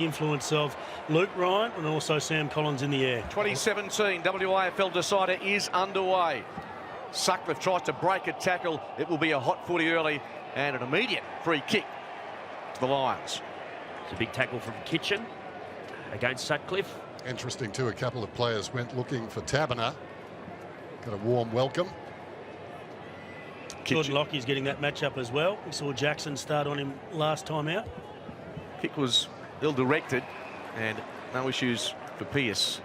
influence of Luke Ryan and also Sam Collins in the air. 2017 WAFL decider is underway. Sutcliffe tries to break a tackle. It will be a hot footy early and an immediate free kick to the Lions. It's a big tackle from Kitchen against Sutcliffe. Interesting too, a couple of players went looking for Taberner. Got a warm welcome. Jordan Lockie's getting that matchup as well. We saw Jackson start on him last time out. Kick was ill-directed and no issues for Pearce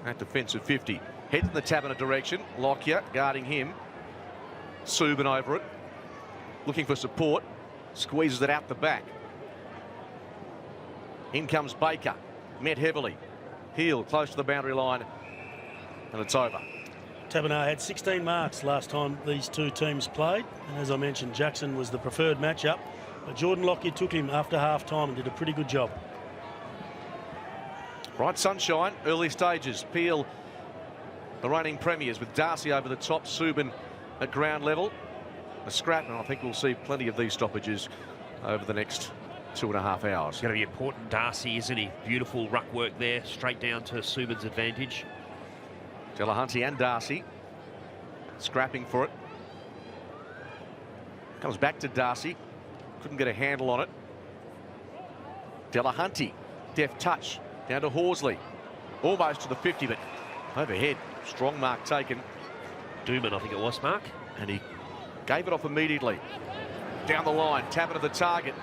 at defensive 50. Heads in the Taberner direction. Lockyer guarding him. Subin over it. Looking for support. Squeezes it out the back. In comes Baker. Met heavily. Heel close to the boundary line. And it's over. Taberner had 16 marks last time these two teams played. And as I mentioned, Jackson was the preferred matchup. But Jordan Lockyer took him after half-time and did a pretty good job. Bright sunshine, early stages. Peel, the reigning premiers, with Darcy over the top. Subin at ground level. A scrap, and I think we'll see plenty of these stoppages over the next 2.5 hours. It's going to be important, Darcy, isn't he? Beautiful ruck work there, straight down to Subin's advantage. Delahunty and Darcy scrapping for it. Comes back to Darcy. Couldn't get a handle on it. Delahunty, deft touch down to Horsley. Almost to the 50, but overhead. Strong mark taken. Dooman, I think it was, Mark. And he gave it off immediately. Down the line, Taberner the target.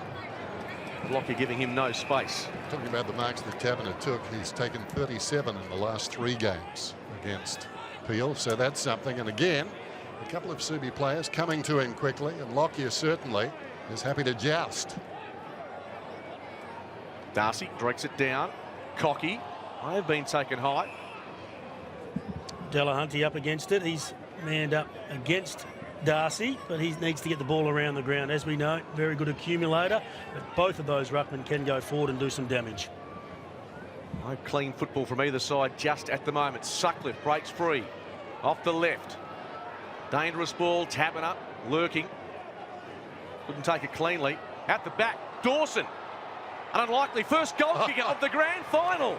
Lockyer giving him no space. Talking about the marks that Taberner took, he's taken 37 in the last 3 games against Peel, so that's something. And again, a couple of Subi players coming to him quickly, and Lockyer certainly is happy to joust. Darcy directs it down. Cocky. I have been taken high. Delahunty up against it. He's manned up against Darcy, but he needs to get the ball around the ground. As we know, very good accumulator, but both of those ruckmen can go forward and do some damage. No clean football from either side just at the moment. Sutcliffe breaks free. Off the left. Dangerous ball. Taberner lurking. Couldn't take it cleanly. At the back, Dawson. An unlikely first goal kicker of the grand final.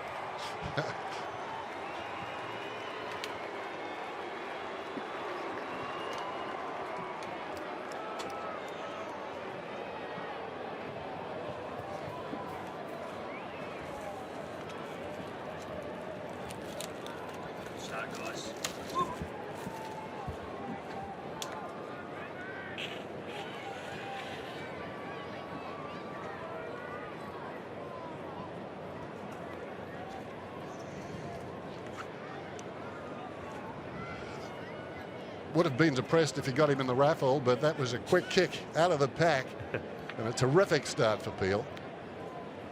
Would have been depressed if he got him in the raffle, but that was a quick kick out of the pack and a terrific start for Peel.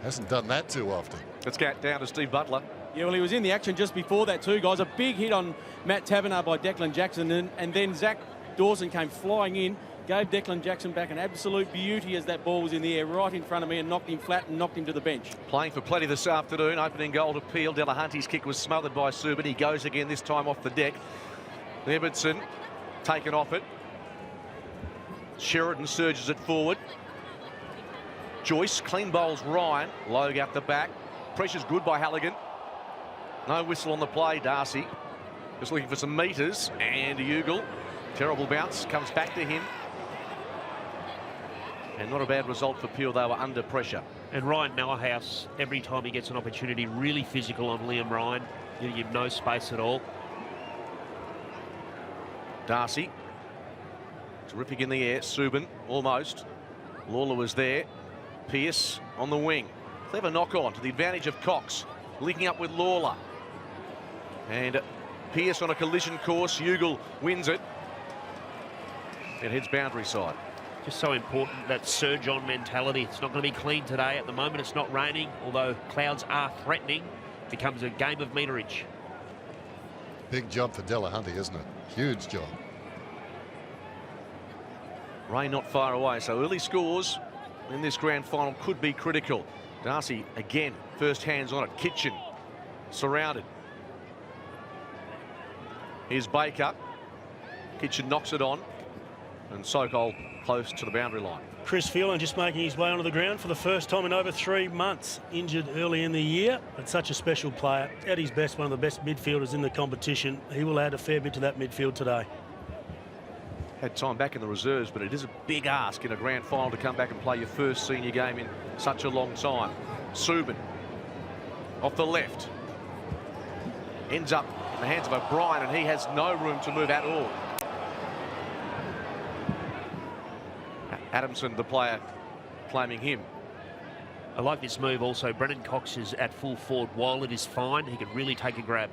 Hasn't done that too often. Let's get down to Steve Butler. Yeah, well, he was in the action just before that too, guys. A big hit on Matt Taberner by Declan Jackson, and then Zach Dawson came flying in, gave Declan Jackson back an absolute beauty as that ball was in the air right in front of me and knocked him flat and knocked him to the bench. Playing for plenty this afternoon. Opening goal to Peel. Delahunty's kick was smothered by Subin. He goes again, this time off the deck. Everton taken off it. Sheridan surges it forward. Joyce clean bowls Ryan. Logue out the back. Pressure's good by Halligan. No whistle on the play. Darcy just looking for some metres. And Ugle. Terrible bounce. Comes back to him. And not a bad result for Peel. They were under pressure. And Ryan Mallerhouse, every time he gets an opportunity, really physical on Liam Ryan. You give no space at all. Darcy. Terrific in the air. Subin almost. Lawler was there. Pearce on the wing. Clever knock on to the advantage of Cox. Linking up with Lawler. And Pearce on a collision course. Ugle wins it. It heads boundary side. Just so important, that surge on mentality. It's not going to be clean today. At the moment, it's not raining, although clouds are threatening. It becomes a game of meterage. Big job for Delahunty, isn't it? Huge job. Rain not far away, so early scores in this grand final could be critical. Darcy again, first hands on it. Kitchen surrounded. Here's Baker. Kitchen knocks it on, and Sokol close to the boundary line. Chris Phelan just making his way onto the ground for the first time in over 3 months. Injured early in the year, but such a special player. At his best, one of the best midfielders in the competition. He will add a fair bit to that midfield today. Had time back in the reserves, but it is a big ask in a grand final to come back and play your first senior game in such a long time. Subin off the left. Ends up in the hands of O'Brien, and he has no room to move at all. Adamson, the player, claiming him. I like this move also. Brennan Cox is at full forward. While it is fine, he can really take a grab.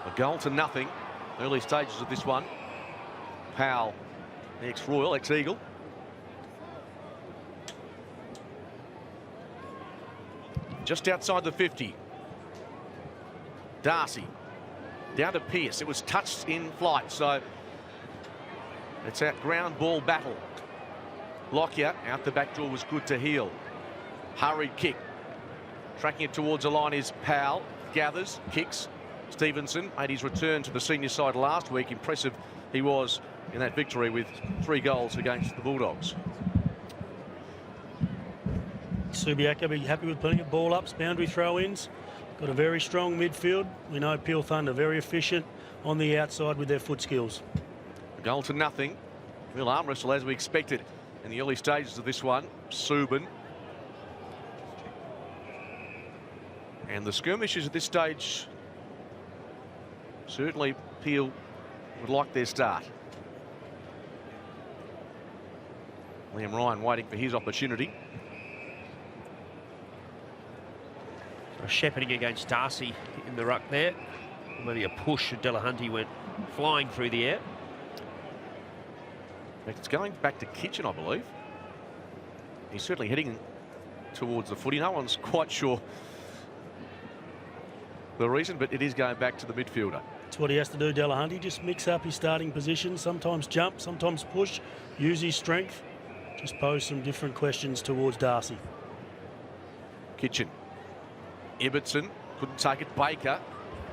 A goal to nothing. Early stages of this one. Powell, the ex-Royal, ex-Eagle. Just outside the 50. Darcy down to Pearce. It was touched in flight, so it's that ground ball battle. Lockyer out the back door was good to heel. Hurried kick. Tracking it towards the line is Powell. Gathers, kicks. Stevenson made his return to the senior side last week. Impressive he was in that victory with 3 goals against the Bulldogs. Subiaco be happy with putting it ball ups, boundary throw-ins. Got a very strong midfield. We know Peel Thunder very efficient on the outside with their foot skills. A goal to nothing. Real arm wrestle as we expected in the early stages of this one. Subin. And the skirmishes at this stage, certainly Peel would like their start. Liam Ryan waiting for his opportunity. Shepherding against Darcy in the ruck there. Maybe a push. Delahunty went flying through the air. In fact, it's going back to Kitchen, I believe. He's certainly heading towards the footy. No one's quite sure the reason, but it is going back to the midfielder. That's what he has to do, Delahunty. Just mix up his starting position. Sometimes jump, sometimes push. Use his strength. Just pose some different questions towards Darcy. Kitchen. Ibbotson couldn't take it. Baker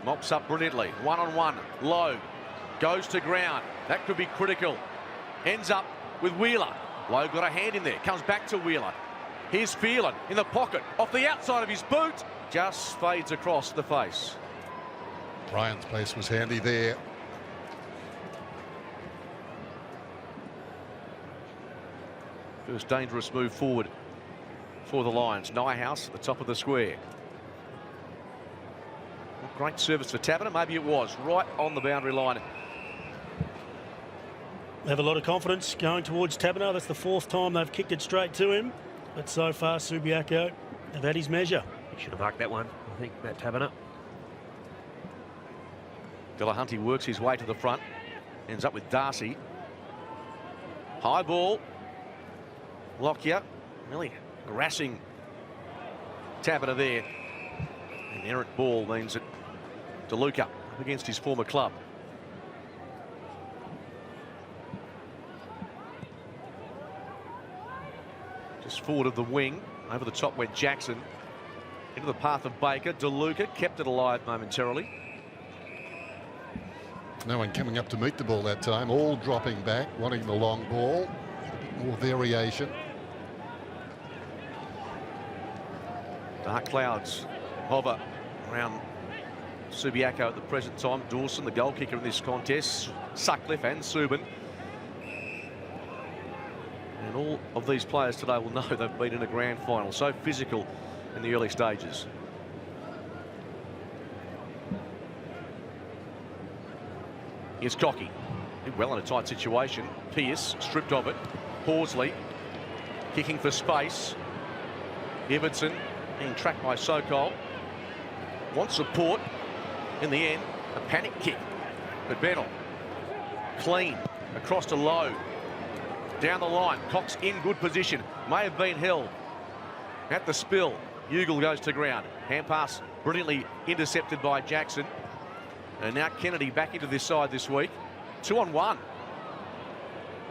mops up brilliantly. 1-on-1. Lowe goes to ground. That could be critical. Ends up with Wheeler. Lowe got a hand in there. Comes back to Wheeler. Here's Phelan in the pocket. Off the outside of his boot. Just fades across the face. Ryan's pace was handy there. First dangerous move forward for the Lions. Nyhouse at the top of the square. Great service for Taverner. Maybe it was right on the boundary line. They have a lot of confidence going towards Taberner. That's the 4th time they've kicked it straight to him. But so far, Subiaco have had his measure. He should have marked that one, I think, Matt Taberner. Delahunty works his way to the front. Ends up with Darcy. High ball. Lockyer really harassing Taberner there. An errant ball means that DeLuca up against his former club. Just forward of the wing. Over the top went Jackson. Into the path of Baker. DeLuca kept it alive momentarily. No one coming up to meet the ball that time. All dropping back, wanting the long ball. A bit more variation. Dark clouds hover around Subiaco at the present time. Dawson, the goal kicker in this contest. Sutcliffe and Subin. And all of these players today will know they've been in a grand final. So physical in the early stages. Here's Cocky. Did well in a tight situation. Pearce stripped of it. Horsley kicking for space. Ibbotson being tracked by Sokol. Wants support. In the end, a panic kick. But Bennell clean across to Lowe. Down the line. Cox in good position. May have been held at the spill. Ugle goes to ground. Hand pass brilliantly intercepted by Jackson. And now Kennedy back into this side this week. 2-on-1.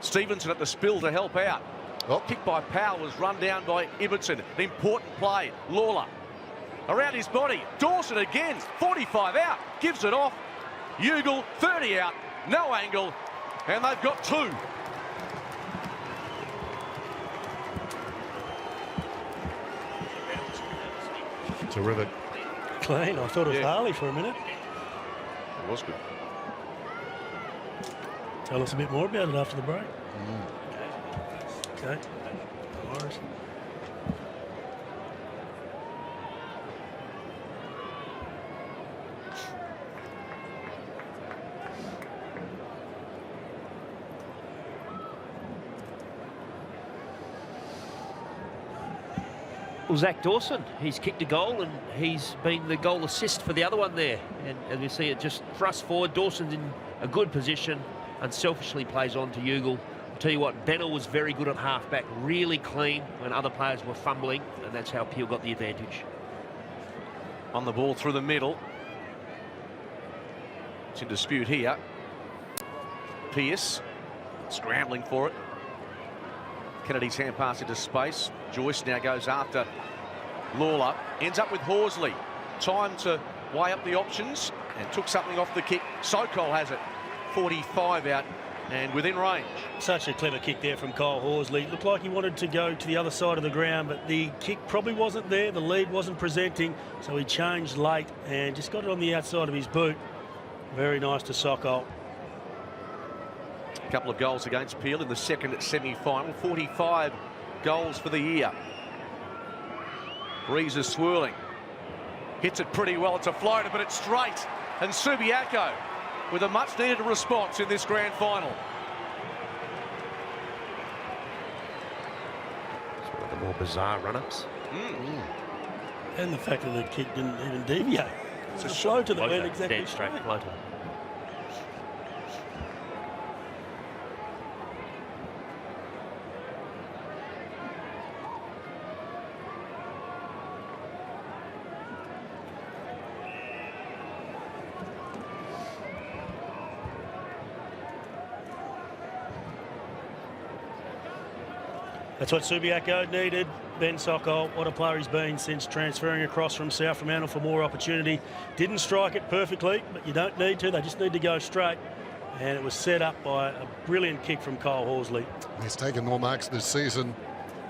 Stevenson at the spill to help out. Oh. Kick by Powell was run down by Ibbotson. An important play. Lawler around his body. Dawson again. 45 out. Gives it off. Ugle 30 out. No angle. And they've got 2. Terrific. Clean. I thought it was Harley for a minute. It was good. Tell us a bit more about it after the break. Okay. Morris. Well, Zach Dawson, he's kicked a goal and he's been the goal assist for the other one there. And as we see it just thrust forward, Dawson's in a good position, unselfishly plays on to Ugle. I'll tell you what, Bennell was very good at halfback, really clean when other players were fumbling, and that's how Peel got the advantage. On the ball through the middle. It's in dispute here. Pearce scrambling for it. Kennedy's hand pass into space. Joyce now goes after Lawler. Ends up with Horsley. Time to weigh up the options and took something off the kick. Sokol has it. 45 out and within range. Such a clever kick there from Kyle Horsley. Looked like he wanted to go to the other side of the ground, but the kick probably wasn't there. The lead wasn't presenting, so he changed late and just got it on the outside of his boot. Very nice to Sokol. A couple of goals against Peel in the second semi-final. 45 goals for the year. Breeze is swirling. Hits it pretty well. It's a floater, but it's straight. And Subiaco with a much-needed response in this grand final. It's one of the more bizarre run-ups. And the fact that the kick didn't even deviate. It's a floater that went exactly dead straight straight. floater. That's what Subiaco needed. Ben Sokol, what a player he's been since transferring across from South Fremantle for more opportunity. Didn't strike it perfectly, but you don't need to. They just need to go straight. And it was set up by a brilliant kick from Kyle Horsley. He's taken more marks this season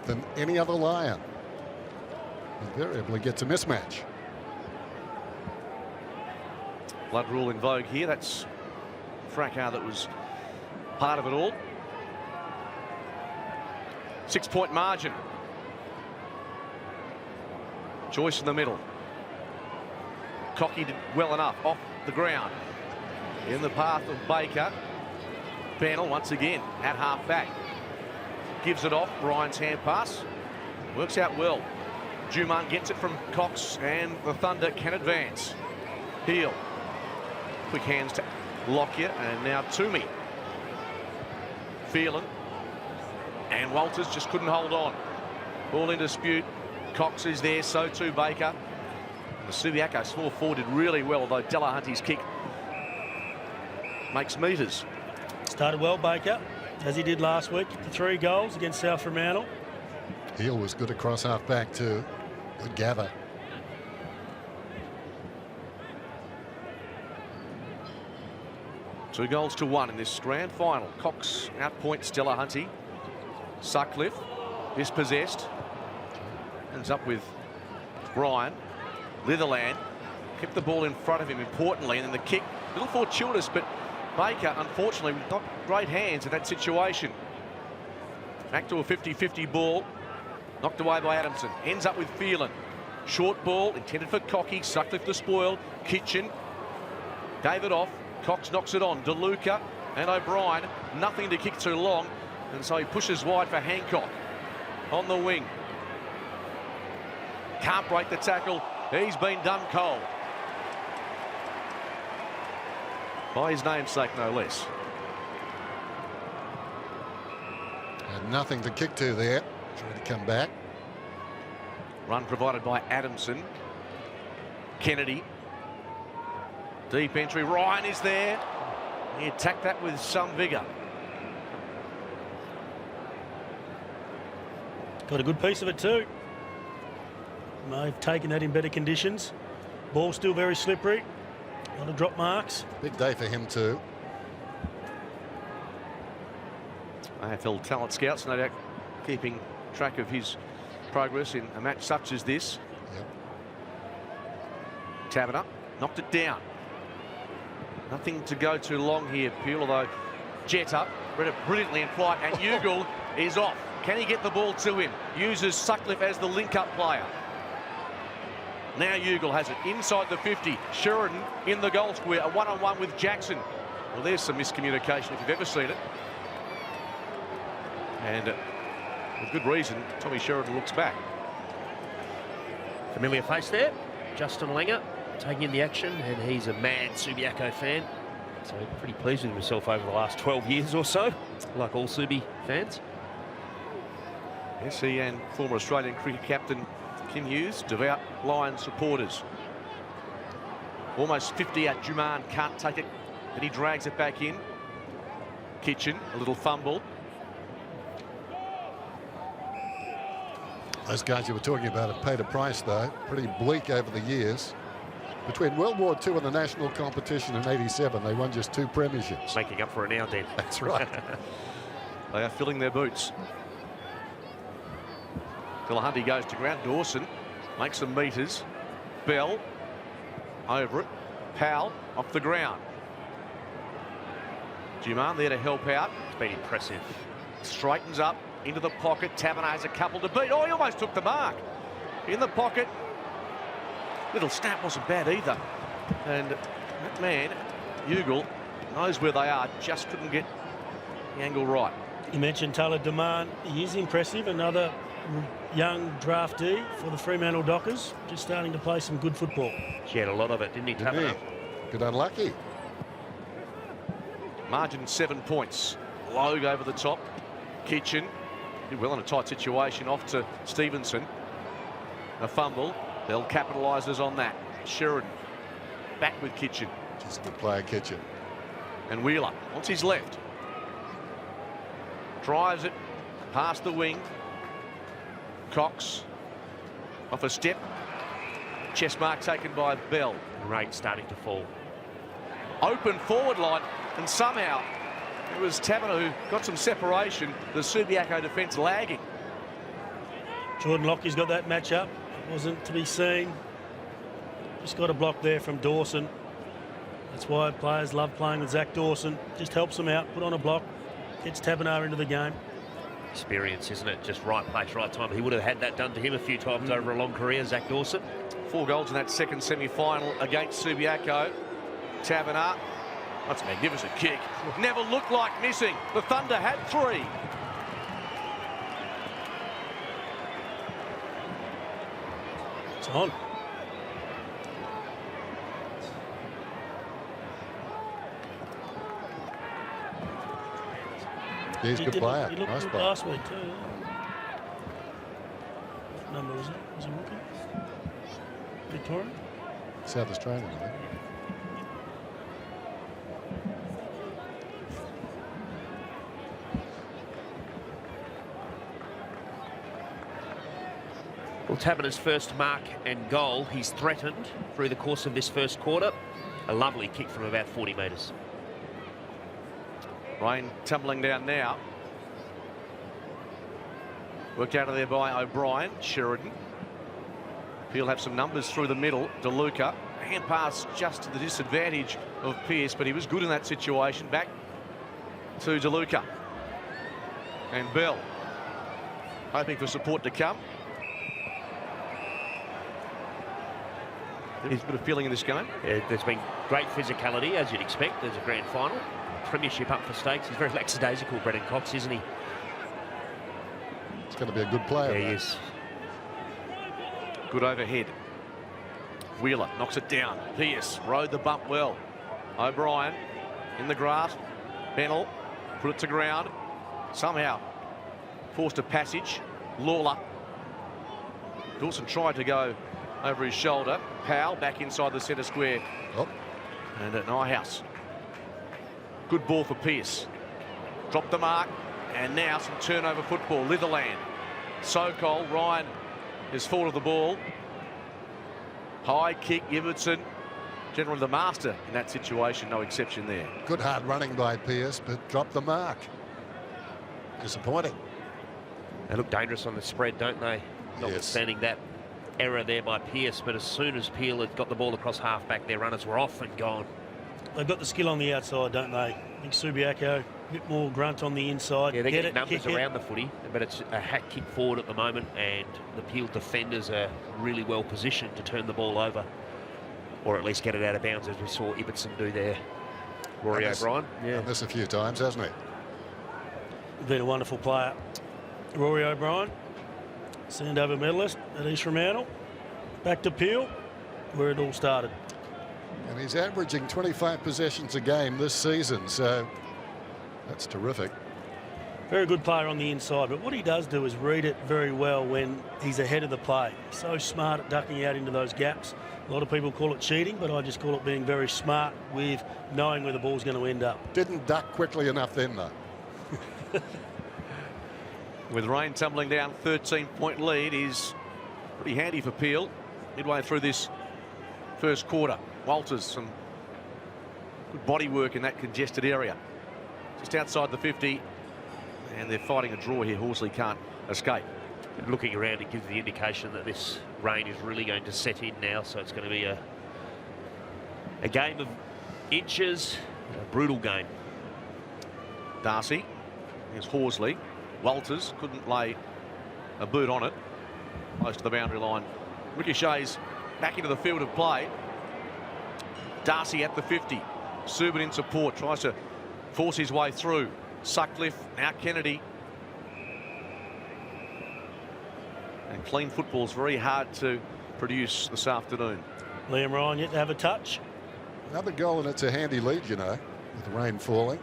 than any other Lion. Invariably gets a mismatch. Blood rule in vogue here. That's fracas that was part of it all. 6-point margin. Joyce in the middle. Cocky did well enough off the ground. In the path of Baker. Bennell once again at half back. Gives it off. Ryan's hand pass. Works out well. Juman gets it from Cox and the Thunder can advance. Heel. Quick hands to Lockyer and now Toomey. Phelan. And Walters just couldn't hold on. Ball in dispute. Cox is there, so too Baker. And the Subiaco small forward did really well, although Delahunty's kick makes metres. Started well, Baker, as he did last week. The 3 goals against South Fremantle. Heel was good across half back to Gather. Two goals to 1 in this grand final. Cox outpoints Delahunty. Sutcliffe dispossessed. Ends up with Ryan. Litherland kept the ball in front of him importantly, and then the kick a little fortuitous, but Baker unfortunately with not great hands in that situation. Back to a 50-50 ball, knocked away by Adamson. Ends up with Phelan. Short ball intended for Cocky. Sutcliffe the spoil. Kitchen gave it off. Cox knocks it on. DeLuca and O'Brien. Nothing to kick too long. And so he pushes wide for Hancock on the wing. Can't break the tackle. He's been done cold. By his namesake, no less. Had nothing to kick to there. Trying to come back. Run provided by Adamson. Kennedy. Deep entry. Ryan is there. He attacked that with some vigour. Got a good piece of it too. They've taken that in better conditions. Ball still very slippery. A lot of drop marks. Big day for him too. AFL talent scouts no doubt keeping track of his progress in a match such as this. Yep. Taverner knocked it down. Nothing to go too long here, Peel, although Jetta read it brilliantly in flight, and Ugle is off. Can he get the ball to him? Uses Sutcliffe as the link-up player. Now Ugle has it inside the 50. Sheridan in the goal square, a one-on-one with Jackson. Well, there's some miscommunication if you've ever seen it. And with good reason, Tommy Sheridan looks back. Familiar face there, Justin Langer taking in the action, and he's a mad Subiaco fan. So pretty pleased with himself over the last 12 years or so, like all Subi fans. Yes, he and former Australian cricket captain Kim Hughes, devout Lions supporters. Almost 50 out, Juman can't take it, but he drags it back in. Kitchen, a little fumble. Those guys you were talking about have paid a price, though. Pretty bleak over the years. Between World War II and the national competition in '87, they won just 2 premierships. Making up for it now, then. That's right. They are filling their boots. Delahunty goes to ground. Dawson makes some meters. Bell over it. Powell off the ground. Juman there to help out. It's been impressive. Straightens up into the pocket. Taverner has a couple to beat. Oh, he almost took the mark. In the pocket. Little snap wasn't bad either. And that man, Ugle, knows where they are. Just couldn't get the angle right. You mentioned Taylor Deman. He is impressive. Another young draftee for the Fremantle Dockers. Just starting to play some good football. She had a lot of it, didn't he, Taverner? Good unlucky. Margin 7 points. Logue over the top. Kitchen did well in a tight situation. Off to Stevenson. A fumble. Bell capitalises on that. Sheridan back with Kitchen. Just a good player, Kitchen. And Wheeler wants his left. Drives it past the wing. Cox off a step. Chest mark taken by Bell. Rain starting to fall. Open forward line, and somehow it was Taverner who got some separation. The Subiaco defence lagging. Jordan Lockie's got that match up. Wasn't to be seen. Just got a block there from Dawson. That's why players love playing with Zach Dawson. Just helps them out, put on a block, gets Taverner into the game. Experience, isn't it? Just right place, right time. He would have had that done to him a few times over a long career, Zach Dawson. 4 goals in that second semi-final against Subiaco. Taverner, that's a magnificent kick. Never looked like missing. The Thunder had 3. It's on. He's a good player. He looked Nice good player. last week too. What number was it? Was he rookie? Victoria? South Australian, I think. Well, Taverner's first mark and goal, he's threatened through the course of this first quarter. A lovely kick from about 40 metres. Rain tumbling down now. Worked out of there by O'Brien. Sheridan. He'll have some numbers through the middle. DeLuca. Hand pass just to the disadvantage of Pearce, but he was good in that situation. Back to DeLuca. And Bell. Hoping for support to come. There's a bit of feeling in this game. Yeah, there's been great physicality, as you'd expect. There's a grand final. Premiership up for stakes. He's very lackadaisical, Brendan Cox, isn't he? He's going to be a good player. Yeah, he is. Good overhead. Wheeler knocks it down. Pearce rode the bump well. O'Brien in the grasp. Bennell put it to ground. Somehow forced a passage. Lawler. Dawson tried to go over his shoulder. Powell back inside the centre square. Oh. And at Nyhouse. Good ball for Pearce. Dropped the mark. And now some turnover football. Litherland. Sokol. Ryan is full of the ball. High kick. Ibbotson. Generally the master in that situation. No exception there. Good hard running by Pearce, but dropped the mark. Disappointing. They look dangerous on the spread, don't they? Notwithstanding that error there by Pearce, but as soon as Peel had got the ball across half-back, their runners were off and gone. They've got the skill on the outside, don't they? I think Subiaco, a bit more grunt on the inside. Yeah, they're Get getting it, numbers kick around the footy, but it's a hack kick forward at the moment, and the Peel defenders are really well positioned to turn the ball over, or at least get it out of bounds, as we saw Ibbotson do there. Rory O'Brien. Yeah. Done this a few times, hasn't he? Been a wonderful player. Rory O'Brien, Sandover medalist at East Fremantle. Back to Peel, where it all started. And he's averaging 25 possessions a game this season, so that's terrific. Very good player on the inside, but what he does do is read it very well when he's ahead of the play. So smart at ducking out into those gaps. A lot of people call it cheating, but I just call it being very smart with knowing where the ball's going to end up. Didn't duck quickly enough then, though. With rain tumbling down, 13-point lead is pretty handy for Peel midway through this first quarter. Walters, some good body work in that congested area. Just outside the 50, and they're fighting a draw here. Horsley can't escape. And looking around, it gives the indication that this rain is really going to set in now, so it's going to be a game of inches, a brutal game. Darcy, here's Horsley. Walters couldn't lay a boot on it. Close to the boundary line. Ricochets back into the field of play. Darcy at the 50. Subin in support, tries to force his way through. Sutcliffe, now Kennedy. And clean football's very hard to produce this afternoon. Liam Ryan yet to have a touch. Another goal, and it's a handy lead, you know, with the rain falling.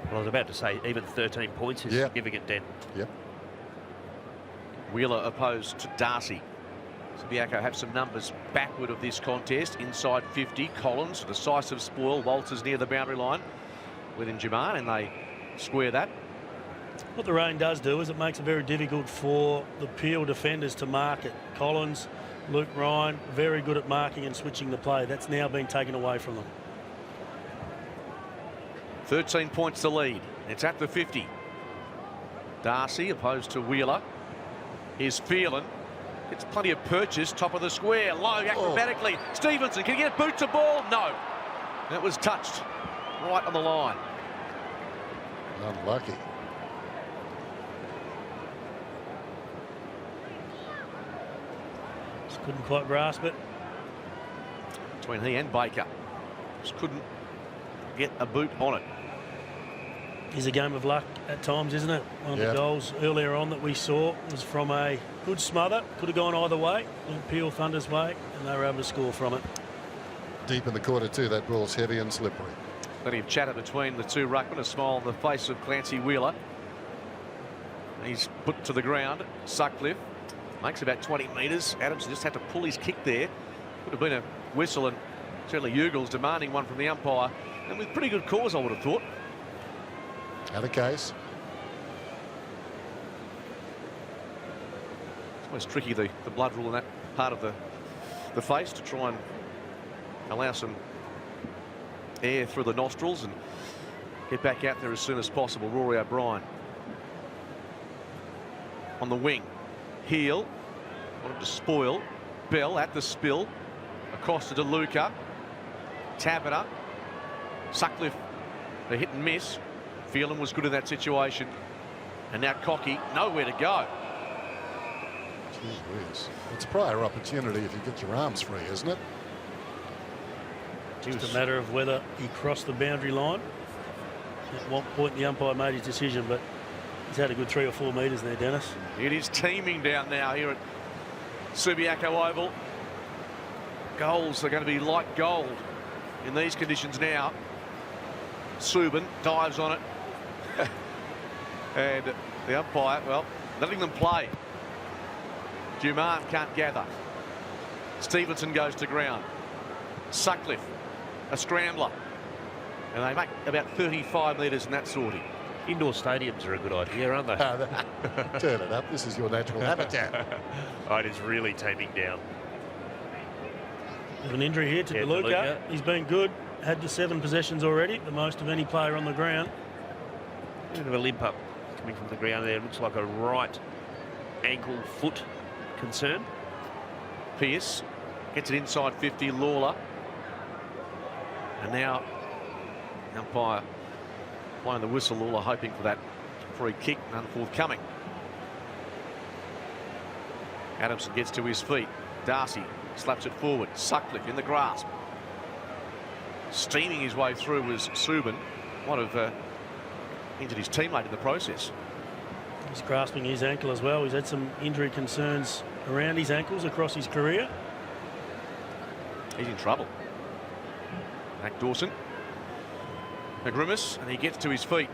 Well, I was about to say, even 13 points is significant, Dan. Yep. Wheeler opposed to Darcy. Subiaco have some numbers backward of this contest. Inside 50, Collins, a decisive spoil. Walters near the boundary line within Jaman, and they square that. What the rain does do is it makes it very difficult for the Peel defenders to mark it. Collins, Luke Ryan, very good at marking and switching the play. That's now been taken away from them. 13 points to lead. It's at the 50. Darcy opposed to Wheeler. Here's Phelan. Gets plenty of purchase. Top of the square. Low acrobatically. Oh. Stevenson, can he get boot to ball? No. That was touched right on the line. Unlucky. Just couldn't quite grasp it. Between he and Baker. Just couldn't get a boot on it. Is a game of luck at times, isn't it? One of the goals earlier on that we saw was from a good smother. Could have gone either way. Went Peel Thunder's way, and they were able to score from it. Deep in the quarter too, that ball's heavy and slippery. Plenty of chatter between the two ruckmen. A smile on the face of Clancy Wheeler. He's put to the ground. Sutcliffe makes about 20 metres. Adams just had to pull his kick there. Could have been a whistle, and certainly Ugles demanding one from the umpire, and with pretty good cause, I would have thought. Had a case. It's always tricky, the blood rule in that part of the face, to try and allow some air through the nostrils and get back out there as soon as possible. Rory O'Brien on the wing. Heel wanted to spoil. Bell at the spill. Across to DeLuca. Tabata. Sutcliffe, a hit and miss. Phelan was good in that situation. And now Cocky, nowhere to go. Gee whiz. It's prior opportunity if you get your arms free, isn't it? Just a matter of whether he crossed the boundary line. At what point the umpire made his decision, but he's had a good 3 or 4 metres there, Dennis. It is teeming down now here at Subiaco Oval. Goals are going to be like gold in these conditions now. Subin dives on it. And the umpire, well, letting them play. Duman can't gather. Stevenson goes to ground. Sutcliffe, a scrambler. And they make about 35 metres in that sortie. Indoor stadiums are a good idea, aren't they? Turn it up. This is your natural habitat. Oh, it is really taming down. There's an injury here to DeLuca. He's been good. Had the 7 possessions already, the most of any player on the ground. A bit of a limp up coming from the ground there. Looks like a right ankle foot concern. Pearce gets it inside 50, Lawler. And now umpire blowing the whistle, Lawler hoping for that free kick, none forthcoming. Adamson gets to his feet. Darcy slaps it forward. Sutcliffe in the grasp. Steaming his way through was Subin. Might have injured his teammate in the process. He's grasping his ankle as well. He's had some injury concerns around his ankles across his career. He's in trouble. Back Dawson. A grimace, and he gets to his feet.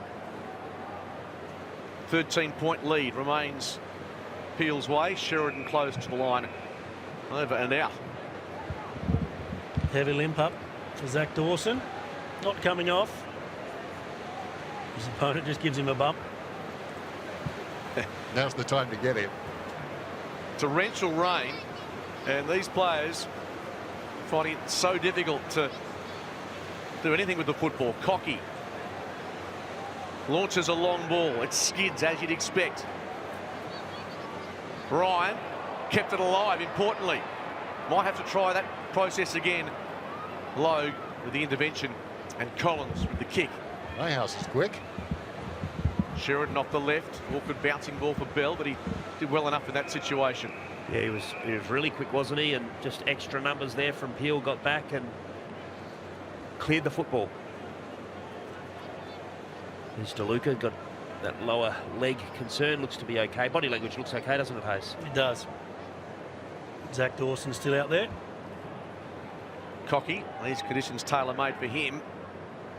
13-point lead remains Peel's way. Sheridan close to the line. Over and out. Heavy limp up to Zach Dawson. Not coming off. His opponent just gives him a bump. Now's the time to get him. Torrential rain, and these players finding it so difficult to do anything with the football. Cocky launches a long ball. It skids as you'd expect. Ryan kept it alive, importantly. Might have to try that process again. Logue with the intervention and Collins with the kick. Mayhouse is quick. Sheridan off the left. Awkward bouncing ball for Bell, but he did well enough in that situation. Yeah, he was really quick, wasn't he? And just extra numbers there from Peel, got back and cleared the football. Here's DeLuca, got that lower leg concern, looks to be okay. Body language looks okay, doesn't it, Hayes? It does. Zach Dawson still out there. Cocky, these conditions tailor-made for him.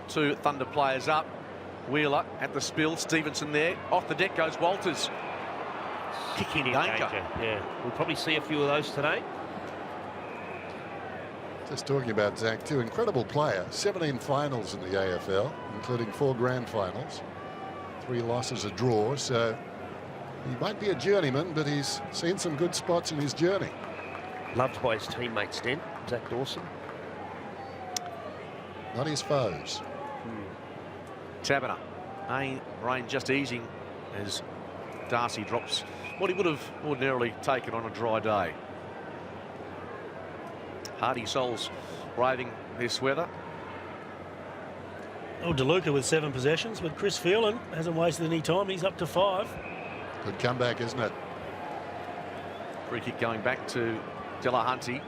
Two Thunder players up. Wheeler at the spill. Stevenson there. Off the deck goes Walters. Kicking in danger. Yeah, we'll probably see a few of those today. Just talking about Zach too, incredible player. 17 finals in the AFL, including 4 grand finals. 3 losses, a draw. So he might be a journeyman, but he's seen some good spots in his journey. Loved by his teammates, Den, Zach Dawson. Not his foes. Taberner. Rain just easing as Darcy drops what he would have ordinarily taken on a dry day. Hardy souls braving this weather. Oh, DeLuca with 7 possessions, but Chris Phelan hasn't wasted any time. He's up to 5. Good comeback, isn't it? Free kick going back to Delahunty.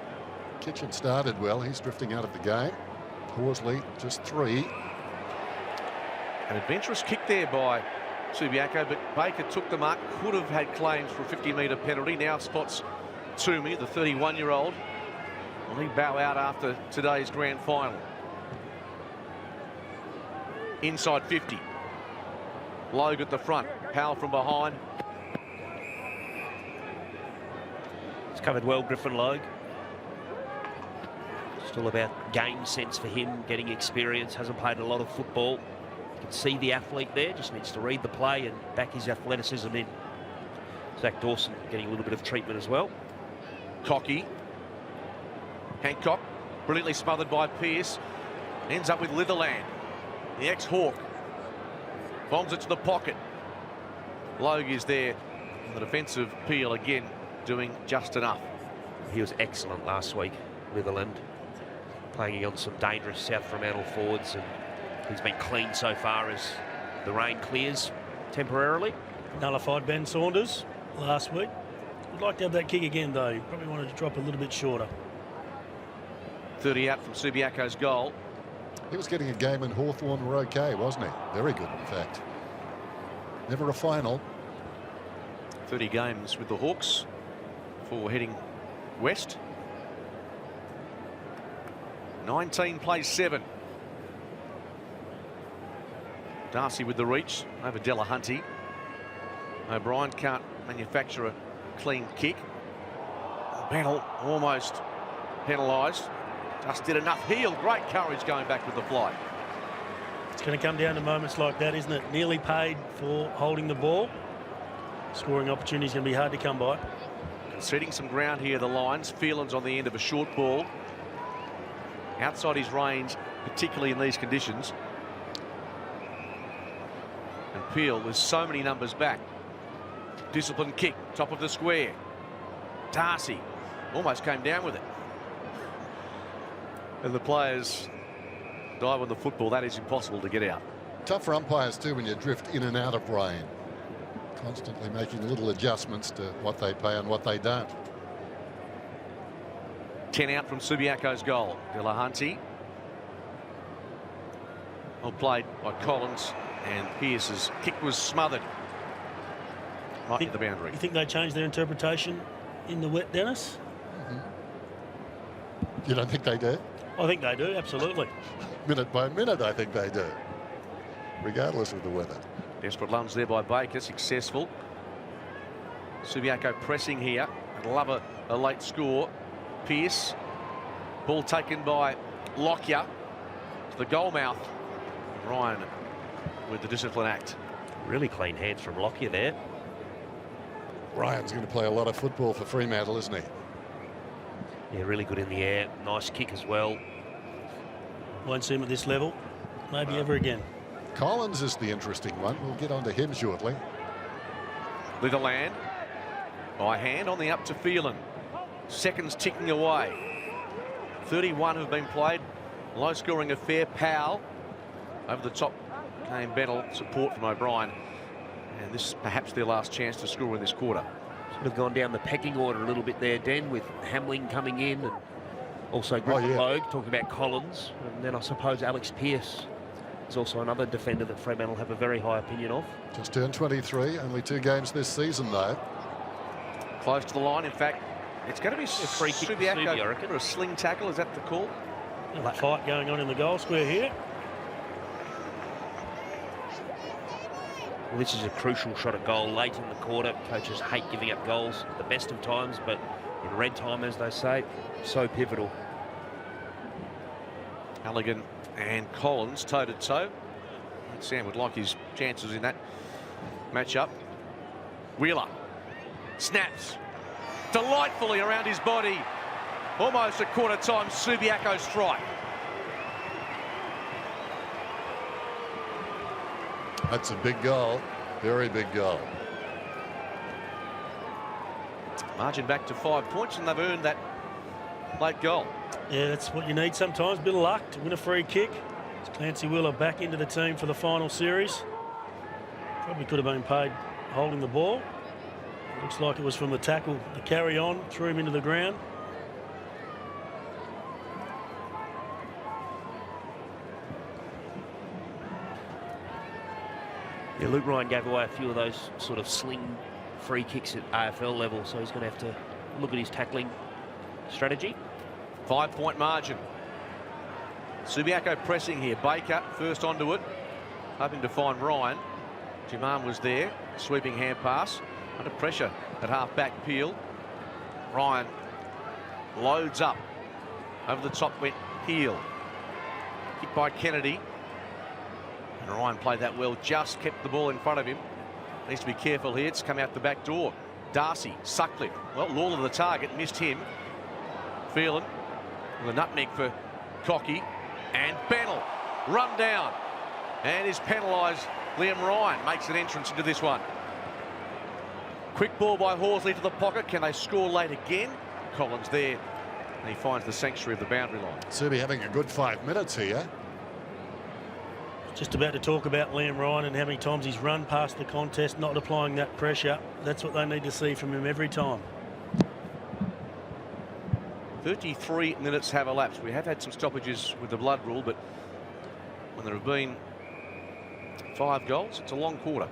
Kitchen started well. He's drifting out of the game. Horsley just 3. An adventurous kick there by Subiaco, but Baker took the mark. Could have had claims for a 50-metre penalty. Now spots Toomey, the 31-year-old. Will he bow out after today's grand final? Inside 50. Logue at the front. Powell from behind. He's covered well, Griffin Logue. Still about game sense for him, getting experience. Hasn't played a lot of football. You can see the athlete there, just needs to read the play and back his athleticism in. Zach Dawson getting a little bit of treatment as well. Cocky. Hancock, brilliantly smothered by Pearce. Ends up with Litherland, the ex-Hawk. Bombs it to the pocket. Logue is there. The defensive Peel again doing just enough. He was excellent last week, Litherland. Playing on some dangerous South Fremantle forwards, and he's been clean so far as the rain clears temporarily. Nullified Ben Saunders last week. Would like to have that kick again, though. Probably wanted to drop a little bit shorter. 30 out from Subiaco's goal. He was getting a game in Hawthorn were okay, wasn't he? Very good, in fact. Never a final. 30 games with the Hawks for heading west. 19 plays 7. Darcy with the reach over Delahunty. O'Brien can't manufacture a clean kick. Penal almost penalised. Just did enough. Heel, great courage going back with the fly. It's going to come down to moments like that, isn't it? Nearly paid for holding the ball. Scoring opportunity is going to be hard to come by. Conceding some ground here, the Lions. Phelan's on the end of a short ball. Outside his range, particularly in these conditions. And Peel with so many numbers back. Disciplined kick, top of the square. Darcy Almost came down with it. And the players dive on the football. That is impossible to get out. Tough for umpires too when you drift in and out of rain. Constantly making little adjustments to what they pay and what they don't. 10 out from Subiaco's goal. Delahunty. Well played by Collins, and Pearce's kick was smothered right at the boundary. You think they changed their interpretation in the wet, Dennis? You don't think they do? I think they do, absolutely. Minute by minute, I think they do, regardless of the weather. Desperate lunge there by Baker, successful. Subiaco pressing here. I'd love a late score. Pearce, ball taken by Lockyer to the goal mouth. Ryan with the discipline act. Really clean hands from Lockyer there. Ryan's going to play a lot of football for Fremantle, isn't he? Yeah, really good in the air. Nice kick as well. Won't see him at this level, maybe ever again. Collins is the interesting one. We'll get on to him shortly. Litherland by hand on the up to Phelan. Seconds ticking away. 31 have been played. Low scoring affair. Powell over the top came Bennell, support from O'Brien, and this is perhaps their last chance to score in this quarter. Sort of gone down the pecking order a little bit there, Den, with Hamling coming in and also Griffin Logue talking about Collins, and then I suppose Alex Pearce is also another defender that Fremantle have a very high opinion of. Just turned 23, only 2 games this season though. Close to the line, in fact. It's going to be a free kick to Subiaco, Subi, I reckon. for a sling tackle. Is that the call? A fight going on in the goal square here. Well, this is a crucial shot at goal late in the quarter. Coaches hate giving up goals at the best of times, but in red time, as they say, so pivotal. Halligan and Collins toe-to-toe. Sam would like his chances in that matchup. Wheeler snaps delightfully around his body. Almost a quarter time Subiaco strike. That's a big goal, very big goal. Margin back to 5 points, and they've earned that late goal. Yeah, that's what you need sometimes, a bit of luck to win a free kick. It's Clancy Wheeler back into the team for the final series. Probably could have been paid holding the ball. Looks like it was from the tackle, the carry on, threw him into the ground. Yeah, Luke Ryan gave away a few of those sort of sling free kicks at AFL level, so he's going to have to look at his tackling strategy. 5 point margin. Subiaco pressing here. Baker first onto it, hoping to find Ryan. Jaman was there, sweeping hand pass. Under pressure at half-back Peel. Ryan loads up. Over the top went Peel. Kick by Kennedy. And Ryan played that well, just kept the ball in front of him. Needs to be careful here. It's come out the back door. Darcy, Sutcliffe. Well, Lawler the target, missed him. Phelan with a nutmeg for Cocky. And Bennell run down. And is penalised. Liam Ryan makes an entrance into this one. Quick ball by Horsley to the pocket. Can they score late again? Collins there. And he finds the sanctuary of the boundary line. Subi having a good 5 minutes here. Just about to talk about Liam Ryan and how many times he's run past the contest, not applying that pressure. That's what they need to see from him every time. 33 minutes have elapsed. We have had some stoppages with the blood rule, but when there have been 5 goals, it's a long quarter.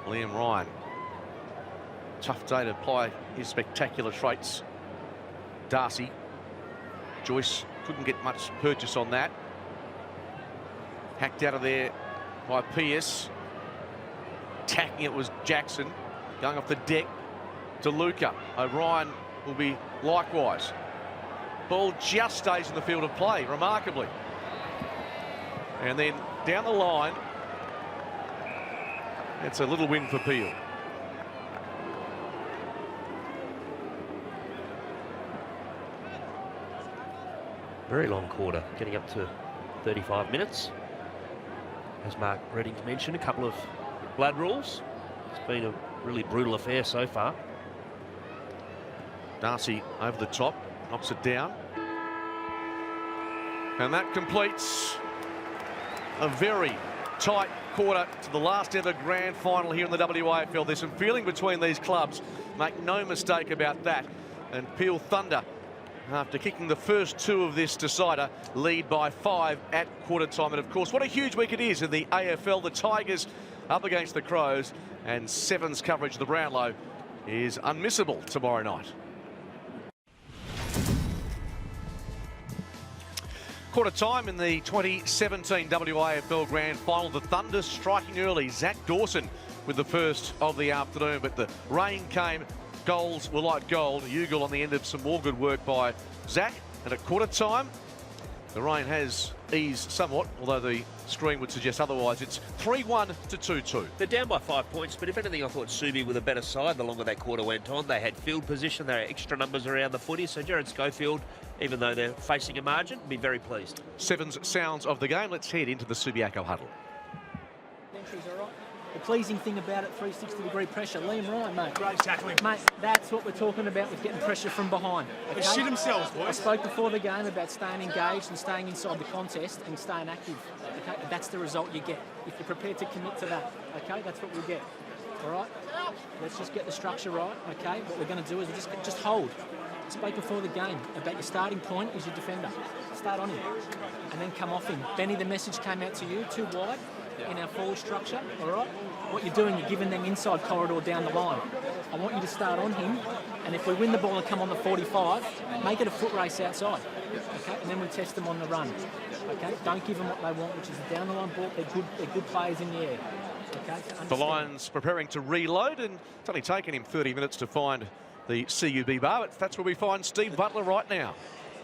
Liam Ryan. Tough day to apply his spectacular traits. Darcy. Joyce couldn't get much purchase on that. Hacked out of there by Pearce. Attacking it was Jackson. Going off the deck to Luca. O'Brien will be likewise. Ball just stays in the field of play, remarkably. And then down the line, it's a little win for Peel. Very long quarter, getting up to 35 minutes. As Mark Redding mentioned, a couple of blood rules. It's been a really brutal affair so far. Darcy over the top, knocks it down. And that completes a very tight quarter to the last ever grand final here in the WAFL. There's some feeling between these clubs, make no mistake about that. And Peel Thunder, after kicking the first two of this decider, lead by 5 at quarter time. And of course, what a huge week it is in the AFL. The Tigers up against the Crows, and Seven's coverage of the Brownlow is unmissable tomorrow night. Quarter time in the 2017 WAFL Grand Final. The Thunder striking early. Zach Dawson with the first of the afternoon, but the rain came. Goals were like gold. Ugle on the end of some more good work by Zach. And at quarter time, the rain has eased somewhat, although the screen would suggest otherwise. It's 3-1 to 2-2. They're down by 5 points, but if anything, I thought Subi were the better side the longer that quarter went on. They had field position, there are extra numbers around the footy, so Jared Schofield, even though they're facing a margin, be very pleased. Seven's sounds of the game. Let's head into the Subiaco huddle. Entries all right. The pleasing thing about it, 360-degree pressure. Liam Ryan, mate. Great tackling. Mate, that's what we're talking about with getting pressure from behind. Okay? They shit themselves, I boys. spoke before the game about staying engaged and staying inside the contest and staying active. Okay, that's the result you get. If you're prepared to commit to that, okay, that's what we'll get. All right? Let's just get the structure right, okay? What we're going to do is just hold. I spoke before the game about your starting point is your defender. Start on him and then come off him. Benny, the message came out to you, too wide in our forward structure, all right? What you're doing, you're giving them inside corridor down the line. I want you to start on him, and if we win the ball and come on the 45, make it a foot race outside, okay? And then we test them on the run, okay? Don't give them what they want, which is a down the line ball. They're good players in the air, okay? The Lions preparing to reload, and it's only taken him 30 minutes to find the CUB bar, but that's where we find Steve Butler right now.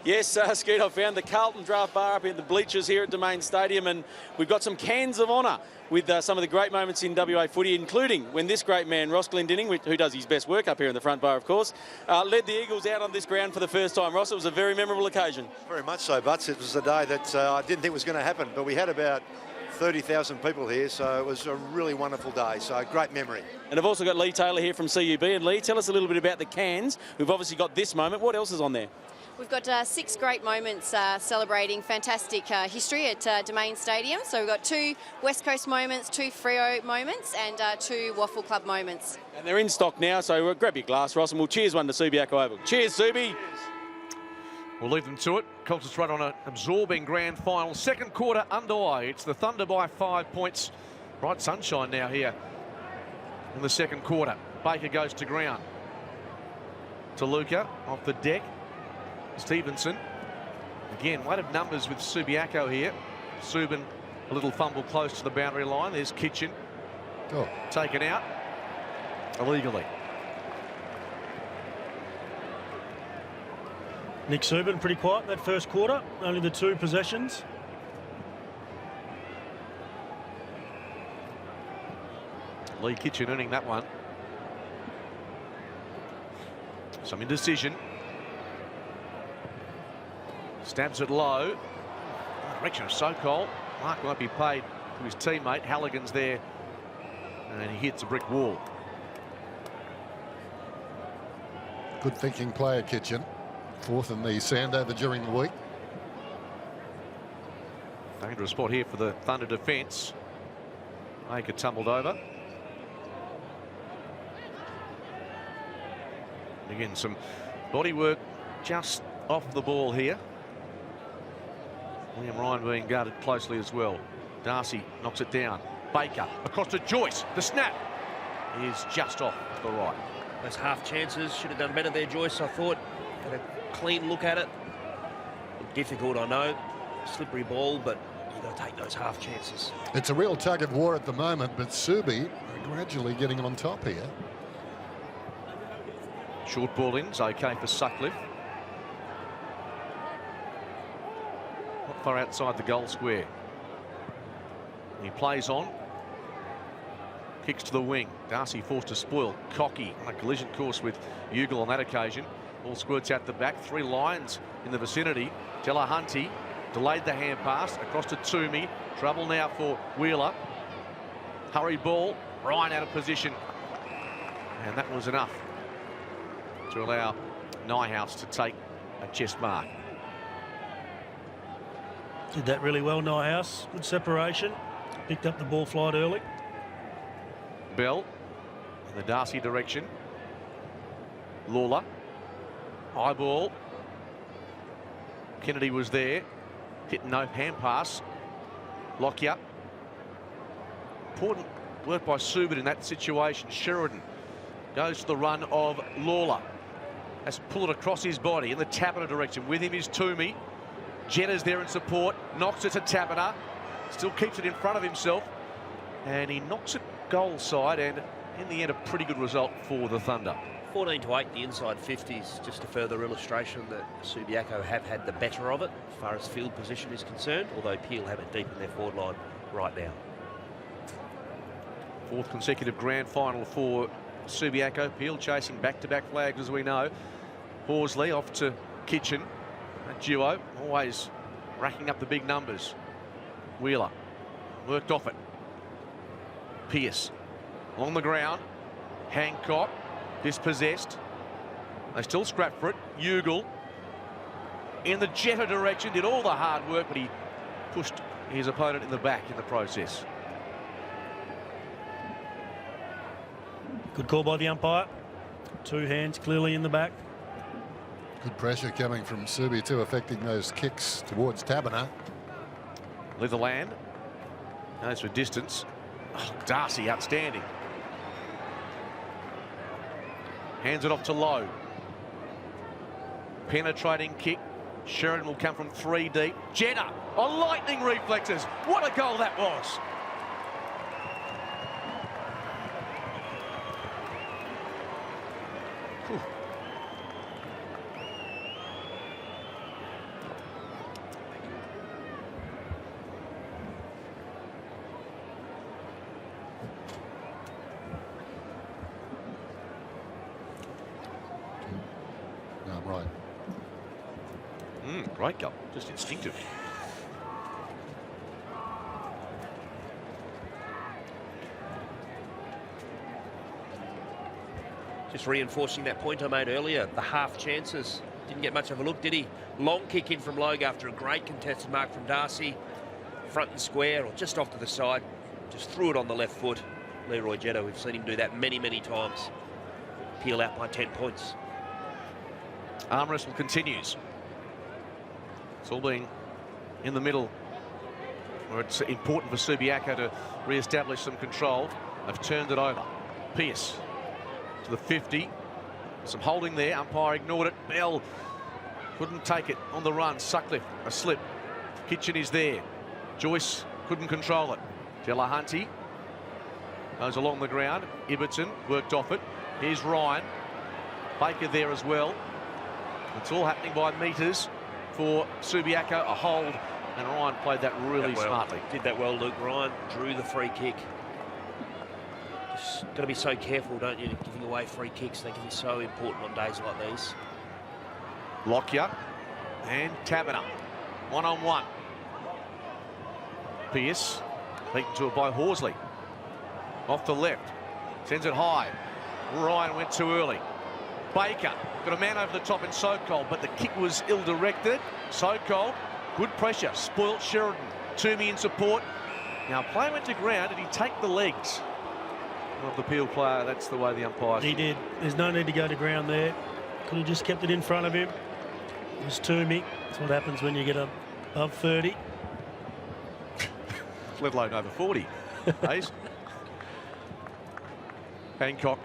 Yes, Skeet, I found the Carlton Draft Bar up in the bleachers here at Domain Stadium, and we've got some cans of honour with some of the great moments in WA footy, including when this great man, Ross Glendinning, who does his best work up here in the front bar, of course, led the Eagles out on this ground for the first time. Ross, it was a very memorable occasion. Very much so, Butts. It was a day that I didn't think was going to happen, but we had about 30,000 people here, so it was a really wonderful day. So great memory. And I've also got Lee Taylor here from CUB. And Lee, tell us a little bit about the cans. We've obviously got this moment. What else is on there? We've got 6 great moments celebrating fantastic history at Domain Stadium. So we've got 2 West Coast moments, 2 Freo moments, and 2 Waffle Club moments. And they're in stock now, so grab your glass, Ross, and we'll cheers one to Subiaco Oval. Cheers, Subi. We'll leave them to it. Concentrate on an absorbing grand final. Second quarter underway. It's the Thunder by 5 points. Bright sunshine now here in the second quarter. Baker goes to ground. To Luca off the deck. Stevenson. Again, weight of numbers with Subiaco here. Subin, a little fumble close to the boundary line. There's Kitchen. Oh. Taken out illegally. Nick Subin pretty quiet in that first quarter. Only the 2 possessions. Lee Kitchen earning that one. Some indecision. Stabs it low. Direction of Sokol. Mark won't be paid to his teammate. Halligan's there. And he hits a brick wall. Good thinking player, Kitchen. 4th in the Sandover during the week. Dangerous spot here for the Thunder defence. Baker tumbled over. And again, some body work just off the ball here. William Ryan being guarded closely as well. Darcy knocks it down. Baker across to Joyce. The snap is just off to the right. Those half chances, should have done better there, Joyce, I thought. Had a clean look at it. Difficult, I know. Slippery ball, but you've got to take those half chances. It's a real tug of war at the moment, but Subi are gradually getting on top here. Short ball in's okay for Sutcliffe. Not far outside the goal square. He plays on. Kicks to the wing. Darcy forced to spoil. Cocky on a collision course with Ugle on that occasion. Ball squirts out the back. 3 Lions in the vicinity. Delahunty delayed the hand pass across to Toomey. Trouble now for Wheeler. Hurry ball. Ryan out of position. And that was enough to allow Nyhouse to take a chest mark. Did that really well, Nyhouse. Good separation. Picked up the ball flight early. Bell in the Darcy direction. Lawler. High ball. Kennedy was there. Hitting no hand pass. Lockyer. Important work by Subin in that situation. Sheridan goes to the run of Lawler. Has pulled it across his body in the Tapiner direction. With him is Toomey. Jetta's there in support. Knocks it to Tapiner. Still keeps it in front of himself. And he knocks it goal side. And in the end, a pretty good result for the Thunder. 14-8, the inside 50s, just a further illustration that Subiaco have had the better of it as far as field position is concerned, although Peel have it deep in their forward line right now. Fourth consecutive grand final for Subiaco. Peel chasing back-to-back flags, as we know. Horsley off to Kitchen. A duo, always racking up the big numbers. Wheeler worked off it. Pearce along the ground. Hancock dispossessed. They still scrap for it. Ugle in the Jetta direction, did all the hard work, but he pushed his opponent in the back in the process. Good call by the umpire. Two hands clearly in the back. Good pressure coming from Subi too, affecting those kicks towards Tabiner. Litherland goes for distance. Oh, Darcy outstanding. Hands it off to Lowe. Penetrating kick. Sheridan will come from 3 deep. Jetta on lightning reflexes. What a goal that was. Whew. Right. Great goal, just instinctive. Just reinforcing that point I made earlier, the half chances. Didn't get much of a look, did he? Long kick in from Logue after a great contested mark from Darcy. Front and square or just off to the side. Just threw it on the left foot. Leroy Jetta, we've seen him do that many, many times. Peel out by 10 points. Arm wrestle continues. It's all being in the middle, where it's important for Subiaco to re-establish some control. They've turned it over. Pearce to the 50. Some holding there. Umpire ignored it. Bell couldn't take it on the run. Sutcliffe a slip. Kitchen is there. Joyce couldn't control it. Delahunty goes along the ground. Ibbotson worked off it. Here's Ryan. Baker there as well. It's all happening by meters for Subiaco. A hold, and Ryan played that really smartly. Did that well, Luke. Ryan drew the free kick. Just got to be so careful, don't you, giving away free kicks. They can be so important on days like these. Lockyer and Tabiner. One-on-one. Pearce beaten to it by Horsley. Off the left. Sends it high. Ryan went too early. Baker got a man over the top in Sokol, but the kick was ill-directed. Sokol, good pressure, spoilt Sheridan. Toomey in support. Now, play went to ground. Did he take the legs of the Peel player? That's the way the umpire. He did. There's no need to go to ground there. Could have just kept it in front of him. It was Toomey. That's what happens when you get above 30. Let alone over 40. Hayes. Hancock.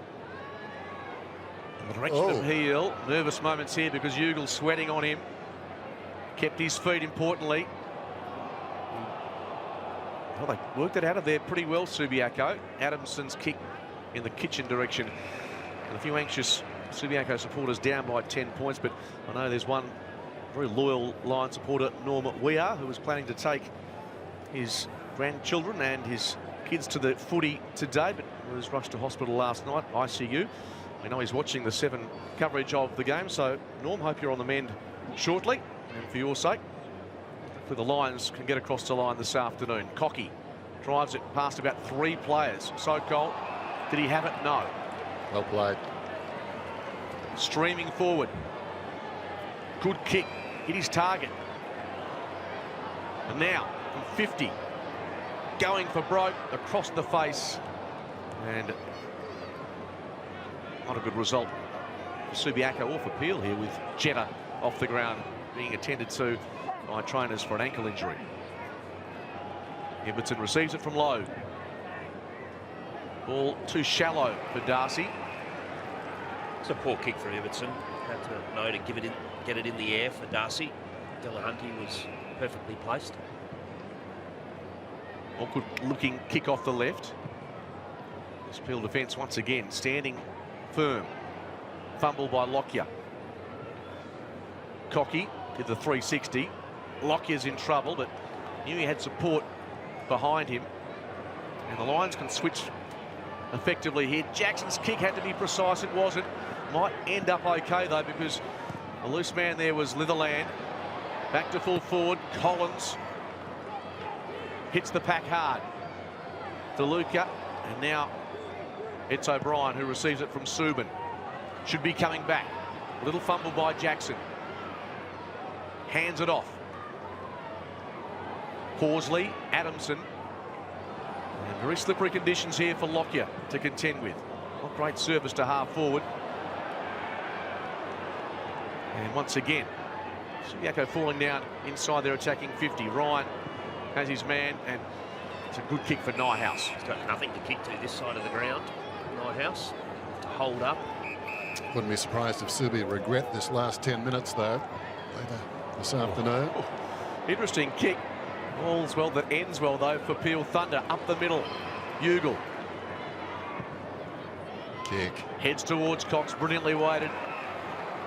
In the direction of heel. Nervous moments here because Ugle's sweating on him. Kept his feet importantly. Well, they worked it out of there pretty well, Subiaco. Adamson's kick in the Kitchen direction. And a few anxious Subiaco supporters down by 10 points, but I know there's one very loyal Lion supporter, Norm Weir, who was planning to take his grandchildren and his kids to the footy today, but was rushed to hospital last night, ICU. We know he's watching the 7 coverage of the game, so Norm, hope you're on the mend shortly, and for your sake, for the Lions can get across the line this afternoon. Cocky drives it past about 3 players. Sokol, did he have it? No. Well played. Streaming forward. Good kick. Hit his target. And now from 50. Going for broke across the face. And not a good result for Subiaco or for Peel here, with Jetta off the ground being attended to by trainers for an ankle injury. Everton receives it from low. Ball too shallow for Darcy. It's a poor kick for Everton. Had to know to get it in the air for Darcy. Delahunty was perfectly placed. Awkward looking kick off the left. This Peel defence once again standing firm. Fumble by Lockyer. Cocky did the 360. Lockyer's in trouble, but knew he had support behind him. And the Lions can switch effectively here. Jackson's kick had to be precise. It wasn't. Might end up okay, though, because the loose man there was Litherland. Back to full forward. Collins hits the pack hard. DeLuca. And now it's O'Brien who receives it from Subin. Should be coming back. A little fumble by Jackson. Hands it off. Horsley, Adamson. And very slippery conditions here for Lockyer to contend with. Not great service to half forward. And once again, Subiaco falling down inside their attacking 50. Ryan has his man, and it's a good kick for Nighthouse. He's got nothing to kick to this side of the ground. Nighthouse to hold up. Wouldn't be surprised if Subi regret this last 10 minutes, though, later this afternoon. Interesting kick. All's well that ends well, though, for Peel Thunder. Up the middle. Ugle. Kick. Heads towards Cox. Brilliantly weighted.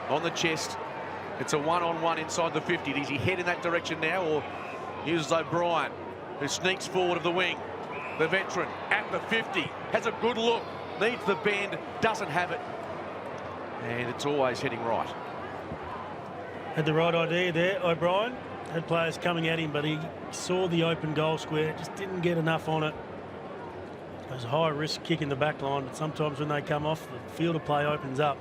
On the chest. It's a one-on-one inside the 50. Does he head in that direction now, or uses O'Brien, who sneaks forward of the wing? The veteran at the 50. Has a good look. Needs the bend. Doesn't have it. And it's always heading right. Had the right idea there, O'Brien. Had players coming at him, but he saw the open goal square, just didn't get enough on it. It was a high risk kick in the back line, but sometimes when they come off, the field of play opens up.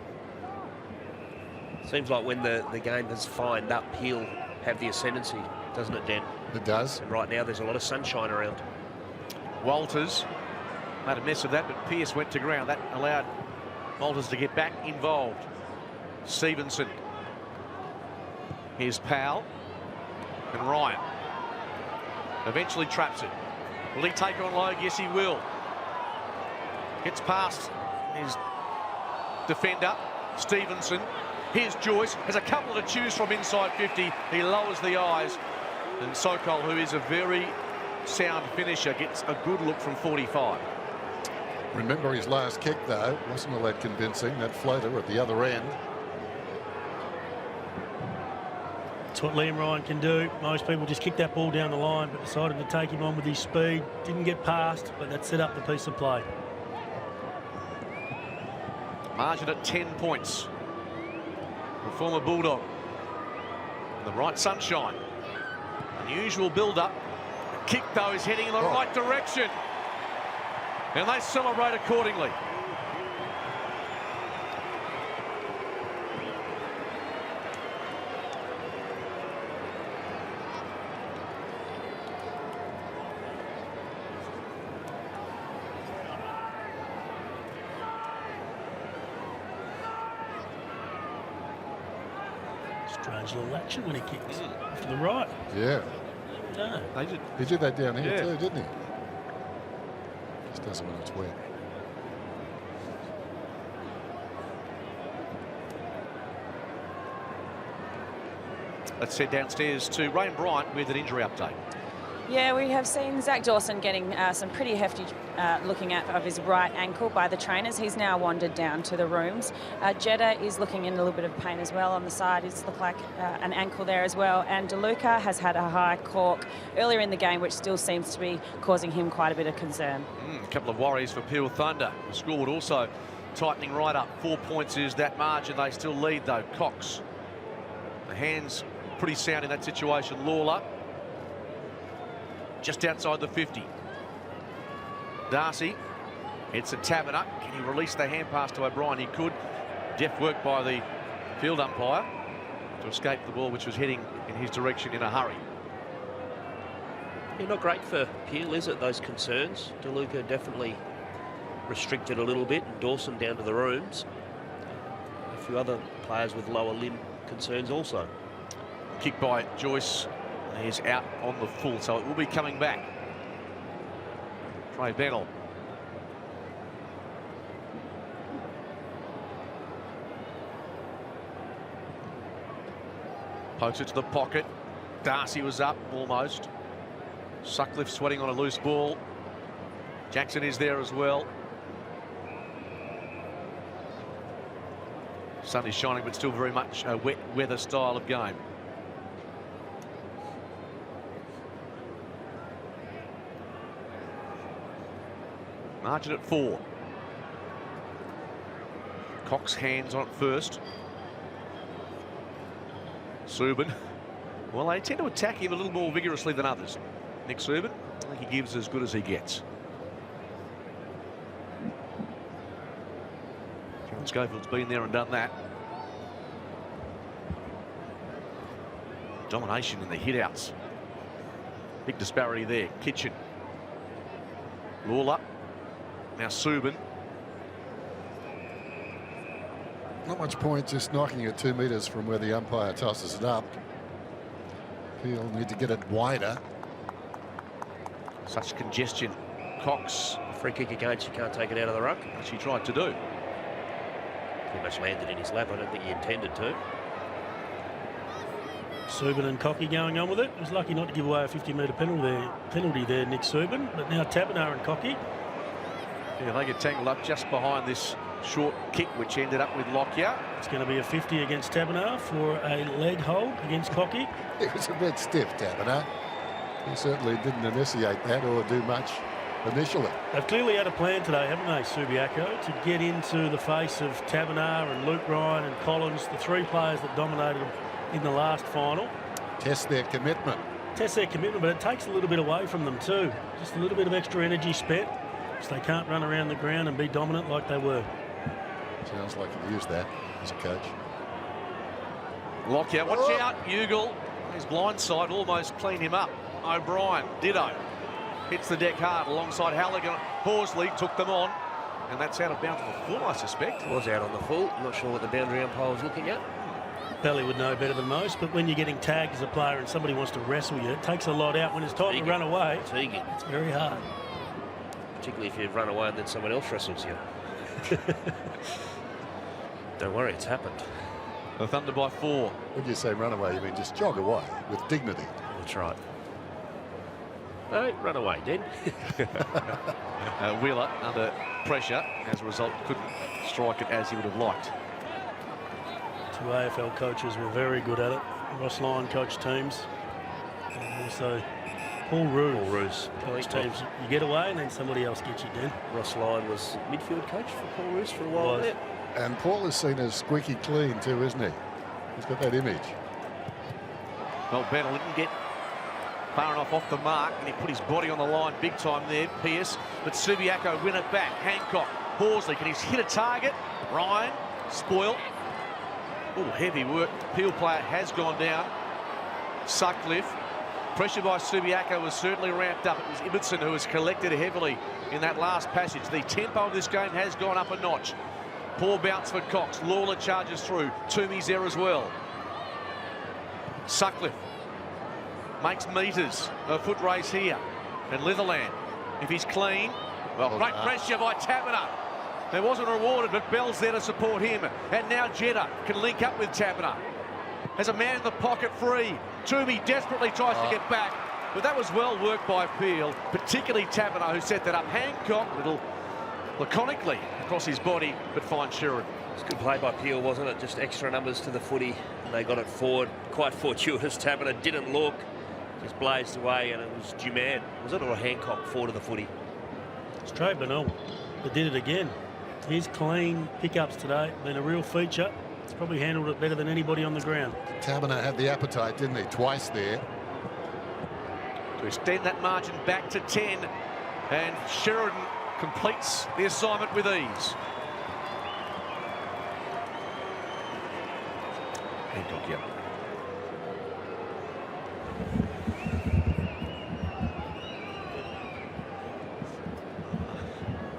Seems like when the game has fined up, Peel have the ascendancy, doesn't it, Dan? It does. And right now there's a lot of sunshine around. Walters made a mess of that, but Pearce went to ground. That allowed Walters to get back involved. Stevenson. Here's Powell. And Ryan eventually traps it. Will he take on Logue? Yes, he will. Gets past his defender, Stevenson. Here's Joyce. Has a couple to choose from inside 50. He lowers the eyes. And Sokol, who is a very sound finisher, gets a good look from 45. Remember his last kick, though. Wasn't all that convincing. That floater at the other end. That's what Liam Ryan can do. Most people just kick that ball down the line, but decided to take him on with his speed. Didn't get past, but that set up the piece of play. Margin at 10 points. The former Bulldog. The right sunshine. Unusual build-up. The kick, though, is heading in the right direction. And they celebrate accordingly. Strange little action when he kicks to the right. Yeah. No. He did that down here, Yeah. too, didn't he? Just doesn't when it's wet. Let's head downstairs to Rain Bryant with an injury update. Yeah, we have seen Zach Dawson getting some pretty hefty looking at of his right ankle by the trainers. He's now wandered down to the rooms. Jetta is looking in a little bit of pain as well on the side. It's looked like an ankle there as well. And DeLuca has had a high cork earlier in the game, which still seems to be causing him quite a bit of concern. A couple of worries for Peel Thunder. The scoreboard also tightening right up. 4 points is that margin. They still lead, though. Cox. The hands pretty sound in that situation. Lawler. Just outside the 50. Darcy It's a Taberner. Can he release the hand pass to O'Brien? He could. Deft work by the field umpire to escape the ball, which was heading in his direction in a hurry. Yeah, not great for Peel, is it, those concerns? DeLuca definitely restricted a little bit, and Dawson down to the rooms. A few other players with lower limb concerns also. Kick by Joyce. He's out on the full, so it will be coming back. Trey Bennell. Pokes it to the pocket. Darcy was up almost. Sutcliffe sweating on a loose ball. Jackson is there as well. Sun is shining, but still very much a wet weather style of game. Margin at 4. Cox hands on it first. Subin. Well, they tend to attack him a little more vigorously than others. Nick Subin, I think he gives as good as he gets. John Schofield's been there and done that. Domination in the hit-outs. Big disparity there. Kitchen. Lawler. Now Subin. Not much point just knocking it 2 metres from where the umpire tosses it up. He'll need to get it wider. Such congestion. Cox. Free kick against, you can't take it out of the ruck. Which he tried to do. Pretty much landed in his lap. I don't think he intended to. Subin and Cocky going on with it. He was lucky not to give away a 50-metre penalty there, Nick Subin. But now Taberner and Cocky. Yeah, they get tangled up just behind this short kick, which ended up with Lockyer. It's going to be a 50 against Taberner for a leg hold against Cocky. It was a bit stiff, Taberner. He certainly didn't initiate that or do much initially. They've clearly had a plan today, haven't they, Subiaco, to get into the face of Taberner and Luke Ryan and Collins, the 3 players that dominated them in the last final. Test their commitment. Test their commitment, but it takes a little bit away from them too. Just a little bit of extra energy spent, so they can't run around the ground and be dominant like they were. Sounds like he used that as a coach. Lockyer, watch out, Ugle. His blind side almost cleaned him up. O'Brien, ditto. Hits the deck hard alongside Halligan. Horsley took them on, and that's out of bounds on the full, I suspect. Was out on the full. I'm not sure what the boundary umpire was looking at. Belly would know better than most, but when you're getting tagged as a player and somebody wants to wrestle you, it takes a lot out. When it's time to run away, it's very hard. Particularly if you run away and then someone else wrestles you. Don't worry, it's happened. The Thunder by 4. When you say run away, you mean just jog away with dignity. That's right. Don't run away, Den. Wheeler under pressure. As a result, couldn't strike it as he would have liked. 2 AFL coaches were very good at it. Ross Lyon coached teams. And also Paul Roos coached teams. You get away and then somebody else gets you, Den. Ross Lyon was midfield coach for Paul Roos for a while there. And Paul is seen as squeaky clean too, isn't he? He's got that image. Well, Bennell didn't get far enough off the mark, and he put his body on the line big time there, Pearce. But Subiaco win it back. Hancock, Horsley, can he hit a target? Ryan, spoil. Oh, heavy work. Peel player has gone down. Sutcliffe. Pressure by Subiaco was certainly ramped up. It was Ibbotson who was collected heavily in that last passage. The tempo of this game has gone up a notch. Poor bounce for Cox. Lawler charges through. Toomey's there as well. Sutcliffe makes meters. A foot race here. And Litherland, if he's clean, well, great pressure by Taberner. There wasn't rewarded, but Bell's there to support him. And now Jetta can link up with Taberner. Has a man in the pocket free. Toomey desperately tries to get back. But that was well worked by Peel, particularly Taberner, who set that up. Hancock, little laconically across his body, but finds Sheridan. It's good play by Peel, wasn't it? Just extra numbers to the footy. And they got it forward. Quite fortuitous. Taberner didn't look. Just blazed away, and it was Duman, was it, or Hancock forward of the footy? It's Trey Bennell that did it again. His clean pickups today been a real feature. He's probably handled it better than anybody on the ground. Taberner had the appetite, didn't he? Twice there. To extend that margin back to 10. And Sheridan completes the assignment with ease. Hancock, yeah.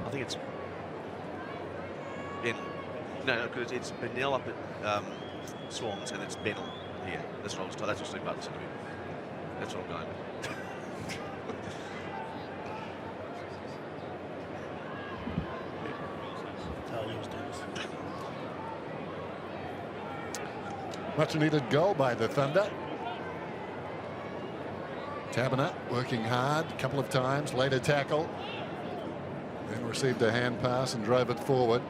I think it's Ben. No, because it's Benell up at Swans, and it's Bennell here. That's what I was told. That's what Steve Butler said to me. That's what I'm going with. Much needed goal by the Thunder. Taberner working hard a couple of times, later tackle, then received a hand pass and drove it forward.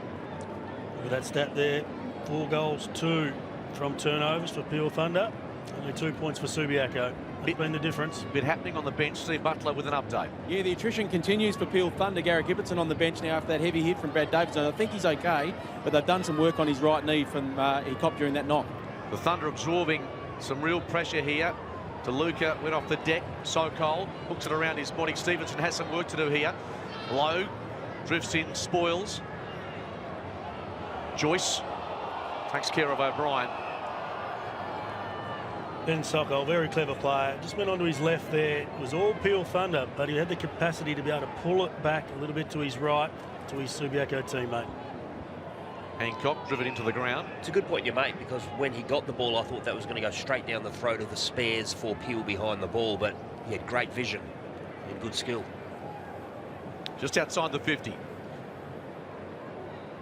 With that stat there, 4 goals, 2 from turnovers for Peel Thunder. Only 2 points for Subiaco. That's been the difference. Bit happening on the bench. Steve Butler with an update. Yeah, the attrition continues for Peel Thunder. Garrett Gibbertson on the bench now after that heavy hit from Brad Davidson. I think he's okay, but they've done some work on his right knee from he copped during that knock. The Thunder absorbing some real pressure here. DeLuca went off the deck. Sokol hooks it around his body. Stevenson has some work to do here. Lowe drifts in, spoils. Joyce takes care of O'Brien. Ben Sokol, very clever player. Just went onto his left there. It was all Peel Thunder, but he had the capacity to be able to pull it back a little bit to his right to his Subiaco teammate. Hancock driven into the ground. It's a good point you make, because when he got the ball, I thought that was going to go straight down the throat of the spares for Peel behind the ball, but he had great vision and good skill. Just outside the 50.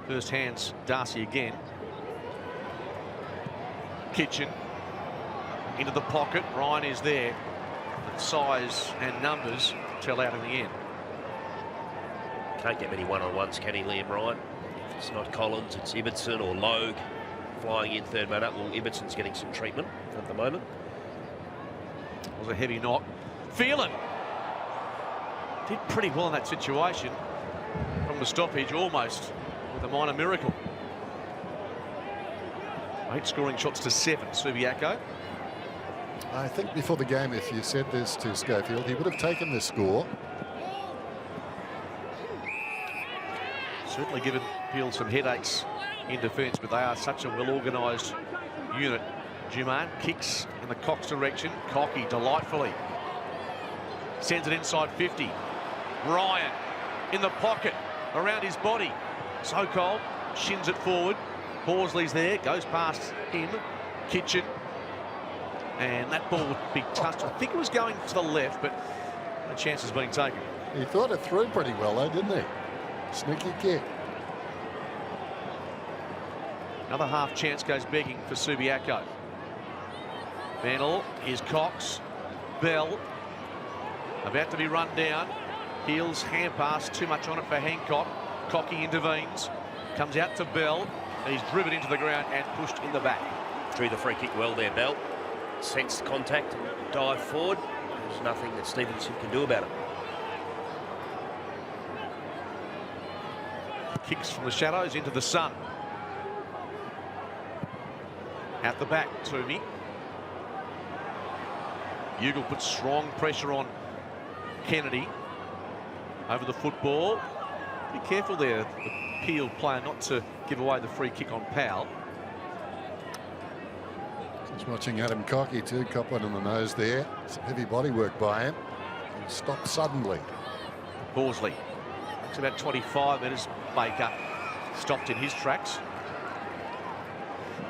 First hands, Darcy again. Kitchen into the pocket. Ryan is there. But size and numbers tell out in the end. Can't get many one-on-ones, can he, Liam Ryan? If it's not Collins, it's Ibbotson or Logue flying in third man up. Well, Ibbotson's getting some treatment at the moment. Was a heavy knock. Phelan did pretty well in that situation from the stoppage, almost with a minor miracle. 8 scoring shots to 7, Subiaco. I think before the game, if you said this to Schofield, he would have taken this score. Certainly given Peel some headaches in defence, but they are such a well-organised unit. Juman kicks in the Cox direction. Cocky delightfully sends it inside 50. Ryan in the pocket around his body. Sokol shins it forward. Horsley's there, goes past him. Kitchen, and that ball would be touched. I think it was going to the left, but no chance is being taken. He thought it through pretty well, though, didn't he? Sneaky kick. Another half chance goes begging for Subiaco. Bennell is Cox. Bell about to be run down. Heels, hand pass, too much on it for Hancock. Cocky intervenes, comes out to Bell. He's driven into the ground and pushed in the back. Drew the free kick well there, Bell. Sensed contact and dived forward. There's nothing that Stevenson can do about it. Kicks from the shadows into the sun. At the back, Toomey. Ugle puts strong pressure on Kennedy. Over the football. Be careful there, the Peel player, not to give away the free kick on Powell. Just watching Adam Cocky too, cop one in the nose there. Some heavy body work by him. And stopped suddenly. Horsley. It's about 25 metres. Baker stopped in his tracks.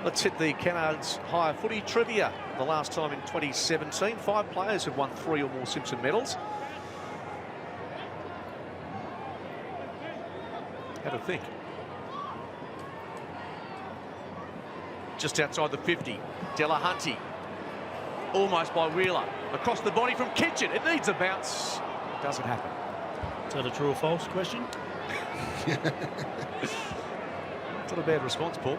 Let's hit the Kennards Higher Footy trivia. The last time in 2017, 5 players have won 3 or more Simpson medals. Have a think. Just outside the 50, Delahunty. Almost by Wheeler. Across the body from Kitchen. It needs a bounce. It doesn't happen. Is that a true or false question? It's not a bad response, Paul.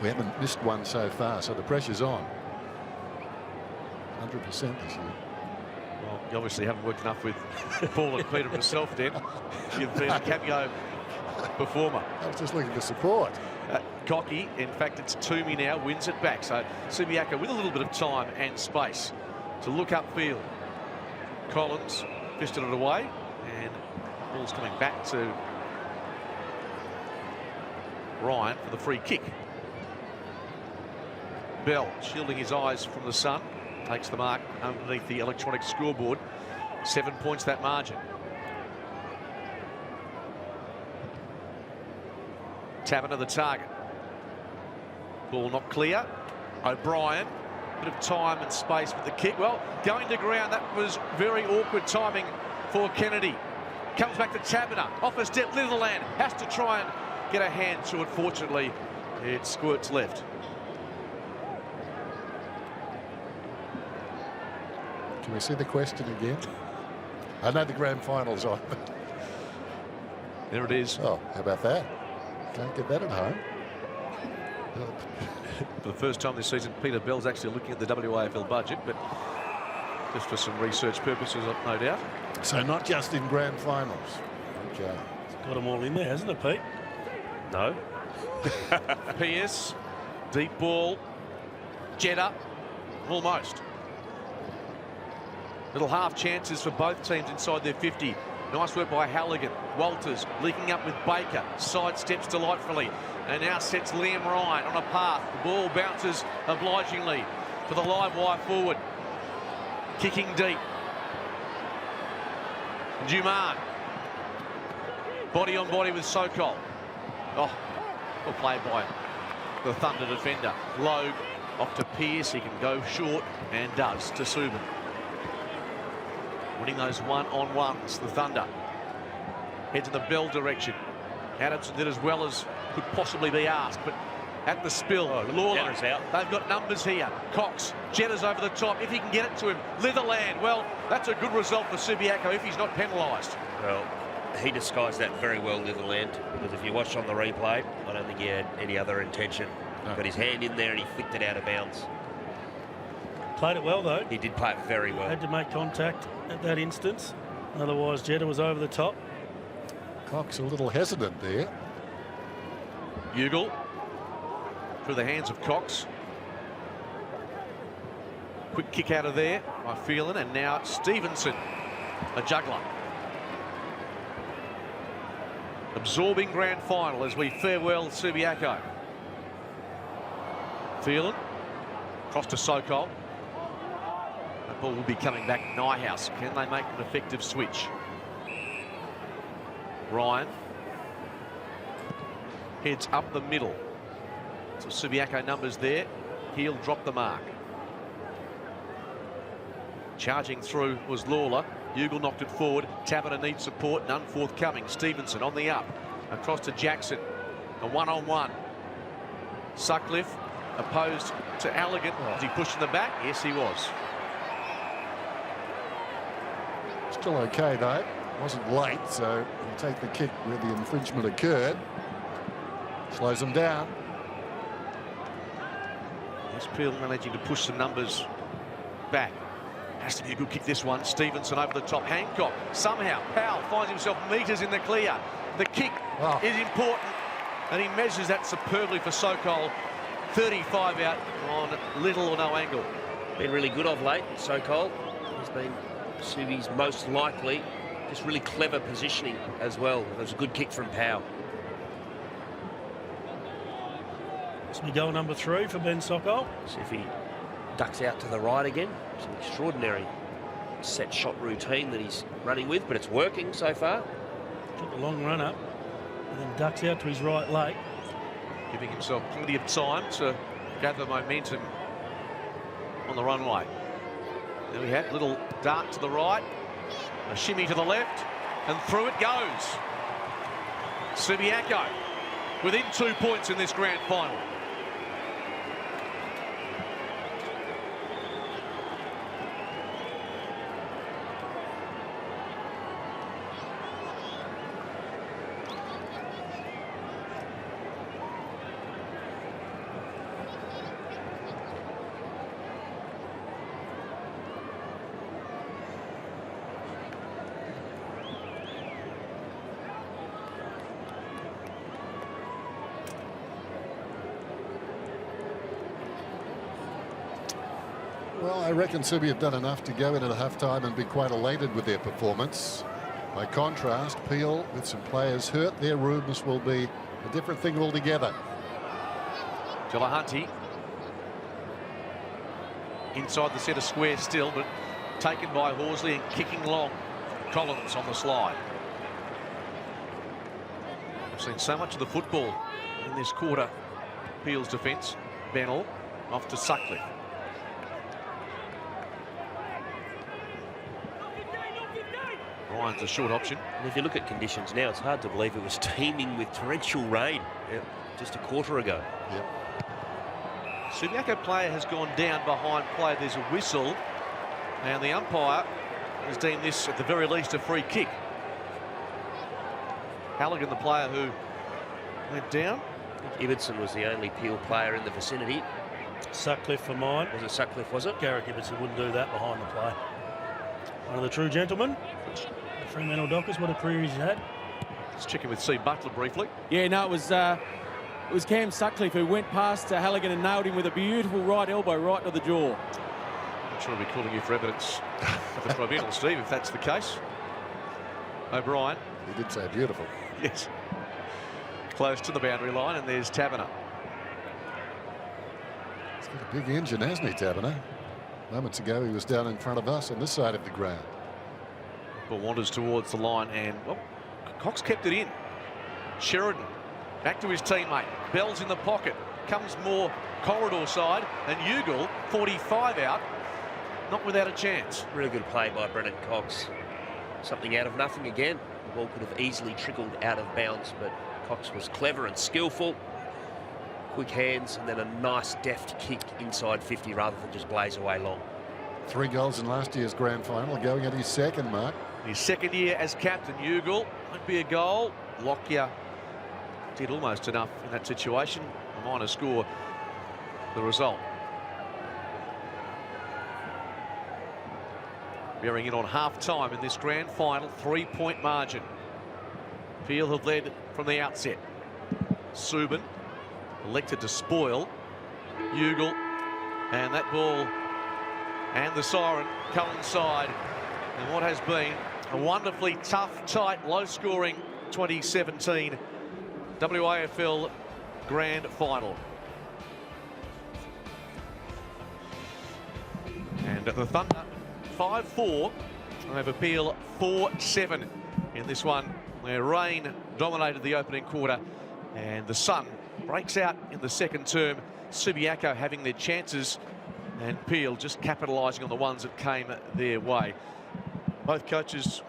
We haven't missed one so far, so the pressure's on. 100% this year. Well, you obviously haven't worked enough with Paul and Peter himself, then. You've been a cameo performer. I was just looking for support. Cocky, in fact, it's Toomey now, wins it back. So Subiaco with a little bit of time and space to look upfield. Collins fisted it away, and ball's coming back to Ryan for the free kick. Bell shielding his eyes from the sun, takes the mark underneath the electronic scoreboard. 7 points that margin. Taverner the target. Ball not clear. O'Brien, bit of time and space with the kick. Well, going to ground, that was very awkward timing for Kennedy. Comes back to Taverner, off a step, Litherland has to try and get a hand to it. Fortunately, it squirts left. Can we see the question again? I know the grand final's on. There it is. Oh, how about that? Can't get that at home. For the first time this season, Peter Bell's actually looking at the WAFL budget, but just for some research purposes, no doubt. So not just in grand finals. Okay. It's got them all in there, hasn't it, Pete? No. Pierce, deep ball, Jeddah, almost. Little half chances for both teams inside their 50. Nice work by Halligan. Walters linking up with Baker. Sidesteps delightfully. And now sets Liam Ryan on a path. The ball bounces obligingly for the live wire forward. Kicking deep. Duman. Body on body with Sokol. Oh, well played by the Thunder defender. Logue off to Pierce. He can go short and does to Subin. Winning those one-on-ones, the Thunder. Heads in the Bell direction. Adamson did as well as could possibly be asked, but at the spill, Lawler, out. they've got numbers here. Cox, Jeddah's over the top, if he can get it to him. Litherland, well, that's a good result for Subiaco if he's not penalised. Well, he disguised that very well, Litherland, because if you watch on the replay, I don't think he had any other intention. No. Got his hand in there and he flicked it out of bounds. Played it well, though. He did play it very well. Had to make contact at that instance. Otherwise, Jeddah was over the top. Cox a little hesitant there. Ugle through the hands of Cox. Quick kick out of there by Phelan, and now Stevenson, a juggler. Absorbing grand final as we farewell Subiaco. Phelan, cross to Sokol. That ball will be coming back. Nyhouse, can they make an effective switch? Ryan heads up the middle. So Subiaco numbers there. He'll drop the mark. Charging through was Lawler. Ugle knocked it forward. Taverner needs support, none forthcoming. Stevenson on the up. Across to Jackson. A one-on-one. Sutcliffe opposed to Allegan. Was he pushed in the back? Yes, he was. Still okay, though. Wasn't late, so you take the kick where the infringement occurred. Slows them down. Yes, Peel managing to push some numbers back. Has to be a good kick, this one. Stevenson over the top. Hancock, somehow, Powell finds himself metres in the clear. The kick is important, and he measures that superbly for Sokol. 35 out on little or no angle. Been really good of late, Sokol. He's been Subi's most likely. Just really clever positioning as well. It was a good kick from Powell. This will be goal number 3 for Ben Sokol. See if he ducks out to the right again. It's an extraordinary set shot routine that he's running with, but it's working so far. Took a long run up and then ducks out to his right leg. Giving himself plenty of time to gather momentum on the runway. There we have little dart to the right, a shimmy to the left, and through it goes. Subiaco within 2 points in this grand final. Well, I reckon Subi have done enough to go into the half-time and be quite elated with their performance. By contrast, Peel, with some players hurt, their rooms will be a different thing altogether. Delahunty inside the centre square still, but taken by Horsley and kicking long. Collins on the slide. I've seen so much of the football in this quarter. Peel's defence. Bennell off to Sutcliffe. Ryan's a short option. And if you look at conditions now, it's hard to believe it was teeming with torrential rain just a quarter ago. Yep. Subiaco player has gone down behind play. There's a whistle, and the umpire has deemed this at the very least a free kick. Halligan, the player who went down. I think Ibbotson was the only Peel player in the vicinity. Sutcliffe for mine. Was it Sutcliffe, was it? Garrick Ibbotson wouldn't do that behind the play. One of the true gentlemen. Fremantle Dockers, what a career he's had. Let's check in with C. Butler briefly. Yeah, no, it was Cam Sutcliffe who went past Halligan and nailed him with a beautiful right elbow right to the jaw. I'm sure I'll be calling you for evidence at the tribunal, Steve, if that's the case. O'Brien. He did say beautiful. Yes. Close to the boundary line, and there's Taberner. He's got a big engine, hasn't he, Taberner? Moments ago, he was down in front of us on this side of the ground. Ball wanders towards the line, and, well, Cox kept it in. Sheridan back to his teammate. Bell's in the pocket. Comes more corridor side, and Ugle, 45 out, not without a chance. Really good play by Brennan Cox. Something out of nothing again. The ball could have easily trickled out of bounds, but Cox was clever and skillful. Quick hands, and then a nice deft kick inside 50 rather than just blaze away long. 3 goals in last year's grand final, going at his second mark. His second year as captain. Ugle might be a goal. Lockyer did almost enough in that situation. A minor score, the result. Bearing in on half-time in this grand final, 3-point margin. Peel have led from the outset. Subin elected to spoil. Ugle, and that ball and the siren coincide in what has been a wonderfully tough, tight, low-scoring 2017 WAFL Grand Final. And the Thunder 5-4 over Peel 4-7 in this one, where rain dominated the opening quarter and the sun breaks out in the second term. Subiaco having their chances and Peel just capitalising on the ones that came their way. Both coaches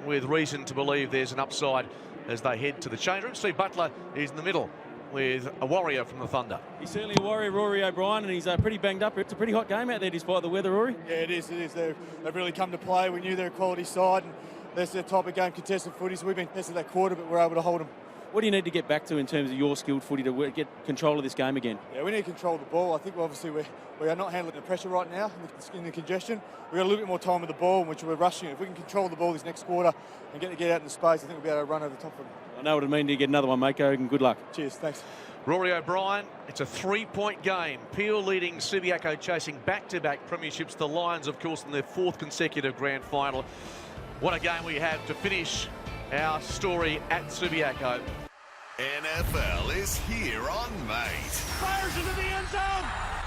with reason to believe there's an upside as they head to the change room. Steve Butler is in the middle with a warrior from the Thunder. He's certainly a warrior, Rory O'Brien, and he's pretty banged up. It's a pretty hot game out there despite the weather, Rory. Yeah, it is. They've really come to play. We knew they're a quality side, and that's their type of game, contested footy. So we've been tested that quarter, but we're able to hold them. What do you need to get back to in terms of your skilled footy to get control of this game again? Yeah, we need to control the ball. I think obviously we are not handling the pressure right now in the congestion. We've got a little bit more time with the ball, which we're rushing. If we can control the ball this next quarter and get out in the space, I think we'll be able to run over the top of them. I know what it means to get another one, Mako, and good luck. Cheers, thanks. Rory O'Brien, it's a 3-point game. Peel leading, Subiaco chasing back-to-back premierships. The Lions, of course, in their 4th consecutive grand final. What a game we have to finish our story at Subiaco. NFL is here on Mate. Fires into the end zone.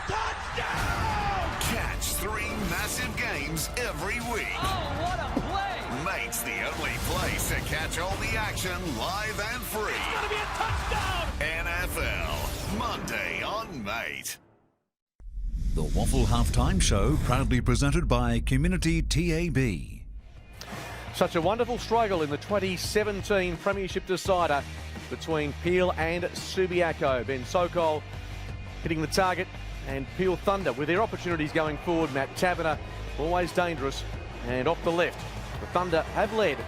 Touchdown! Catch 3 massive games every week. Oh, what a play! Mate's the only place to catch all the action live and free. It's going to be a touchdown! NFL, Monday on Mate. The WAFL Halftime Show, proudly presented by Community TAB. Such a wonderful struggle in the 2017 Premiership decider between Peel and Subiaco. Ben Sokol hitting the target, and Peel Thunder with their opportunities going forward. Matt Taberner, always dangerous, and off the left. The Thunder have led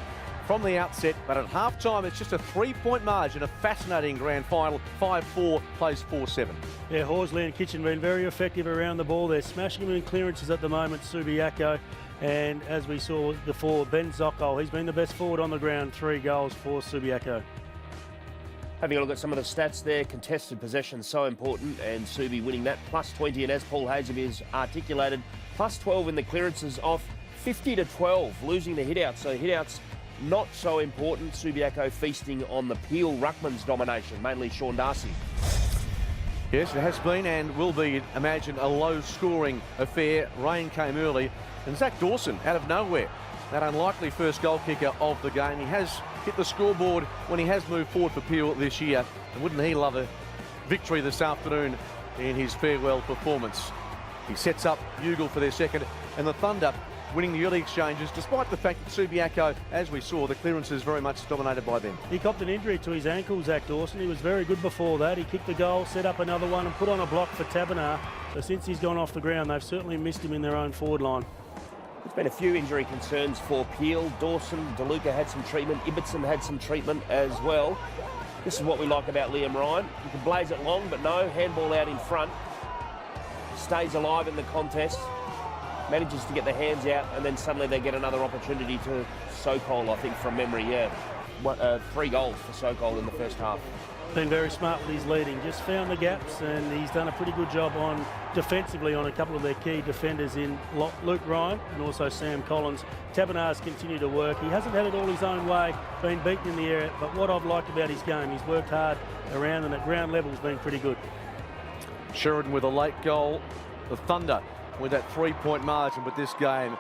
from the outset, but at half-time it's just a 3-point margin. A fascinating grand final. 5-4 plays 4-7. Yeah, Horsley and Kitchen been very effective around the ball. They're smashing them in clearances at the moment, Subiaco. And as we saw before, Ben Zokol, he's been the best forward on the ground. 3 goals for Subiaco. Having a look at some of the stats there, contested possession so important, and Subi winning that, plus 20, and as Paul Hazen has articulated, Plus 12 in the clearances off 50 to 12, losing the hit-outs. So hit-outs not so important. Subiaco feasting on the Peel Ruckman's domination, mainly Sean Darcy. Yes, it has been and will be, imagine, a low-scoring affair. Rain came early, and Zach Dawson, out of nowhere, that unlikely first goal kicker of the game. He has hit the scoreboard when he has moved forward for Peel this year, and wouldn't he love a victory this afternoon in his farewell performance. He sets up Bugle for their second, and the Thunder winning the early exchanges, despite the fact that Subiaco, as we saw, the clearance is very much dominated by them. He copped an injury to his ankle, Zach Dawson. He was very good before that. He kicked the goal, set up another one and put on a block for Tabernar. So since he's gone off the ground, they've certainly missed him in their own forward line. There's been a few injury concerns for Peel. Dawson, DeLuca had some treatment. Ibbotson had some treatment as well. This is what we like about Liam Ryan. He can blaze it long, but no, handball out in front. Stays alive in the contest. Manages to get the hands out, and then suddenly they get another opportunity to Sokol, I think, from memory, yeah. 3 goals for Sokol in the first half. Been very smart with his leading, just found the gaps, and he's done a pretty good job on defensively on a couple of their key defenders in Luke Ryan and also Sam Collins. Tabernar's continued to work. He hasn't had it all his own way, been beaten in the area, but what I've liked about his game, he's worked hard around and at ground level has been pretty good. Sheridan with a late goal. The Thunder with that 3-point margin, but this game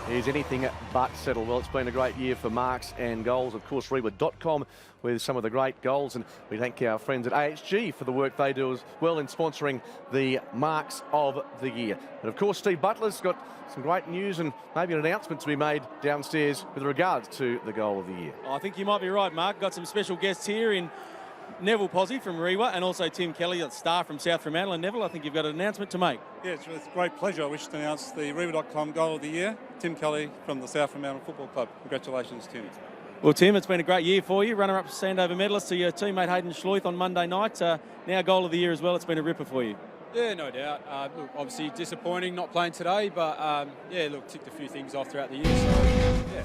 is anything but settled. Well, it's been a great year for marks and goals. Of course, Rewa.com with some of the great goals, and we thank our friends at AHG for the work they do as well in sponsoring the marks of the year. And of course, Steve Butler's got some great news and maybe an announcement to be made downstairs with regards to the goal of the year. I think you might be right, Mark. Got some special guests here in Neville Posse from Rewa and also Tim Kelly, a star from South Fremantle. And Neville, I think you've got an announcement to make. Yeah, it's with great pleasure. I wish to announce the Rewa.com goal of the year, Tim Kelly from the South Fremantle Football Club. Congratulations, Tim. Well, Tim, it's been a great year for you. Runner-up Sandover medalist to your teammate Hayden Schleith on Monday night. Now goal of the year as well. It's been a ripper for you. Yeah, no doubt. Look, obviously disappointing not playing today, but yeah, look, ticked a few things off throughout the year. So, yeah.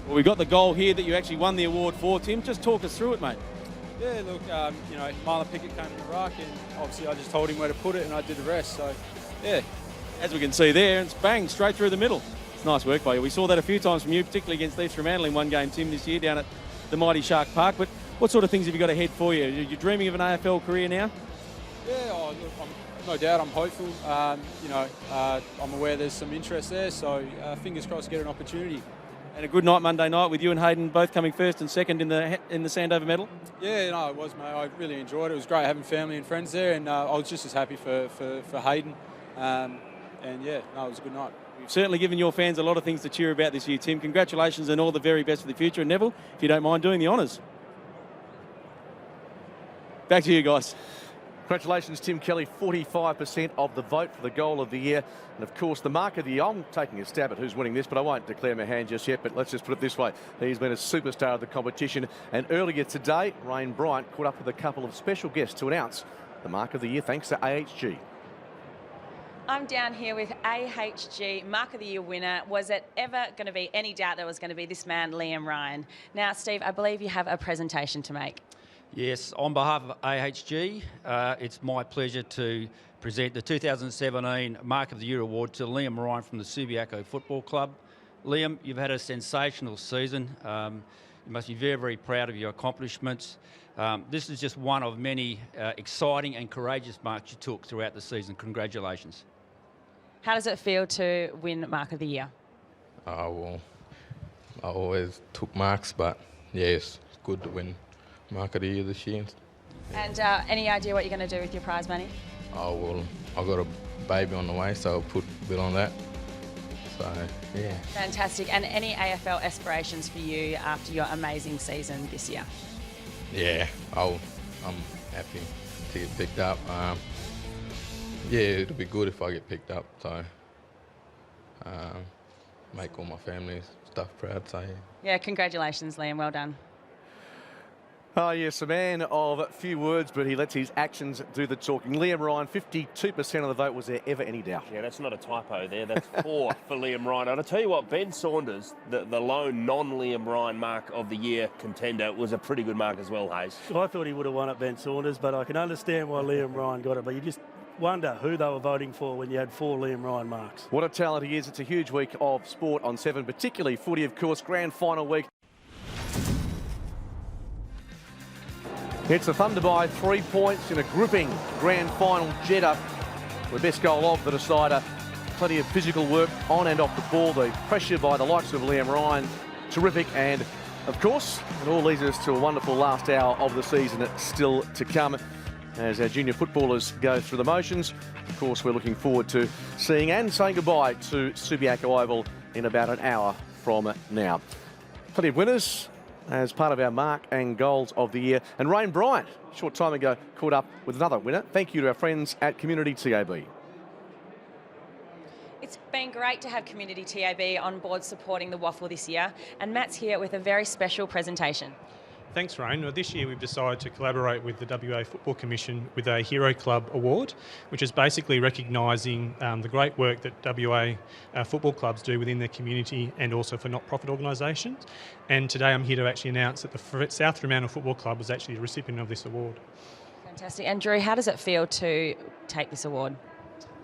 Well, we've got the goal here that you actually won the award for, Tim. Just talk us through it, mate. Yeah, look, you know, Marlon Pickett came to the ruck, and obviously I just told him where to put it, and I did the rest. So, yeah. As we can see there, it's bang, straight through the middle. It's nice work by you. We saw that a few times from you, particularly against East Fremantle in one game, Tim, this year down at the mighty Shark Park. But what sort of things have you got ahead for you? You're dreaming of an AFL career now? Yeah, look, no doubt I'm hopeful. You know, I'm aware there's some interest there, so fingers crossed get an opportunity. And a good night Monday night with you and Hayden both coming first and second in the Sandover medal? Yeah, no, it was, mate. I really enjoyed it. It was great having family and friends there, and I was just as happy for Hayden. And yeah, no, it was a good night. You've certainly given your fans a lot of things to cheer about this year, Tim. Congratulations and all the very best for the future. And Neville, if you don't mind doing the honours. Back to you guys. Congratulations, Tim Kelly, 45% of the vote for the goal of the year. And of course, the mark of the year, I'm taking a stab at who's winning this, but I won't declare my hand just yet. But let's just put it this way. He's been a superstar of the competition. And earlier today, Rain Bryant caught up with a couple of special guests to announce the mark of the year, thanks to AHG. I'm down here with AHG Mark of the Year winner. Was it ever going to be any doubt there was going to be this man, Liam Ryan? Now, Steve, I believe you have a presentation to make. Yes, on behalf of AHG, it's my pleasure to present the 2017 Mark of the Year award to Liam Ryan from the Subiaco Football Club. Liam, you've had a sensational season. You must be very, very proud of your accomplishments. This is just one of many exciting and courageous marks you took throughout the season. Congratulations. How does it feel to win Mark of the Year? Well, I always took marks, but yes, it's good to win Mark of the Year this year. And any idea what you're going to do with your prize money? Well, I've got a baby on the way, so I'll put a bit on that. So, yeah. Fantastic. And any AFL aspirations for you after your amazing season this year? Yeah, I'm happy to get picked up. Yeah, it'll be good if I get picked up, so make all my family stuff proud, so yeah. Yeah, congratulations, Liam. Well done. Oh, yes, a man of few words, but he lets his actions do the talking. Liam Ryan, 52% of the vote. Was there ever any doubt? Yeah, that's not a typo there. That's 4 for Liam Ryan. And I'll tell you what, Ben Saunders, the lone non-Liam Ryan Mark of the Year contender, was a pretty good mark as well, Hayes. I thought he would have won it, Ben Saunders, but I can understand why Liam Ryan got it. But you just wonder who they were voting for when you had 4 Liam Ryan marks. What a talent he is. It's a huge week of sport on 7, particularly footy, of course, grand final week. It's the Thunder by 3 points in a gripping grand final. Jeddah, the best goal of the decider. Plenty of physical work on and off the ball. The pressure by the likes of Liam Ryan, terrific. And of course, it all leads us to a wonderful last hour of the season still to come as our junior footballers go through the motions. Of course, we're looking forward to seeing and saying goodbye to Subiaco Oval in about an hour from now. Plenty of winners as part of our mark and goals of the year. And Rain Bryant, a short time ago, caught up with another winner. Thank you to our friends at Community TAB. It's been great to have Community TAB on board supporting the WAFL this year, and Matt's here with a very special presentation. Thanks, Rain. Well, this year we've decided to collaborate with the WA Football Commission with a Hero Club Award, which is basically recognising the great work that WA football clubs do within their community and also for not-profit organisations. And today I'm here to actually announce that the South Fremantle Football Club was actually the recipient of this award. Fantastic. And Drew, how does it feel to take this award?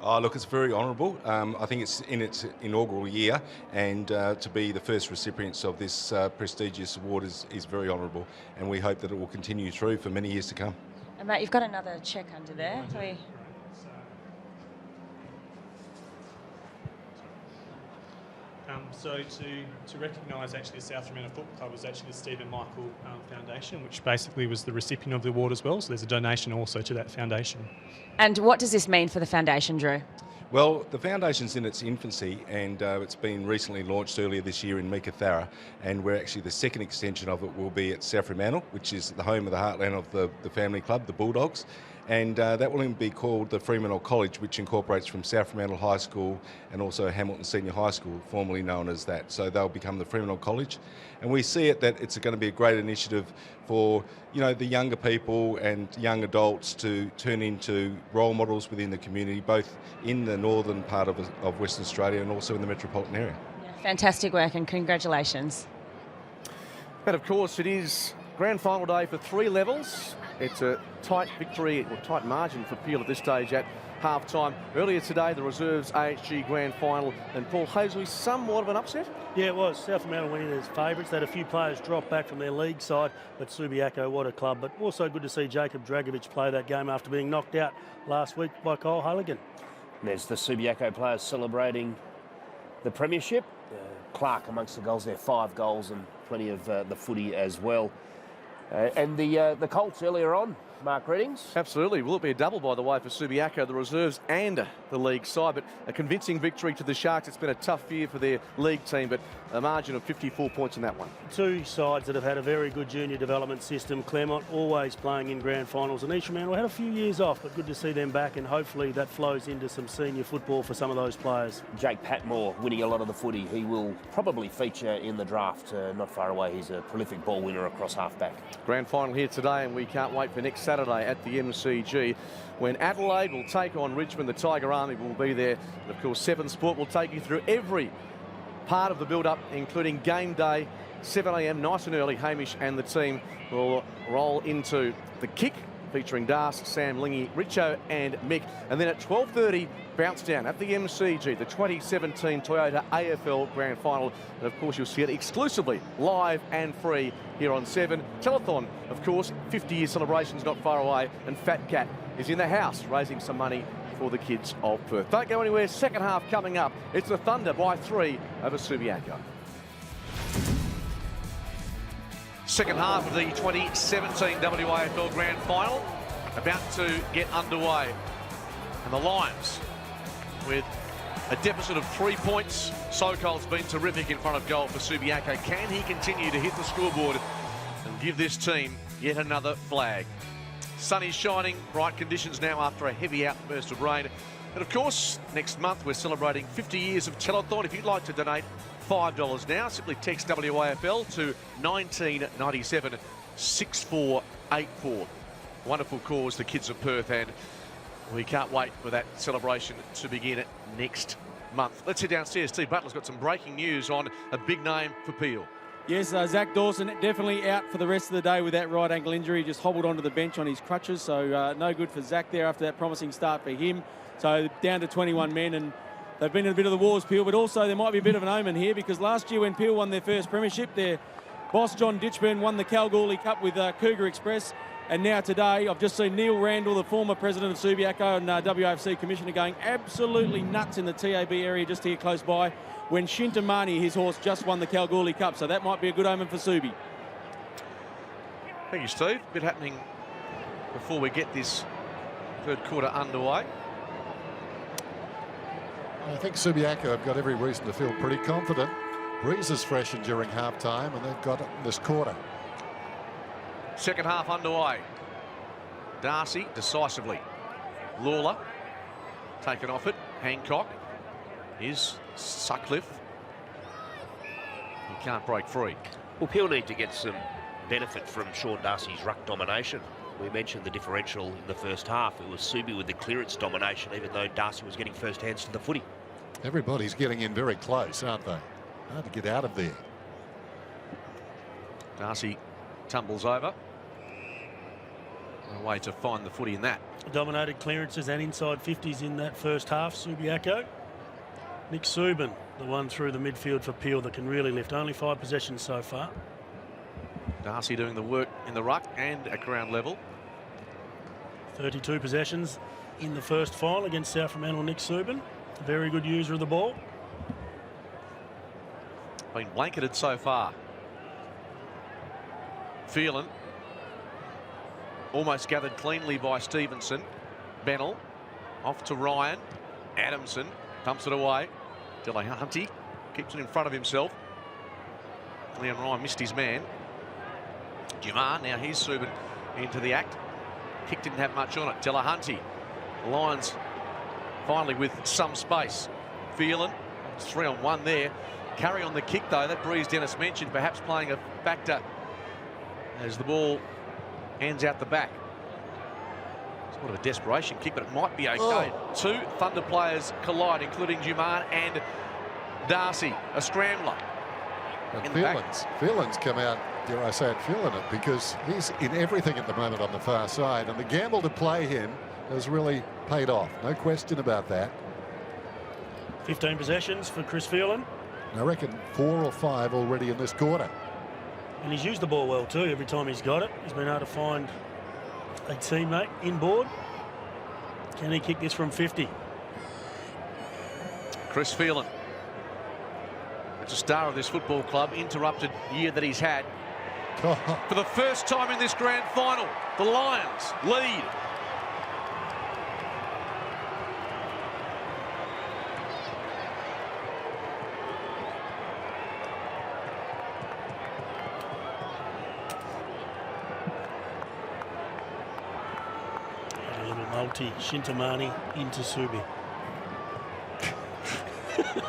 Oh, look, it's very honourable. I think it's in its inaugural year, and to be the first recipients of this prestigious award is very honourable, and we hope that it will continue through for many years to come. And Matt, you've got another cheque under there. So to recognise actually the South Fremantle Football Club was actually the Stephen Michael Foundation, which basically was the recipient of the award as well. So there's a donation also to that foundation. And what does this mean for the foundation, Drew? Well, the foundation's in its infancy, and it's been recently launched earlier this year in Meekatharra, and we're actually the second extension of it will be at South Fremantle, which is the home of the heartland of the family club, the Bulldogs. And that will be called the Fremantle College, which incorporates from South Fremantle High School and also Hamilton Senior High School, formerly known as that. So they'll become the Fremantle College. And we see it that it's going to be a great initiative for, you know, the younger people and young adults to turn into role models within the community, both in the northern part of Western Australia and also in the metropolitan area. Fantastic work and congratulations. And of course, it is grand final day for 3 levels. It's a tight victory, or tight margin for Peel at this stage at half-time. Earlier today, the Reserves AHG Grand Final, and Paul Hazley, somewhat of an upset? Yeah, it was. South Fremantle winning as favourites. They had a few players drop back from their league side, but Subiaco, what a club. But also good to see Jacob Dragovic play that game after being knocked out last week by Kyle Halligan. There's the Subiaco players celebrating the premiership. Clark amongst the goals there, 5 goals and plenty of the footy as well. And the Colts earlier on, Mark Readings. Absolutely. Will it be a double, by the way, for Subiaco, the reserves and the league side? But a convincing victory to the Sharks. It's been a tough year for their league team, but a margin of 54 points in that one. 2 sides that have had a very good junior development system. Claremont always playing in grand finals, and East Fremantle had a few years off, but good to see them back, and hopefully that flows into some senior football for some of those players. Jake Patmore winning a lot of the footy. He will probably feature in the draft not far away. He's a prolific ball winner across halfback. Grand final here today, and we can't wait for next Saturday at the MCG when Adelaide will take on Richmond. The Tiger Army will be there. And of course, 7 Sport will take you through every part of the build-up, including game day, 7 a.m, nice and early. Hamish and the team will roll into the kick, featuring Das, Sam Lingy, Richo and Mick. And then at 12:30, bounce down at the MCG, the 2017 Toyota AFL Grand Final. And of course, you'll see it exclusively live and free here on 7. Telethon, of course, 50-year celebrations not far away. And Fat Cat is in the house raising some money for the kids of Perth. Don't go anywhere. Second half coming up. It's the Thunder by 3 over Subiaco. Second half of the 2017 WAFL Grand Final about to get underway. And the Lions with a deficit of 3 points. Sokol's been terrific in front of goal for Subiaco. Can he continue to hit the scoreboard and give this team yet another flag? Sun is shining, bright conditions now after a heavy outburst of rain. And of course, next month we're celebrating 50 years of Telethon. If you'd like to donate $5 now, simply text WAFL to 1997 6484. Wonderful cause, the kids of Perth, and we can't wait for that celebration to begin next month. Let's head downstairs. Steve Butler's got some breaking news on a big name for Peel. Yes, Zach Dawson definitely out for the rest of the day with that right ankle injury. Just hobbled onto the bench on his crutches, so no good for Zach there after that promising start for him. So down to 21 men, and they've been in a bit of the wars, Peel, but also there might be a bit of an omen here because last year when Peel won their first premiership, their boss John Ditchburn won the Kalgoorlie Cup with Cougar Express. And now today, I've just seen Neil Randall, the former president of Subiaco and WAFC commissioner, going absolutely nuts in the TAB area just here close by when Shintamani, his horse, just won the Kalgoorlie Cup. So that might be a good omen for Subi. Thank you, Steve. A bit happening before we get this third quarter underway. I think Subiaco have got every reason to feel pretty confident. Breeze is freshened during half-time, and they've got it in this quarter. Second half underway. Darcy decisively. Lawler taken off it. Hancock is Sutcliffe. He can't break free. Well, Peel need to get some benefit from Sean Darcy's ruck domination. We mentioned the differential in the first half. It was Subi with the clearance domination, even though Darcy was getting first hands to the footy. Everybody's getting in very close, aren't they? Hard to get out of there. Darcy tumbles over. A way to find the footy in that. Dominated clearances and inside 50s in that first half, Subiaco. Nick Subin, the one through the midfield for Peel that can really lift. Only 5 possessions so far. Darcy doing the work in the ruck and at ground level. 32 possessions in the first final against South Fremantle. Nick Subin, a very good user of the ball. Been blanketed so far. Phelan almost gathered cleanly by Stevenson. Bennell off to Ryan. Adamson pumps it away. Delahunty keeps it in front of himself. Leon Ryan missed his man. Dumar, now he's Subin into the act. Kick didn't have much on it. Delahunty. The Lions finally with some space. Phelan, 3-on-1 there. Carry on the kick though, that Breeze Dennis mentioned, perhaps playing a factor as the ball ends out the back. Sort of a desperation kick, but it might be okay. Two Thunder players collide, including Duman and Darcy, a scrambler. And Phelan's come out, dare I say it, feeling it, because he's in everything at the moment on the far side, and the gamble to play him has really paid off. No question about that. 15 possessions for Chris Phelan. I reckon 4 or 5 already in this quarter. And he's used the ball well too. Every time he's got it, he's been able to find a teammate inboard. Can he kick this from 50? Chris Phelan. It's a star of this football club. Interrupted year that he's had. For the first time in this grand final, the Lions lead. Multi, Shintamani into Subi.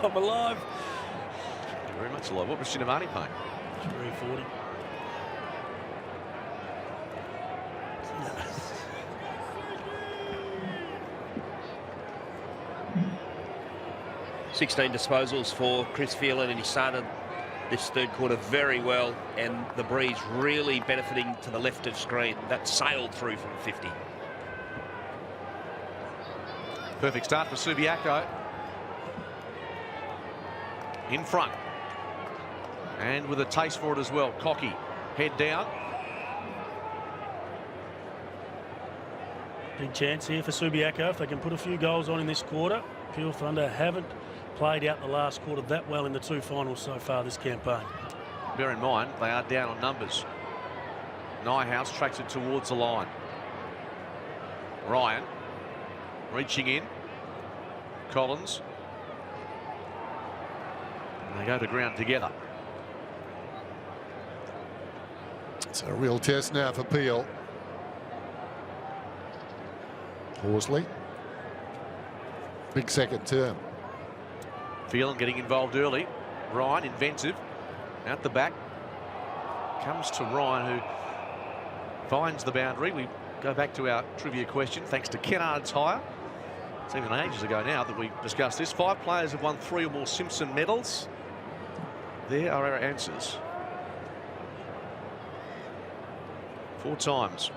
I'm alive. Very much alive. What was Shintamani paying? 340. No. 16 disposals for Chris Phelan, and he started this third quarter very well, and the Breeze really benefiting to the left of screen. That sailed through from 50. Perfect start for Subiaco. In front. And with a taste for it as well. Cocky, head down. Big chance here for Subiaco if they can put a few goals on in this quarter. Peel Thunder haven't played out the last quarter that well in the 2 finals so far this campaign. Bear in mind, they are down on numbers. Nyhouse tracks it towards the line. Ryan reaching in. Collins. And they go to ground together. It's a real test now for Peel. Horsley. Big second term. Phelan getting involved early. Ryan inventive. Out the back. Comes to Ryan, who finds the boundary. We go back to our trivia question thanks to Kennard's hire. It's even ages ago now that we discussed this. 5 players have won 3 or more Simpson medals. There are our answers. 4 times.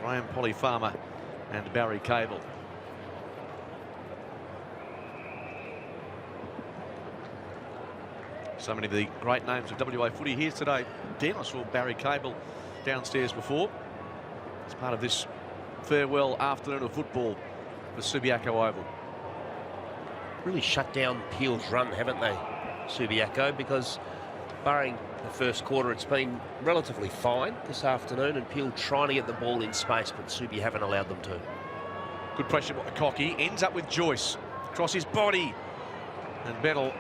Graham Polly-Farmer and Barry Cable. So many of the great names of WA footy here today. Dan, I saw Barry Cable downstairs before. As part of this farewell afternoon of football for Subiaco Oval. Really shut down Peel's run, haven't they, Subiaco? Because barring the first quarter, it's been relatively fine this afternoon, and Peel trying to get the ball in space, but Subi haven't allowed them to. Good pressure by Cocky. Ends up with Joyce. Across his body. And Bettle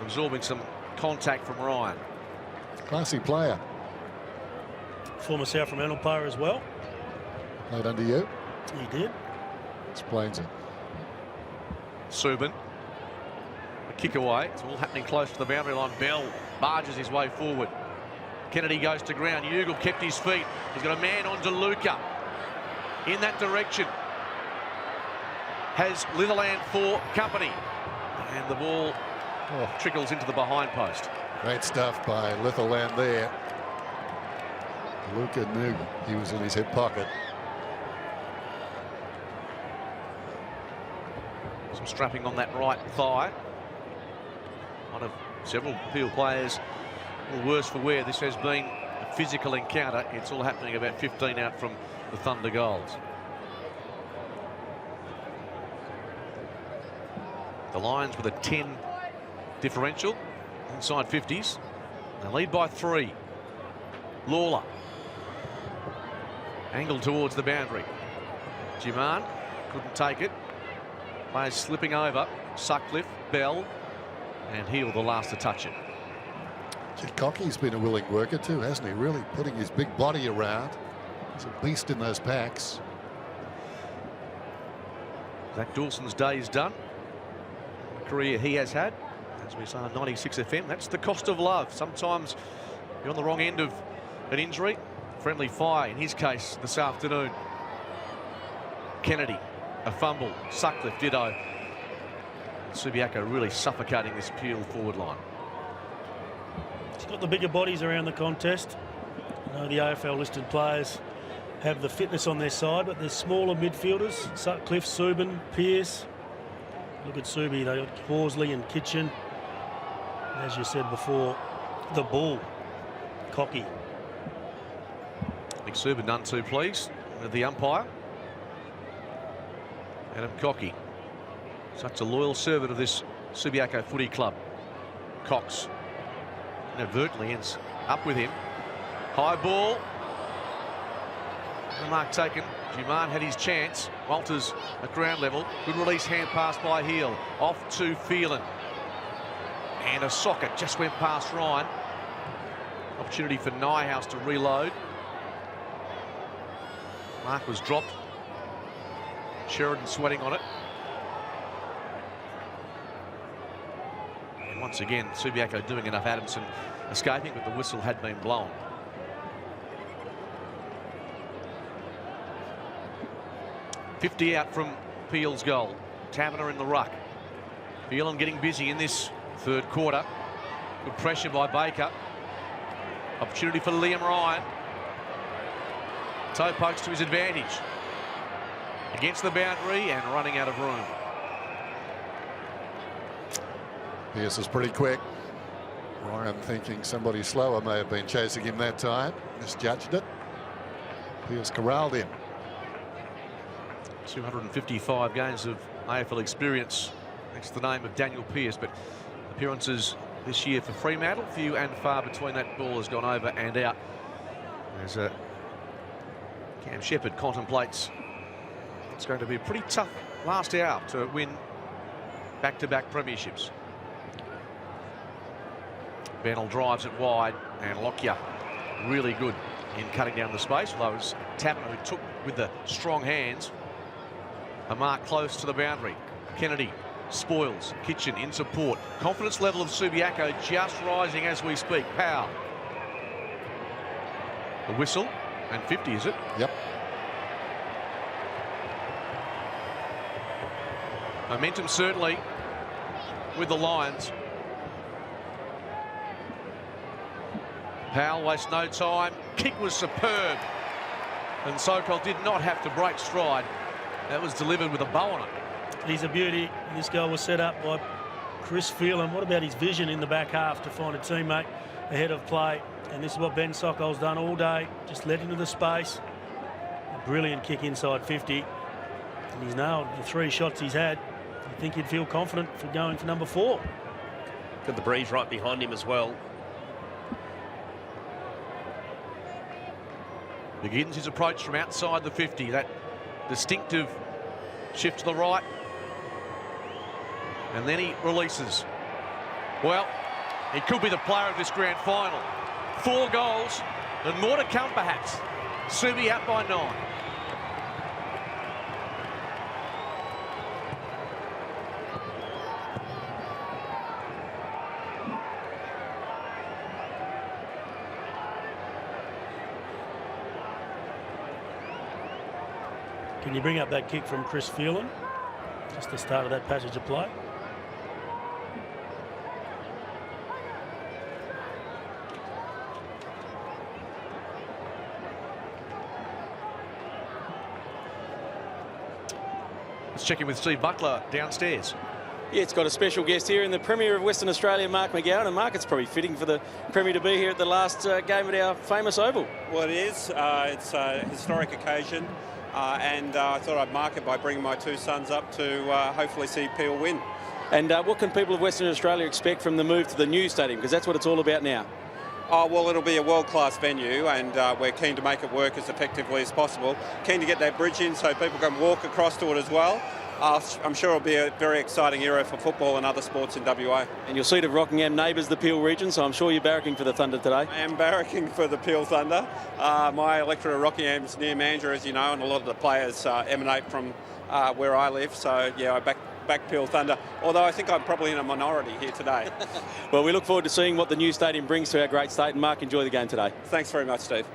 absorbing some contact from Ryan. Classy player. Former South Fremantle player as well. Played under you. He did. Explains it. Subin. A kick away. It's all happening close to the boundary line. Bell barges his way forward. Kennedy goes to ground. Ugle kept his feet. He's got a man on DeLuca. In that direction. Has Litherland for company. And the ball trickles into the behind post. Great stuff by Litherland there. Luca knew he was in his hip pocket. Some strapping on that right thigh. One of several Peel players worse for wear. This has been a physical encounter. It's all happening about 15 out from the Thunder goals. The Lions with a 10 differential inside 50s. They lead by 3. Lawler. Angled towards the boundary. Jiman couldn't take it. Players slipping over. Sutcliffe, Bell, and Heel the last to touch it. Cocky's been a willing worker too, hasn't he? Really putting his big body around. He's a beast in those packs. Zach Dawson's day is done. The career he has had, as we say on 96 FM. That's the cost of love. Sometimes you're on the wrong end of an injury. Friendly fire in his case this afternoon. Kennedy, a fumble. Sutcliffe, ditto. Subiaco really suffocating this Peel forward line. He's got the bigger bodies around the contest. I know the AFL listed players have the fitness on their side, but there's smaller midfielders. Sutcliffe, Subin, Pearce. Look at Subi, they got Horsley and Kitchen. As you said before, the Bull, Cocky. I think Subin none too pleased with the umpire. Adam Cocky, such a loyal servant of this Subiaco footy club. Cox inadvertently ends up with him. High ball. The mark taken. Juman had his chance. Walters at ground level. Good release, hand pass by Heel. Off to Phelan. And a socket just went past Ryan. Opportunity for Nyhouse to reload. Mark was dropped. Sheridan sweating on it. And once again, Subiaco doing enough. Adamson escaping, but the whistle had been blown. .50 out from Peel's goal. Taverner in the ruck. Phelan getting busy in this third quarter. Good pressure by Baker. Opportunity for Liam Ryan. Toe pokes to his advantage. Against the boundary and running out of room. Pearce is pretty quick. Ryan thinking somebody slower may have been chasing him that time. Misjudged it. Pearce corralled him. 255 games of AFL experience next to the name of Daniel Pearce, but appearances this year for Fremantle, few and far between. That ball has gone over and out as Cam Shepherd contemplates it's going to be a pretty tough last hour to win back-to-back premierships. Bennell drives it wide, and Lockyer really good in cutting down the space, although it was Taverner who took with the strong hands. A mark close to the boundary. Kennedy spoils. Kitchen in support. Confidence level of Subiaco just rising as we speak. Powell. The whistle, and 50, is it? Yep. Momentum certainly with the Lions. Powell wastes no time. Kick was superb. And Sokol did not have to break stride. That was delivered with a bow on it. He's a beauty. This goal was set up by Chris Phelan. What about his vision in the back half to find a teammate ahead of play? And this is what Ben Sokol's done all day. Just let into the space. A brilliant kick inside 50. And he's nailed the 3 shots he's had. I think he'd feel confident for going for number 4. Got the breeze right behind him as well. Begins his approach from outside the 50. That distinctive shift to the right. And then he releases. Well, he could be the player of this grand final. 4 goals and more to come perhaps. Subi out by 9. Can you bring up that kick from Chris Phelan? Just the start of that passage of play. Let's check in with Steve Buckler downstairs. Yeah, it's got a special guest here in the Premier of Western Australia, Mark McGowan. And Mark, it's probably fitting for the Premier to be here at the last game at our famous Oval. Well, it is. It's a historic occasion. And I thought I'd mark it by bringing my 2 sons up to hopefully see Peel win. And what can people of Western Australia expect from the move to the new stadium? Because that's what it's all about now. Oh, well, it'll be a world-class venue, and we're keen to make it work as effectively as possible. Keen to get that bridge in so people can walk across to it as well. I'm sure it'll be a very exciting era for football and other sports in WA. And you'll see the Rockingham neighbours, the Peel region, so I'm sure you're barracking for the Thunder today. I am barracking for the Peel Thunder. My electorate of Rockingham's near Mandurah, as you know, and a lot of the players emanate from where I live. So, yeah, I back Peel Thunder, although I think I'm probably in a minority here today. Well, we look forward to seeing what the new stadium brings to our great state. And Mark, enjoy the game today. Thanks very much, Steve.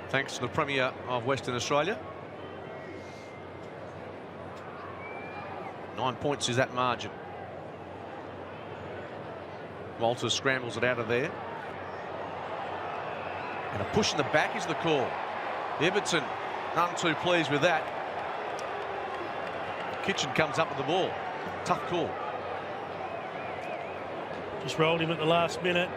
Thanks to the Premier of Western Australia. 9 points is that margin. Walters scrambles it out of there. And a push in the back is the call. Everton none too pleased with that. Kitchen comes up with the ball. Tough call. Just rolled him at the last minute.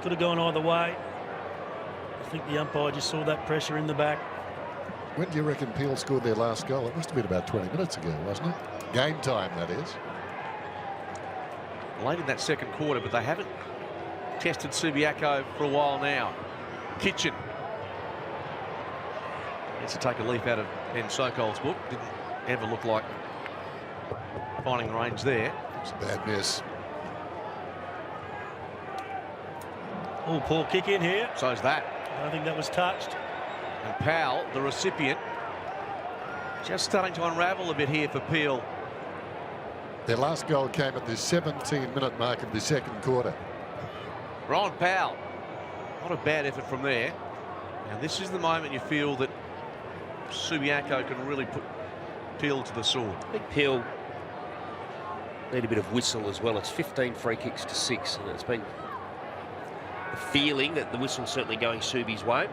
Could have gone either way. I think the umpire just saw that pressure in the back. When do you reckon Peel scored their last goal? It must have been about 20 minutes ago, wasn't it? Game time, that is. Late in that second quarter, but they haven't tested Subiaco for a while now. Kitchen needs to take a leaf out of Ben Sokol's book. Didn't ever look like finding the range there. It's a bad miss. Oh, poor kick in here. So's that. I think that was touched. And Powell, the recipient, just starting to unravel a bit here for Peel. Their last goal came at the 17-minute mark of the second quarter. Ron Powell. Not a bad effort from there. And this is the moment you feel that Subiaco can really put Peel to the sword. I think Peel need a bit of whistle as well. It's 15 free kicks to 6, and it's been the feeling that the whistle's certainly going Subi's way.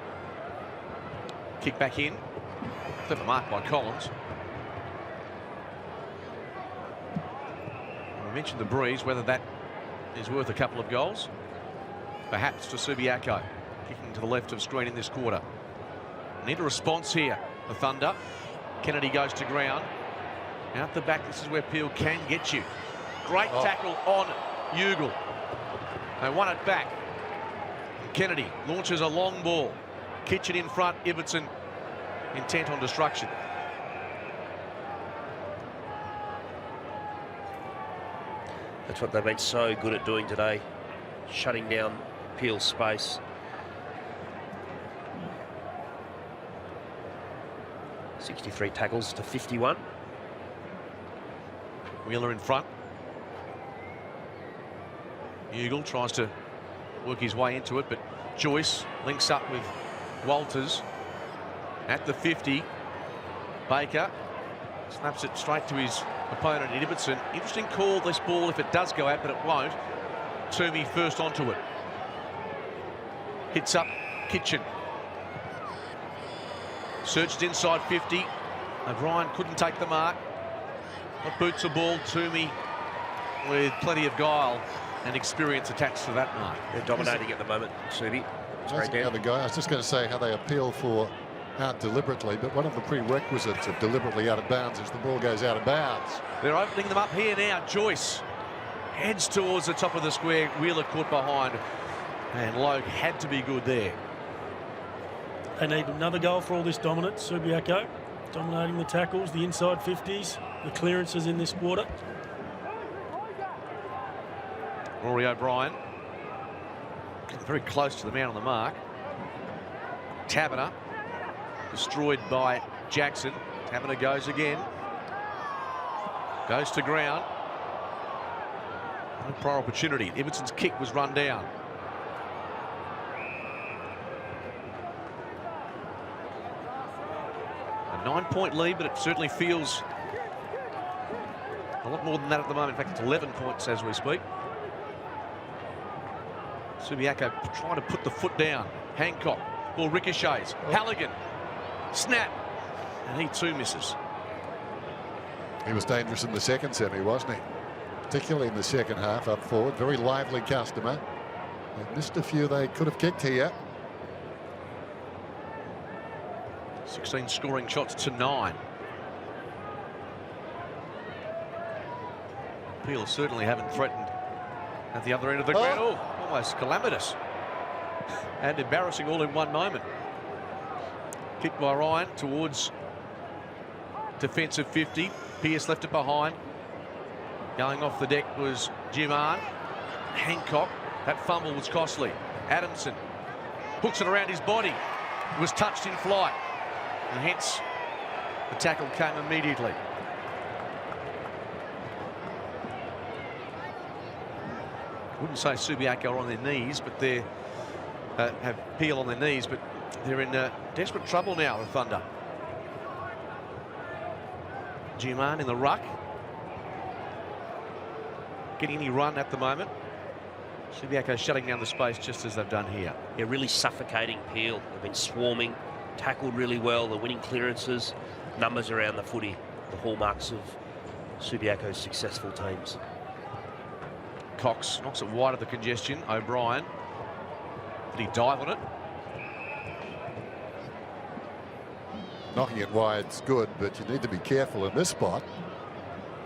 Kick back in. Clever mark by Collins. We mentioned the breeze, whether that is worth a couple of goals. Perhaps for Subiaco. Kicking to the left of screen in this quarter. Need a response here. The Thunder. Kennedy goes to ground. Out the back, this is where Peel can get you. Great tackle on Ugle. They won it back. Kennedy launches a long ball. Kitchen in front, Ibbotson intent on destruction. That's what they've been so good at doing today, shutting down Peel's space. .63 tackles to 51. Wheeler in front. Ugle tries to work his way into it, but Joyce links up with Walters at the 50. Baker snaps it straight to his opponent in Ibbotson. Interesting call, this ball, if it does go out, but it won't. Toomey first onto it. Hits up Kitchen. Searched inside 50. O'Brien couldn't take the mark. But boots a ball to me with plenty of guile and experience attached to that mark. They're dominating at the moment, Subi. That's the other guy. I was just going to say how they appeal for out deliberately, but one of the prerequisites of deliberately out of bounds is the ball goes out of bounds. They're opening them up here now. Joyce heads towards the top of the square. Wheeler caught behind, and Logue had to be good there. They need another goal for all this dominance. Subiaco dominating the tackles, the inside 50s, the clearances in this quarter. Rory O'Brien very close to the man on the mark. Taberner destroyed by Jackson. Taberner goes again. Goes to ground. No prior opportunity. Everton's kick was run down. A 9-point lead, but it certainly feels a lot more than that at the moment. In fact, it's 11 points as we speak. Subiaco trying to put the foot down. Hancock. Ball ricochets. Halligan. Snap. And he too misses. He was dangerous in the second semi, wasn't he? Particularly in the second half up forward. Very lively customer. They missed a few they could have kicked here. 16 scoring shots to 9. Peel certainly haven't threatened at the other end of the ground. Oh, almost calamitous. And embarrassing all in one moment. Kick by Ryan towards defensive 50. Pearce left it behind. Going off the deck was Jim Arn. Hancock. That fumble was costly. Adamson hooks it around his body. It was touched in flight. And hence the tackle came immediately. Wouldn't say Subiaco are on their knees, but they have Peel on their knees, but they're in desperate trouble now, the Thunder. G-Man in the ruck. Getting any run at the moment. Subiaco shutting down the space just as they've done here. Yeah, really suffocating Peel. They've been swarming, tackled really well. They're winning clearances, numbers around the footy, the hallmarks of Subiaco's successful teams. Cox knocks it wide of the congestion. O'Brien. Did he dive on it? Knocking it wide's good, but you need to be careful in this spot.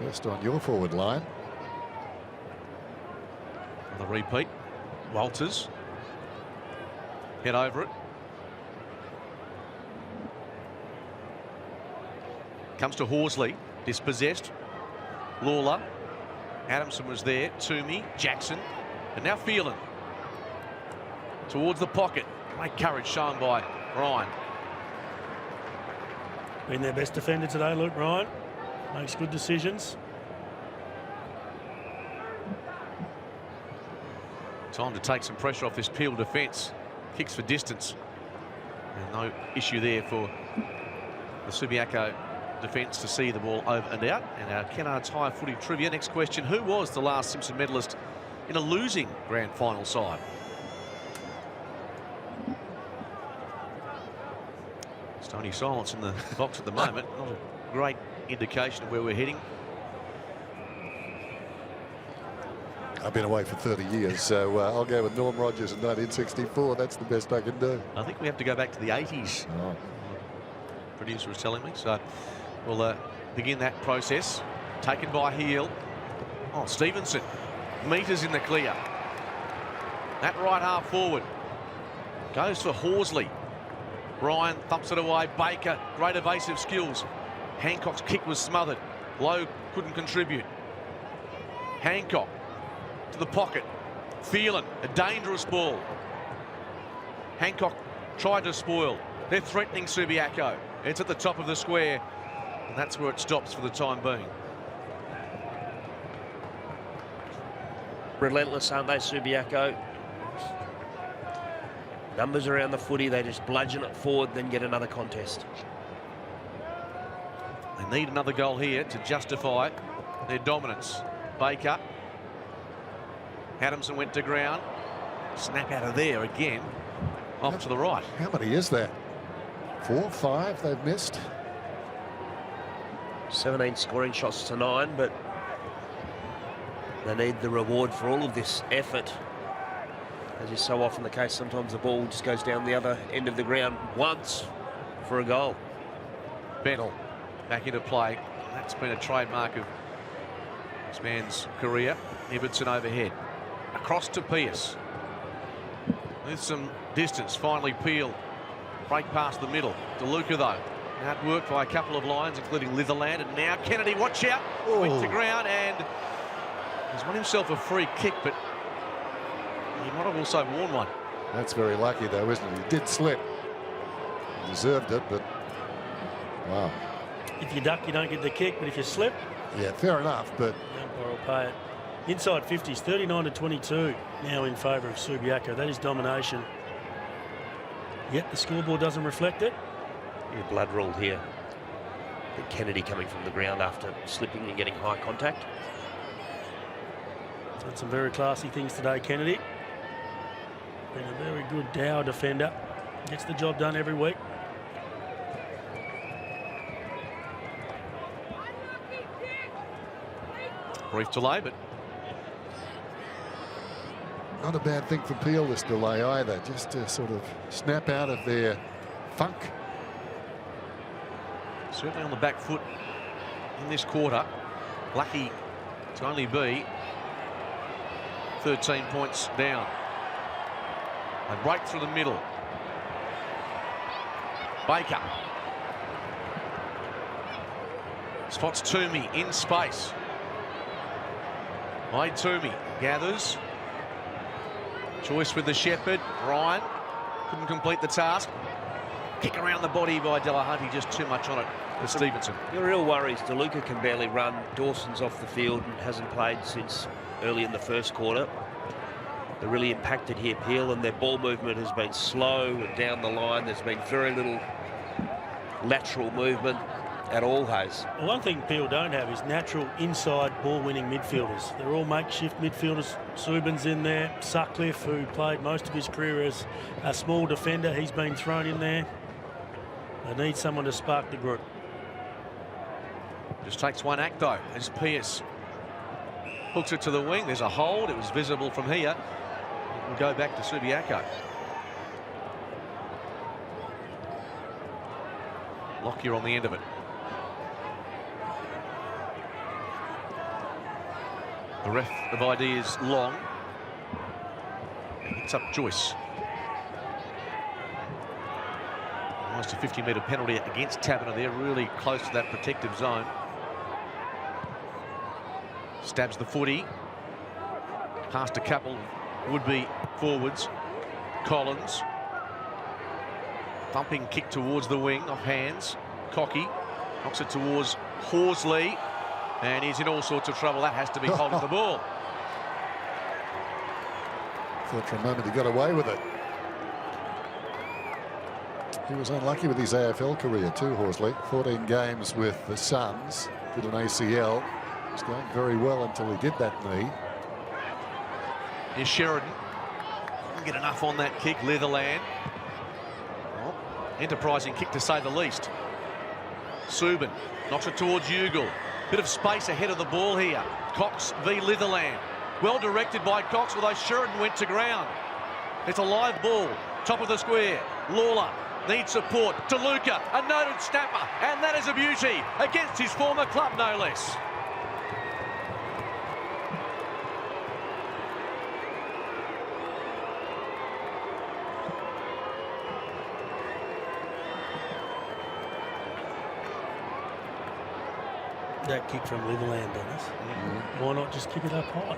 Best on your forward line. The repeat. Walters. Head over it. Comes to Horsley. Dispossessed. Lawler. Adamson was there. Toomey. Jackson. And now Phelan. Towards the pocket. Great courage shown by Ryan. Been their best defender today, Luke Ryan. Makes good decisions. Time to take some pressure off this Peel defence. Kicks for distance. And no issue there for the Subiaco defence to see the ball over and out. And our Kennard's High footy trivia. Next question. Who was the last Simpson medalist in a losing grand final side? Stony silence in the box at the moment. Not a great indication of where we're heading. I've been away for 30 years, so I'll go with Norm Rogers in 1964. That's the best I can do. I think we have to go back to the 80s. Oh. Producer was telling me. So we'll begin that process. Taken by Heel. Oh, Stevenson. Meters in the clear. That right half forward. Goes for Horsley. Ryan thumps it away. Baker, great evasive skills. Hancock's kick was smothered. Lowe couldn't contribute. Hancock to the pocket. Phelan, a dangerous ball. Hancock tried to spoil. They're threatening Subiaco. It's at the top of the square, and that's where it stops for the time being. Relentless, aren't they, Subiaco? Numbers around the footy, they just bludgeon it forward, then get another contest. They need another goal here to justify their dominance. Baker. Adamson went to ground. Snap out of there again. Off to the right. How many is that? 4, 5 they've missed. 17 scoring shots to 9, but they need the reward for all of this effort. As is so often the case, sometimes the ball just goes down the other end of the ground once for a goal. Bennell back into play. That's been a trademark of this man's career. Ibbotson overhead. Across to Pearce. With some distance, finally Peel. Break past the middle. DeLuca though. Outworked by a couple of lines, including Litherland, and now Kennedy, watch out. Went to ground and he's won himself a free kick, but he might have also worn one. That's very lucky though, isn't it? He did slip. He deserved it, but wow. If you duck, you don't get the kick, but if you slip, yeah, fair enough, but the umpire will pay it. Inside 50s, 39-22 now in favour of Subiaco. That is domination. Yet the scoreboard doesn't reflect it. Yeah, blood rule here. But Kennedy coming from the ground after slipping and getting high contact. Done some very classy things today, Kennedy. Been a very good Dow defender. Gets the job done every week. Brief delay, but not a bad thing for Peel, this delay either, just to sort of snap out of their funk. Certainly on the back foot in this quarter. Lucky to only be 13 points down. A break through the middle. Baker. Spots Toomey in space. Wade Toomey gathers. Choice with the Shepherd. Ryan couldn't complete the task. Kick around the body by Delahunty, just too much on it for Stevenson. Your real worry is DeLuca can barely run. Dawson's off the field and hasn't played since early in the first quarter. They're really impacted here, Peel, and their ball movement has been slow and down the line. There's been very little lateral movement at all, Hayes. Well, one thing Peel don't have is natural inside ball-winning midfielders. They're all makeshift midfielders. Subin's in there. Sutcliffe, who played most of his career as a small defender, he's been thrown in there. They need someone to spark the group. Just takes one act though as Pearce hooks it to the wing. There's a hold. It was visible from here. It will go back to Subiaco. Lockyer on the end of it. The ref of ideas long. Hits up Joyce. Almost a 50-metre penalty against Taberner there, really close to that protective zone. Stabs the footy. Past a couple would-be forwards. Collins. Thumping kick towards the wing, off hands. Cocky knocks it towards Horsley. And he's in all sorts of trouble. That has to be holding the ball. Thought for a moment he got away with it. He was unlucky with his AFL career too, Horsley. 14 games with the Suns. Did an ACL. Was going very well until he did that knee. Here's Sheridan. Couldn't get enough on that kick. Litherland. Well, enterprising kick to say the least. Subin knocks it towards Ugle. Bit of space ahead of the ball here. Cox v Litherland. Well directed by Cox, although Sheridan went to ground. It's a live ball. Top of the square. Lawler needs support. DeLuca, a noted snapper. And that is a beauty against his former club, no less. That kick from Litherland, Dennis. Why not just kick it up high?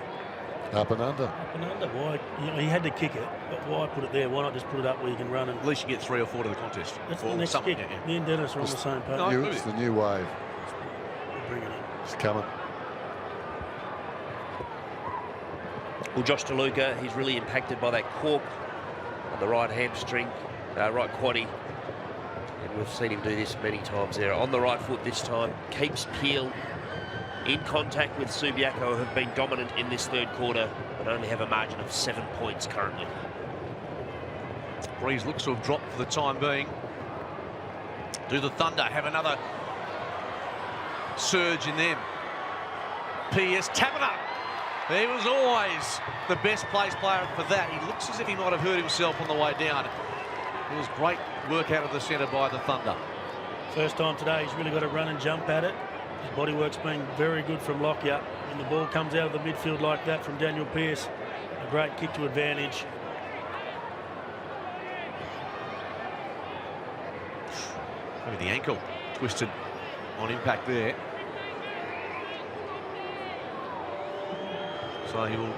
Up and under. Up and under. Why? You know, he had to kick it, but why put it there? Why not just put it up where you can run? And at least you get 3 or 4 to the contest. That's the next kick. Yeah. Me and Dennis are on the same page. No, It's the new wave. Bring it in. It's coming. Well, Josh DeLuca, he's really impacted by that cork on the right hamstring, right quaddie. And we've seen him do this many times there. On the right foot this time, keeps Peel in contact with Subiaco, who have been dominant in this third quarter, but only have a margin of 7 points currently. Breeze looks to have dropped for the time being. Do the Thunder have another surge in them? Pierce, Taberner. He was always the best placed player for that. He looks as if he might have hurt himself on the way down. It was great work out of the centre by the Thunder. First time today he's really got to run and jump at it. His body work's been very good from Lockyer. When the ball comes out of the midfield like that from Daniel Pierce, a great kick to advantage. Maybe the ankle twisted on impact there. So he will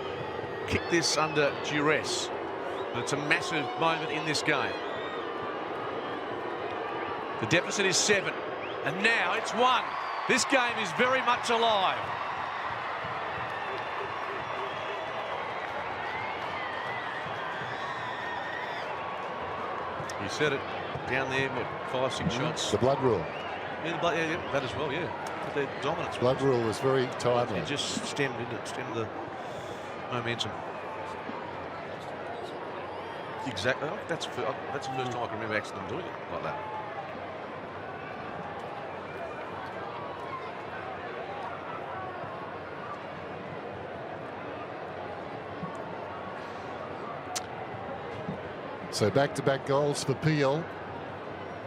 kick this under duress. But it's a massive moment in this game. The deficit is 7, and now it's 1. This game is very much alive. You said it down there, what, 5, 6 shots? The blood rule. Yeah, that as well, yeah. But their dominance. Blood rule was very timely. It just stemmed the momentum. Exactly. Oh, that's the first time I can remember actually them doing it like that. So back-to-back goals for Peel.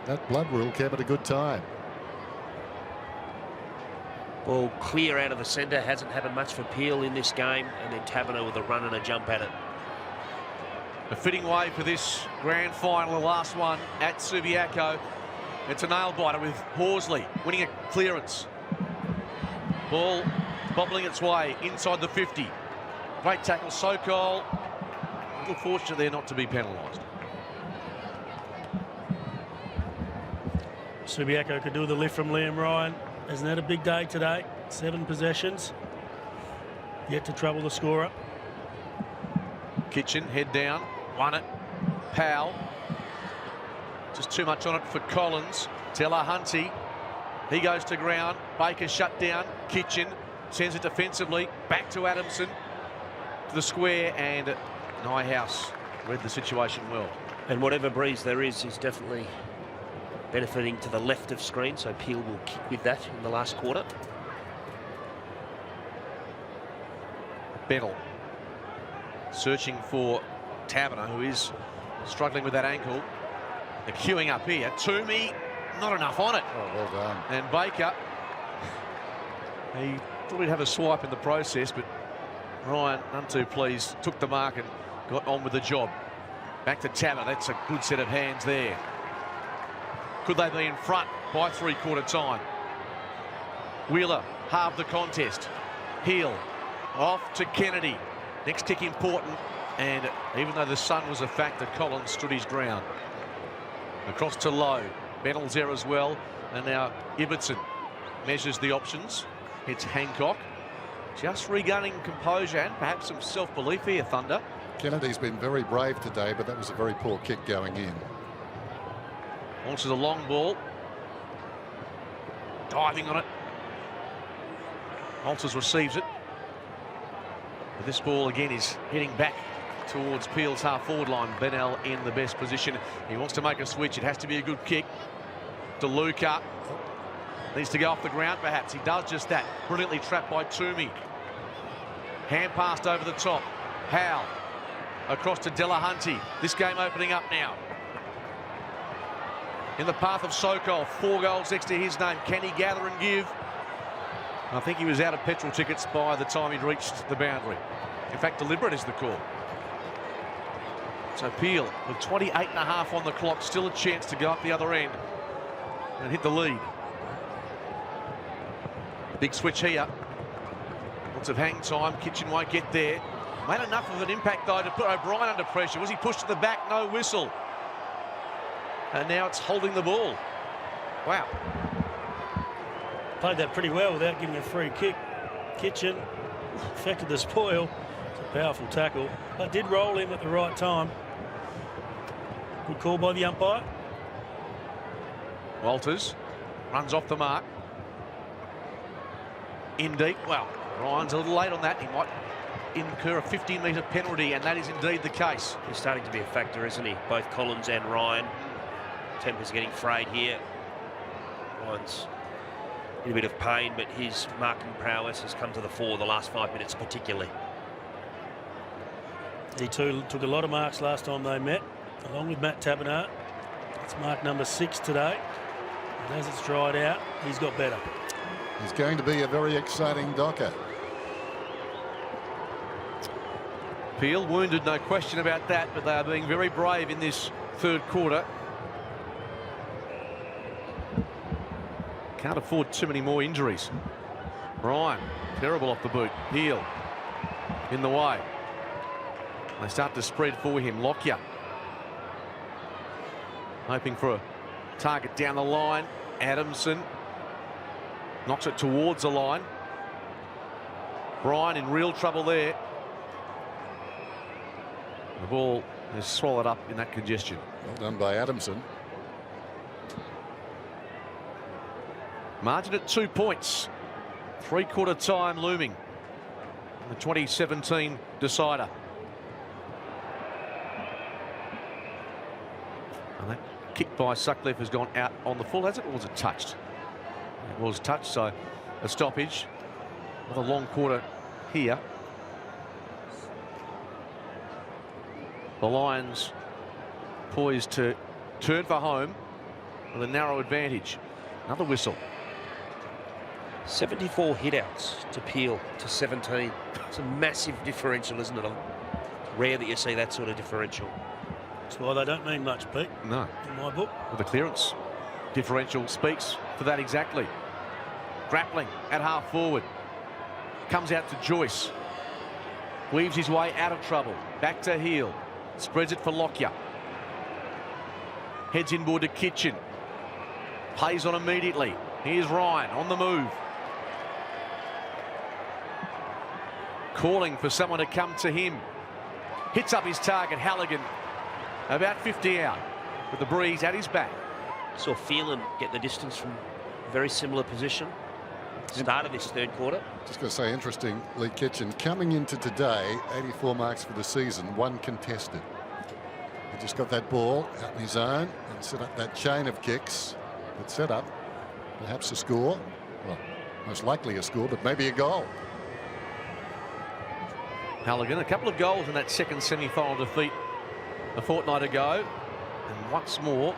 That blood rule came at a good time. Ball clear out of the centre, hasn't happened much for Peel in this game, and then Taberner with a run and a jump at it. A fitting way for this grand final, the last one at Subiaco. It's a nail-biter with Horsley winning a clearance. Ball bobbling its way inside the 50. Great tackle, Sokol. A little fortunate there not to be penalised. Subiaco could do the lift from Liam Ryan. Hasn't had a big day today. 7 possessions. Yet to trouble the scorer. Kitchen, head down, won it. Powell. Just too much on it for Collins. Delahunty. He goes to ground. Baker shut down. Kitchen sends it defensively. Back to Adamson. To the square, and Nyhouse read the situation well. And whatever breeze there is definitely benefiting to the left of screen, so Peel will kick with that in the last quarter. Bennell searching for Taberner, who is struggling with that ankle. They're queuing up here. Toomey, not enough on it. Oh, well done. And Baker, he thought he'd have a swipe in the process, but Ryan, none too pleased, took the mark and got on with the job. Back to Taberner. That's a good set of hands there. Could they be in front by 3/4 time? Wheeler halved the contest. Heel off to Kennedy. Next kick important, and even though the sun was a factor, Collins stood his ground. Across to Lowe. Bennell's there as well, and now Ibbotson measures the options. It's Hancock. Just regaining composure and perhaps some self-belief here, Thunder. Kennedy's been very brave today, but that was a very poor kick going in. Launches a long ball. Diving on it. Walters receives it. But this ball again is heading back towards Peel's half-forward line. Bennell in the best position. He wants to make a switch. It has to be a good kick. DeLuca needs to go off the ground, perhaps. He does just that. Brilliantly trapped by Toomey. Hand passed over the top. Howe across to Delahunty. This game opening up now. In the path of Sokol. 4 goals next to his name. Can he gather and give? I think he was out of petrol tickets by the time he'd reached the boundary. In fact, deliberate is the call. So Peel with 28.5 on the clock. Still a chance to go up the other end and hit the lead. Big switch here. Lots of hang time. Kitchen won't get there. Made enough of an impact, though, to put O'Brien under pressure. Was he pushed to the back? No whistle. And now it's holding the ball. Wow. Played that pretty well without giving a free kick. Kitchen affected the spoil. It's a powerful tackle, but did roll him at the right time. Good call by the umpire. Walters runs off the mark. In deep. Well, Ryan's a little late on that. He might incur a 15-metre penalty, and that is indeed the case. He's starting to be a factor, isn't he? Both Collins and Ryan. Temper's getting frayed here. Lions in a bit of pain, but his marking prowess has come to the fore the last 5 minutes particularly. He too took a lot of marks last time they met, along with Matt Taberner. It's mark number 6 today. And as it's dried out, he's got better. He's going to be a very exciting docker. Peel wounded, no question about that, but they are being very brave in this third quarter. Can't afford too many more injuries. Ryan, terrible off the boot. Peel in the way. They start to spread for him. Lockyer hoping for a target down the line. Adamson knocks it towards the line. Bryan in real trouble there. The ball is swallowed up in that congestion. Well done by Adamson. Margin at 2 points. Three-quarter time looming. The 2017 decider. And that kick by Sutcliffe has gone out on the full, has it? Or was it touched? It was touched, so a stoppage. Another long quarter here. The Lions poised to turn for home with a narrow advantage. Another whistle. 74 hitouts to Peel to 17. It's a massive differential, isn't it? It's rare that you see that sort of differential. That's why they don't mean much, Pete. No. In my book. Well, the clearance differential speaks for that exactly. Grappling at half forward. Comes out to Joyce. Weaves his way out of trouble. Back to Heel. Spreads it for Lockyer. Heads inboard to Kitchen. Plays on immediately. Here's Ryan on the move. Calling for someone to come to him. Hits up his target, Halligan. About 50 out. With the breeze at his back. Saw Phelan get the distance from a very similar position. Start of this third quarter. Just going to say, interesting, Lee Kitchen coming into today, 84 marks for the season, 1 contested. He just got that ball out in his own and set up that chain of kicks that set up perhaps a score. Well, most likely a score, but maybe a goal. Halligan, a couple of goals in that second semi-final defeat a fortnight ago. And once more,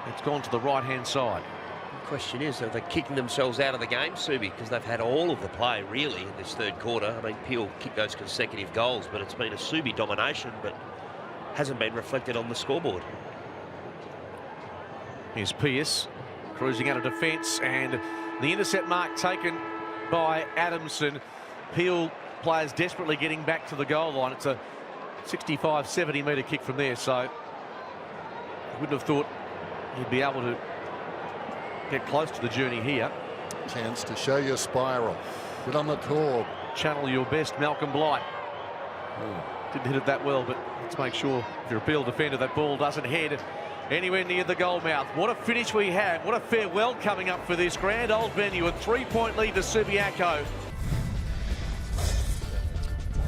it's gone to the right-hand side. The question is, are they kicking themselves out of the game, Subi? Because they've had all of the play, really, in this third quarter. I mean, Peel kicked those consecutive goals, but it's been a Subi domination, but hasn't been reflected on the scoreboard. Here's Pearce cruising out of defence, and the intercept mark taken by Adamson. Peel players desperately getting back to the goal line. It's a 65, 70 metre kick from there, so I wouldn't have thought he'd be able to get close to the journey here. Chance to show your spiral. Get on the tour. Channel your best, Malcolm Blight. Didn't hit it that well, but let's make sure if you're a Peel defender, that ball doesn't head anywhere near the goal mouth. What a finish we have. What a farewell coming up for this grand old venue. A 3-point lead to Subiaco.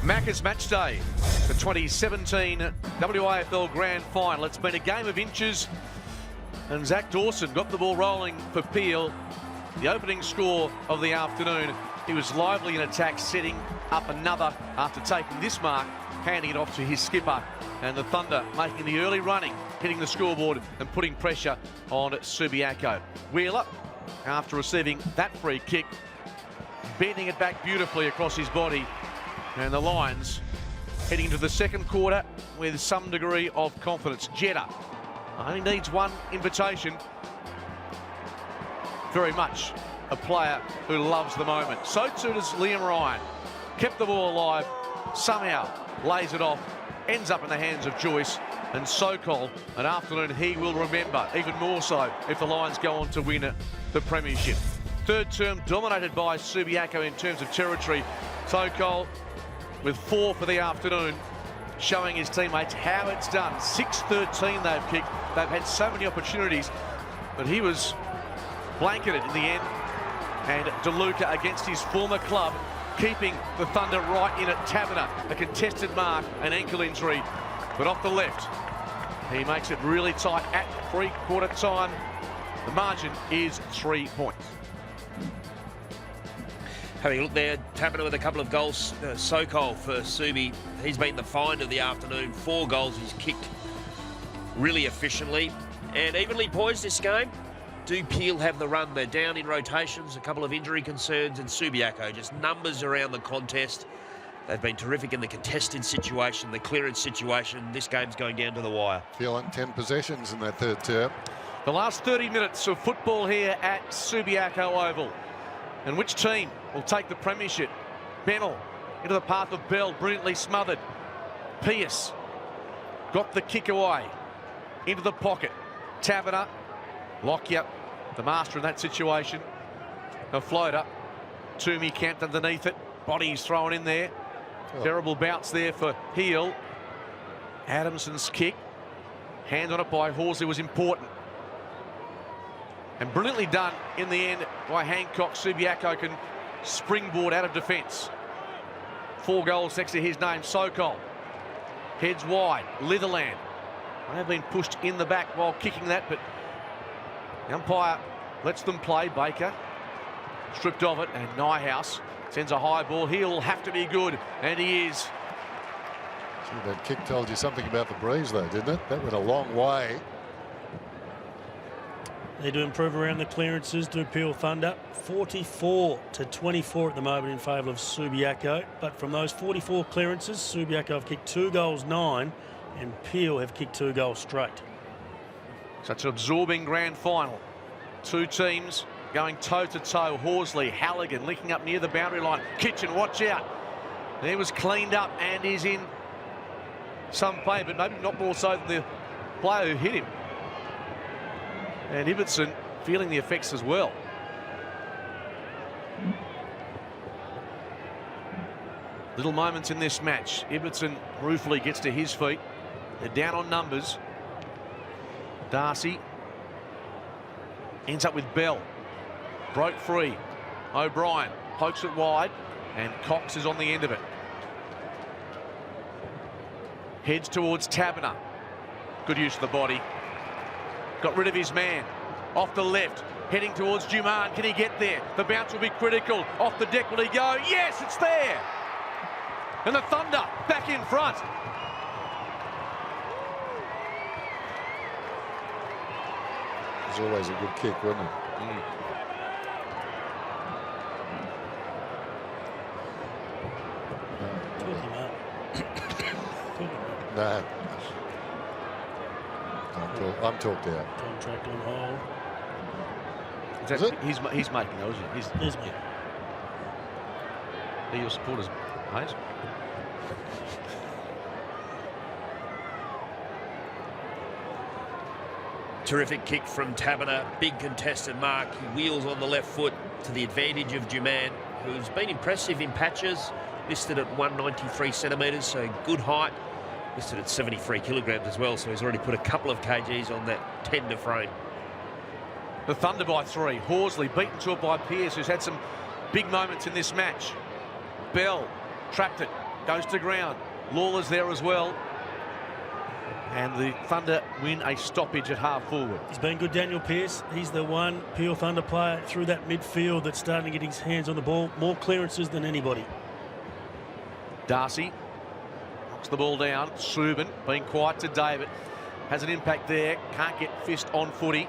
Macca's match day, the 2017 WAFL Grand Final. It's been a game of inches, and Zach Dawson got the ball rolling for Peel. The opening score of the afternoon. He was lively in attack, setting up another after taking this mark, handing it off to his skipper. And the Thunder making the early running, hitting the scoreboard and putting pressure on Subiaco. Wheeler, after receiving that free kick, bending it back beautifully across his body. And the Lions heading into the second quarter with some degree of confidence. Jeddah only needs one invitation. Very much a player who loves the moment. So too does Liam Ryan. Kept the ball alive, somehow lays it off, ends up in the hands of Joyce. And Sokol, an afternoon he will remember, even more so if the Lions go on to win the premiership. Third term dominated by Subiaco in terms of territory. Sokol with 4 for the afternoon, showing his teammates how it's done. 6-13 they've kicked. They've had so many opportunities, but he was blanketed in the end. And DeLuca against his former club, keeping the Thunder right in at Taberner. A contested mark, an ankle injury, but off the left. He makes it really tight at three-quarter time. The margin is 3 points. Having a look there, Taberner with a couple of goals. Sokol for Subi. He's been the find of the afternoon. 4 goals he's kicked really efficiently and evenly poised this game. Do Peel have the run? They're down in rotations, a couple of injury concerns, and Subiaco just numbers around the contest. They've been terrific in the contested situation, the clearance situation. This game's going down to the wire. Peel on 10 possessions in that third term. The last 30 minutes of football here at Subiaco Oval. And which team will take the premiership? Bennell into the path of Bell, brilliantly smothered. Pierce got the kick away into the pocket. Taverner, Lockyer, the master in that situation. A floater. Toomey camped underneath it. Body's thrown in there. Terrible bounce there for Heel. Adamson's kick. Hand on it by Horsley was important. And brilliantly done in the end by Hancock. Subiaco can springboard out of defence. 4 goals next to his name. Sokol heads wide. Litherland may have been pushed in the back while kicking that, but the umpire lets them play. Baker stripped of it, and Nyhouse sends a high ball. He'll have to be good, and he is. Gee, that kick told you something about the breeze, though, didn't it? That went a long way. Need to improve around the clearances. Do Peel Thunder 44-24 at the moment in favour of Subiaco. But from those 44 clearances, Subiaco have kicked 2 goals 9, and Peel have kicked 2 goals straight. Such an absorbing grand final. 2 teams going toe-to-toe. Horsley, Halligan linking up near the boundary line. Kitchen, watch out. He was cleaned up and is in some pain, but maybe not more so than the player who hit him. And Ibbotson feeling the effects as well. Little moments in this match. Ibbotson ruefully gets to his feet. They're down on numbers. Darcy ends up with Bell. Broke free. O'Brien pokes it wide, and Cox is on the end of it. Heads towards Taberner. Good use of the body. Got rid of his man. Off the left. Heading towards Duman. Can he get there? The bounce will be critical. Off the deck will he go? Yes, it's there. And the Thunder back in front. It was always a good kick, wasn't it? No. I'm talked out. Contract on hold. Is it? He's making those. He's making. Are your supporters, Hayes? Terrific kick from Taberner. Big contested mark. He wheels on the left foot to the advantage of Duman, who's been impressive in patches. Listed at 193 centimetres, so good height. Listed at 73 kilograms as well, so he's already put a couple of kgs on that tender frame. The Thunder by 3. Horsley beaten to it by Pierce, who's had some big moments in this match. Bell trapped it, goes to ground. Lawler's there as well. And the Thunder win a stoppage at half forward. He's been good, Daniel Pierce. He's the one Peel Thunder player through that midfield that's starting to get his hands on the ball. More clearances than anybody. Darcy knocks the ball down. Subin being quiet to David. Has an impact there. Can't get fist on footy.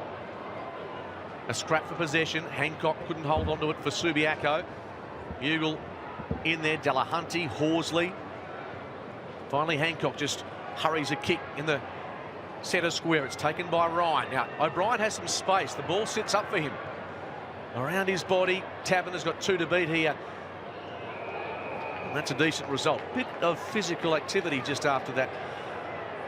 A scrap for possession. Hancock couldn't hold on to it for Subiaco. Bugle in there. Delahunty, Horsley. Finally, Hancock just hurries a kick in the centre square. It's taken by Ryan. Now, O'Brien has some space. The ball sits up for him. Around his body. Taberner's got 2 to beat here. And that's a decent result. Bit of physical activity just after that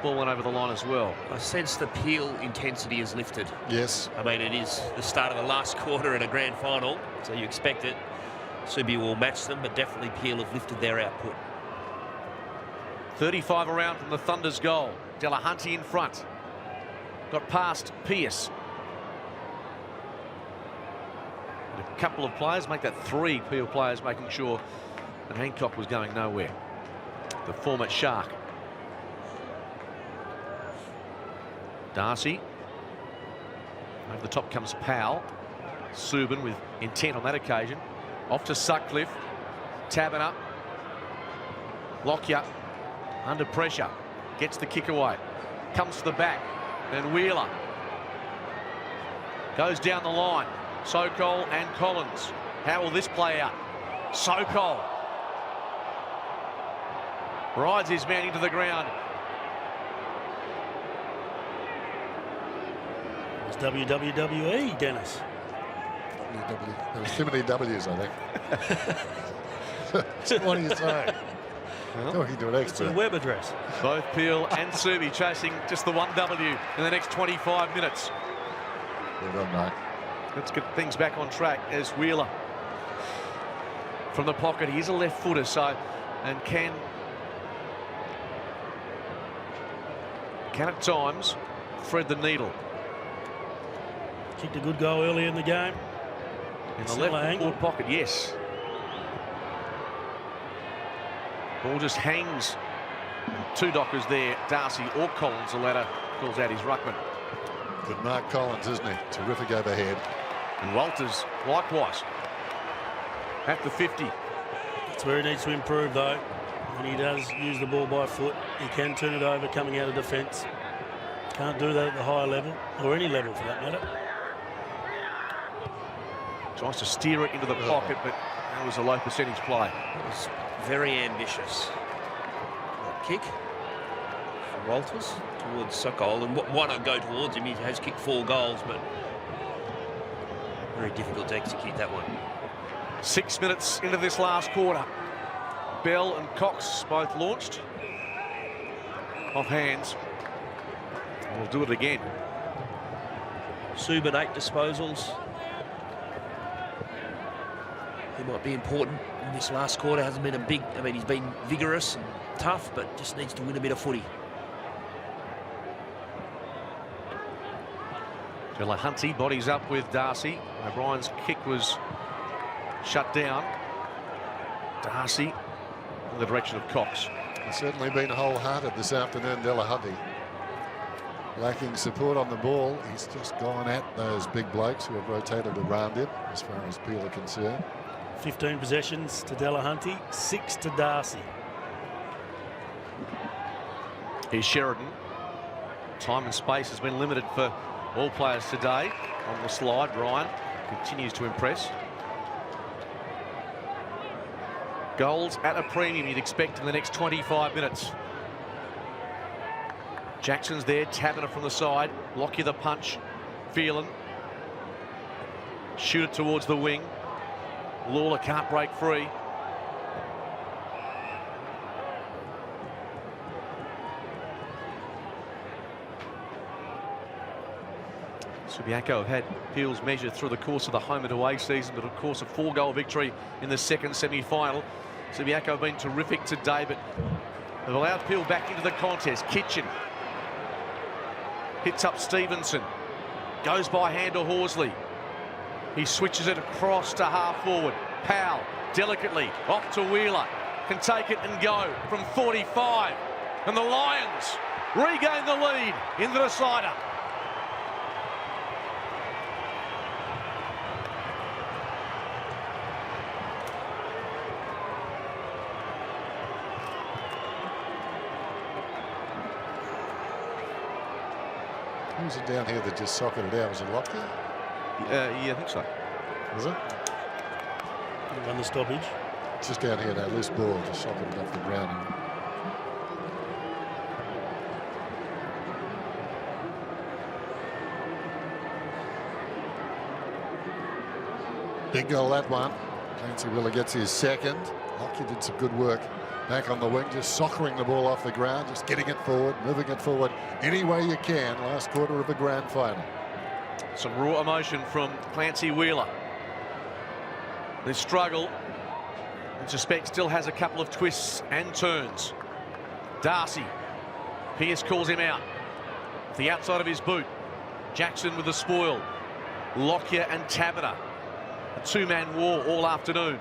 ball went over the line as well. I sense the Peel intensity is lifted. Yes. I mean, it is the start of the last quarter in a grand final, so you expect it. Subi will match them, but definitely Peel have lifted their output. 35 around from the Thunder's goal. Delahunty in front. Got past Pierce. And a couple of players, make that 3 Peel players, making sure that Hancock was going nowhere. The former Shark. Over the top comes Powell. Subin with intent on that occasion. Off to Sutcliffe. Taberner. Lockyer under pressure. Gets the kick away. Comes to the back. Then Wheeler. Goes down the line. Sokol and Collins. How will this play out? Sokol. Rides his man into the ground. It's WWE, Dennis. There was too many W's, I think. What do you say? Talking to an It's expert. a web address. Both Peel and Subi chasing just the one W in the next 25 minutes. Well done, mate. Let's get things back on track as Wheeler from the pocket. He's a left footer, so and can at times thread the needle. Kicked a good goal early in the game. In the Similar left angle. forward pocket, yes. Ball just hangs. Two dockers there, Darcy or Collins. The latter calls out his ruckman. Good Mark Collins, isn't he? Terrific overhead. And Walters likewise at the 50. That's where he needs to improve, though. When he does use the ball by foot, he can turn it over coming out of defence. Can't do that at the higher level, or any level for that matter. Tries to steer it into the pocket, but that was a low percentage play. It was very ambitious. That kick for Walters towards Sokol, and why not go towards him? He has kicked 4 goals, but very difficult to execute that one. 6 minutes into this last quarter. Bell and Cox both launched. Off hands. We'll do it again. Subin 8 disposals. He might be important in this last quarter. Hasn't been a big, I mean, he's been vigorous and tough, but just needs to win a bit of footy. Delahunty bodies up with Darcy. O'Brien's kick was shut down. Darcy in the direction of Cox. He's certainly been wholehearted this afternoon, Delahunty. Lacking support on the ball. He's just gone at those big blokes who have rotated around him as far as Peel are concerned. 15 possessions to Delahunty, 6 to Darcy. Here's Sheridan. Time and space has been limited for all players today. On the slide, Ryan continues to impress. Goals at a premium you'd expect in the next 25 minutes. Jackson's there, Taberner from the side. Lockyer the punch. Phelan. Shoot it towards the wing. Lawler can't break free. Subiaco have had Peel's measured through the course of the home and away season, but of course a 4-goal victory in the second semi-final. Subiaco have been terrific today, but they've allowed Peel back into the contest. Kitchen hits up Stevenson, goes by hand to Horsley. He switches it across to half forward. Powell delicately off to Wheeler, can take it and go from 45, and the Lions regain the lead in the decider. Who's it down here that just socketed it out? Was it Lockyer? Yeah, I think so. Was it? Won the stoppage. Just down here, that loose ball just socketed it off the ground. Big goal, that one. Clancy Wheeler gets his second. Lockyer did some good work back on the wing, just soccering the ball off the ground, just getting it forward, moving it forward any way you can. Last quarter of the grand final. Some raw emotion from Clancy Wheeler. They struggle. And suspect still has a couple of twists and turns. Darcy. Pearce calls him out. The outside of his boot. Jackson with the spoil. Lockyer and Taberner. A 2-man war all afternoon.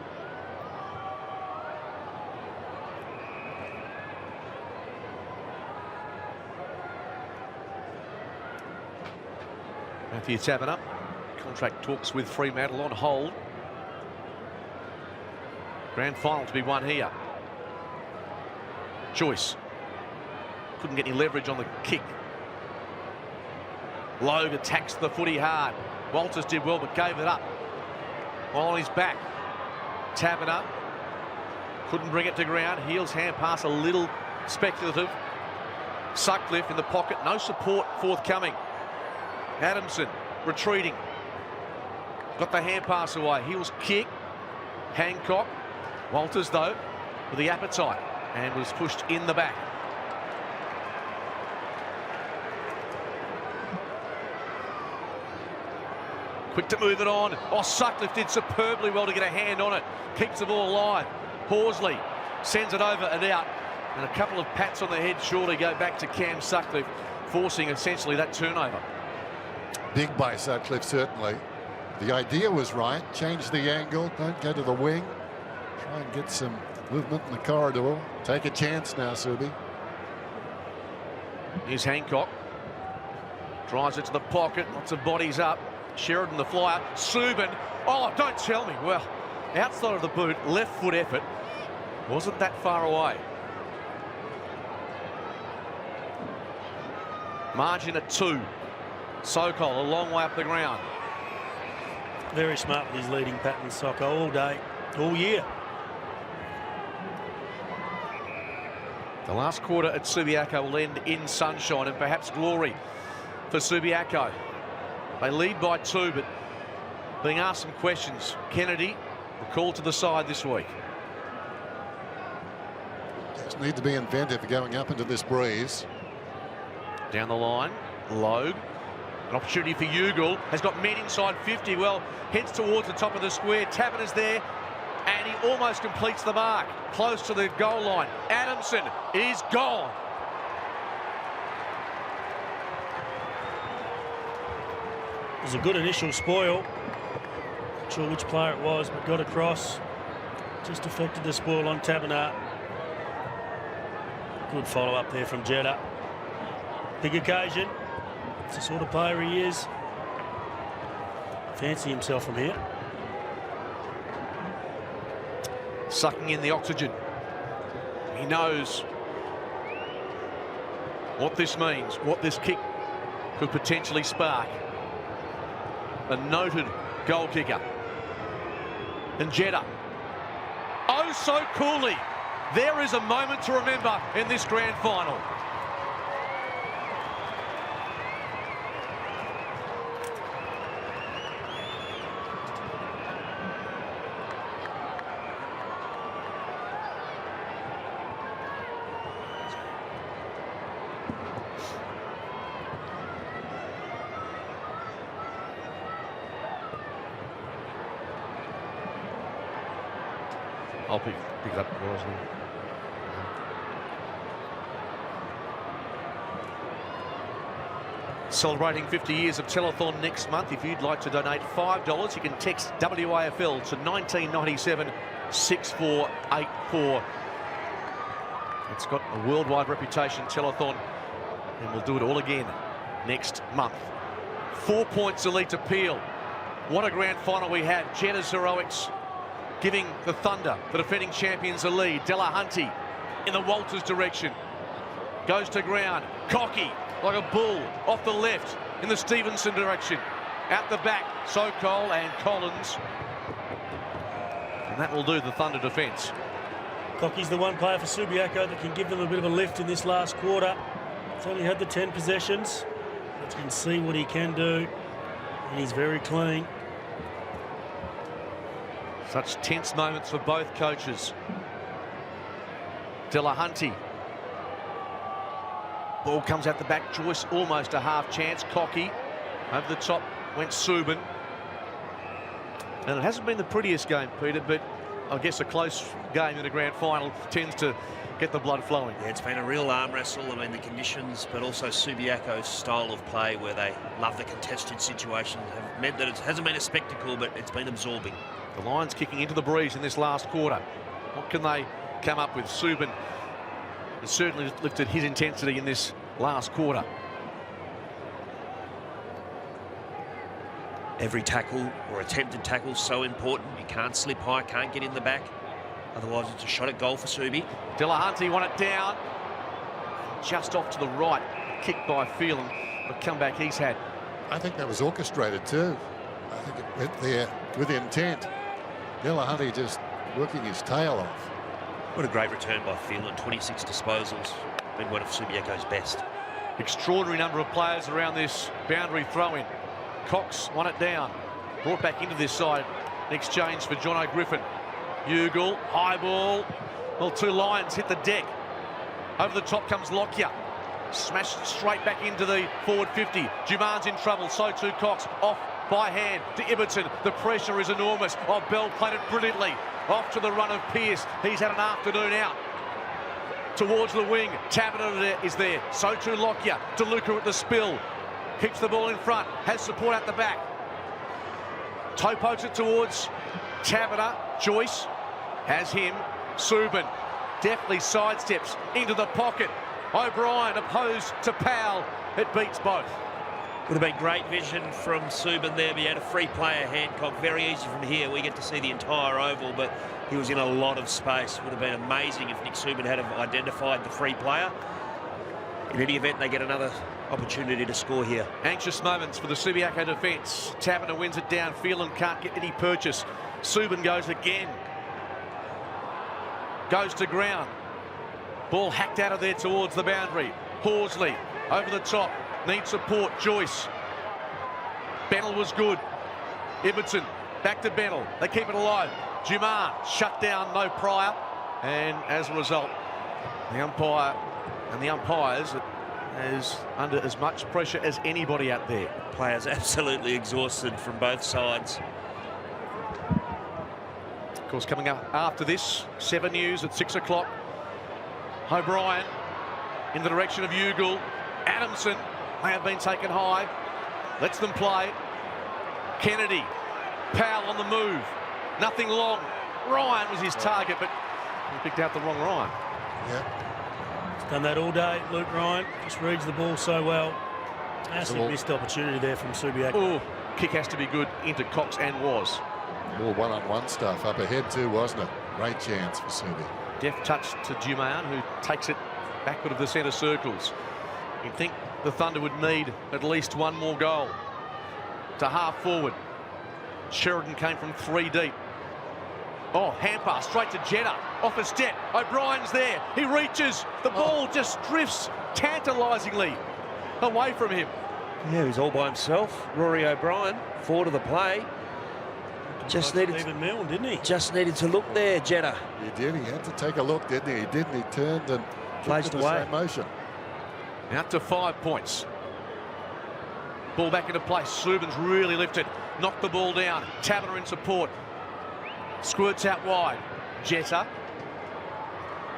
Matthew Taverner, contract talks with Fremantle on hold. Grand final to be won here. Joyce couldn't get any leverage on the kick. Logue attacks the footy hard. Walters did well but gave it up. While on his back, Taverner couldn't bring it to ground. Heels hand pass a little speculative. Sutcliffe in the pocket, no support forthcoming. Adamson retreating. Got the hand pass away. Heels kick. Hancock. Walters though with the appetite and was pushed in the back. Quick to move it on. Oh, Sutcliffe did superbly well to get a hand on it. Keeps the ball alive. Horsley sends it over and out. And a couple of pats on the head surely go back to Cam Sutcliffe, forcing essentially that turnover. Big by Sutcliffe, certainly. The idea was right. Change the angle. Don't go to the wing. Try and get some movement in the corridor. Take a chance now, Subi. Here's Hancock. Drives it to the pocket. Lots of bodies up. Sheridan the flyer. Subin. Oh, don't tell me. Well, outside of the boot, left foot effort. Wasn't that far away. Margin at 2. Sokol a long way up the ground. Very smart with his leading pattern, Sokol, all day, all year. The last quarter at Subiaco will end in sunshine and perhaps glory for Subiaco. They lead by 2, but being asked some questions. Kennedy called to the side this week. Just need to be inventive going up into this breeze. Down the line, Logue. An opportunity for Ugle. Has got men inside 50. Well, heads towards the top of the square. Taverner's there, and he almost completes the mark. Close to the goal line. Adamson is gone. It was a good initial spoil. Not sure which player it was, but got across. Just affected the spoil on Taverner. Good follow-up there from Jeddah. Big occasion. It's the sort of player he is. Fancy himself from here. Sucking in the oxygen. He knows what this means, what this kick could potentially spark. A noted goal kicker. And Jeddah. Oh, so coolly. There is a moment to remember in this grand final. I'll pick it up, Roslyn. Celebrating 50 years of telethon next month. If you'd like to donate $5, you can text WAFL to 1997 6484. It's got a worldwide reputation, telethon, and we'll do it all again next month. 4 points the lead to Peel. What a grand final we had. Jeddah's heroics giving the Thunder, the defending champions, a lead. Delahunty in the Walters direction. Goes to ground. Cocky like a bull off the left in the Stevenson direction. Out the back, Sokol and Collins. And that will do the Thunder defence. Cocky's the one player for Subiaco that can give them a bit of a lift in this last quarter. He's only had the 10 possessions, but you can see what he can do, and he's very clean. Such tense moments for both coaches. Delahunty. Ball comes out the back. Joyce almost a half chance. Cocky. Over the top went Subin. And it hasn't been the prettiest game, Peter, but I guess a close game in a grand final tends to get the blood flowing. Yeah, it's been a real arm wrestle. I mean, the conditions, but also Subiaco's style of play where they love the contested situations have meant that it hasn't been a spectacle, but it's been absorbing. The Lions kicking into the breeze in this last quarter. What can they come up with? Subin has certainly lifted his intensity in this last quarter. Every tackle or attempted tackle is so important. You can't slip high, can't get in the back. Otherwise, it's a shot at goal for Subi. Delahunty won it down. Just off to the right. Kicked by Phelan. The comeback he's had. I think that was orchestrated too. I think it went there with intent. Delahunty just working his tail off. What a great return by Phelan. 26 disposals. Been one of Subiaco's best. Extraordinary number of players around this boundary throw-in. Cox won it down. Brought back into this side. In exchange for Jono Griffin. Ugle, high ball. Well, two Lions hit the deck. Over the top comes Lockyer. Smashed straight back into the forward 50. Juman's in trouble, so too Cox. Off by hand to Ibbotson. The pressure is enormous. Oh, Bell played it brilliantly. Off to the run of Pearce. He's had an afternoon out. Towards the wing. Taberner is there. So too Lockyer. DeLuca at the spill. Kicks the ball in front. Has support at the back. Toe pokes it towards Taberner. Joyce has him. Subin deftly sidesteps into the pocket. O'Brien opposed to Powell. It beats both. Would have been great vision from Subin there. But he had a free player, Hancock. Very easy from here. We get to see the entire oval, but he was in a lot of space. Would have been amazing if Nick Subin had identified the free player. In any event, they get another opportunity to score here. Anxious moments for the Subiaco defence. Taberner wins it down. Phelan can't get any purchase. Subin goes again. Goes to ground. Ball hacked out of there towards the boundary. Horsley over the top. Needs support. Joyce. Bennell was good. Ibbotson back to Bennell. They keep it alive. Jumar shut down. No prior. And as a result, the umpire and the umpires is under as much pressure as anybody out there. Players absolutely exhausted from both sides. Of course, coming up after this, 7 News at 6 o'clock. O'Brien in the direction of Ugle. Adamson may have been taken high. Lets them play. Kennedy. Powell on the move. Nothing long. Ryan was his target, but he picked out the wrong Ryan. Yeah. He's done that all day, Luke Ryan. Just reads the ball so well. Massive missed opportunity there from Subiaco. Oh, kick has to be good into Cox, and was. More one-on-one stuff up ahead too, wasn't it? Great chance for Subi. Deft touch to Juman, who takes it backward of the centre circles. You'd think the Thunder would need at least one more goal. To half forward. Sheridan came from 3 deep. Oh, hand pass straight to Jeddah. Off a step. O'Brien's there. He reaches. The ball just drifts tantalisingly away from him. Yeah, he was all by himself. Rory O'Brien, forward of the play. Just needed even Milne, didn't he? Just needed to look there, Jeddah. He did. He had to take a look, didn't he? He didn't. He turned and placed the away. same motion. Out to 5 points. Ball back into place. Subin's really lifted. Knocked the ball down. Taberner in support. Squirts out wide. Jetta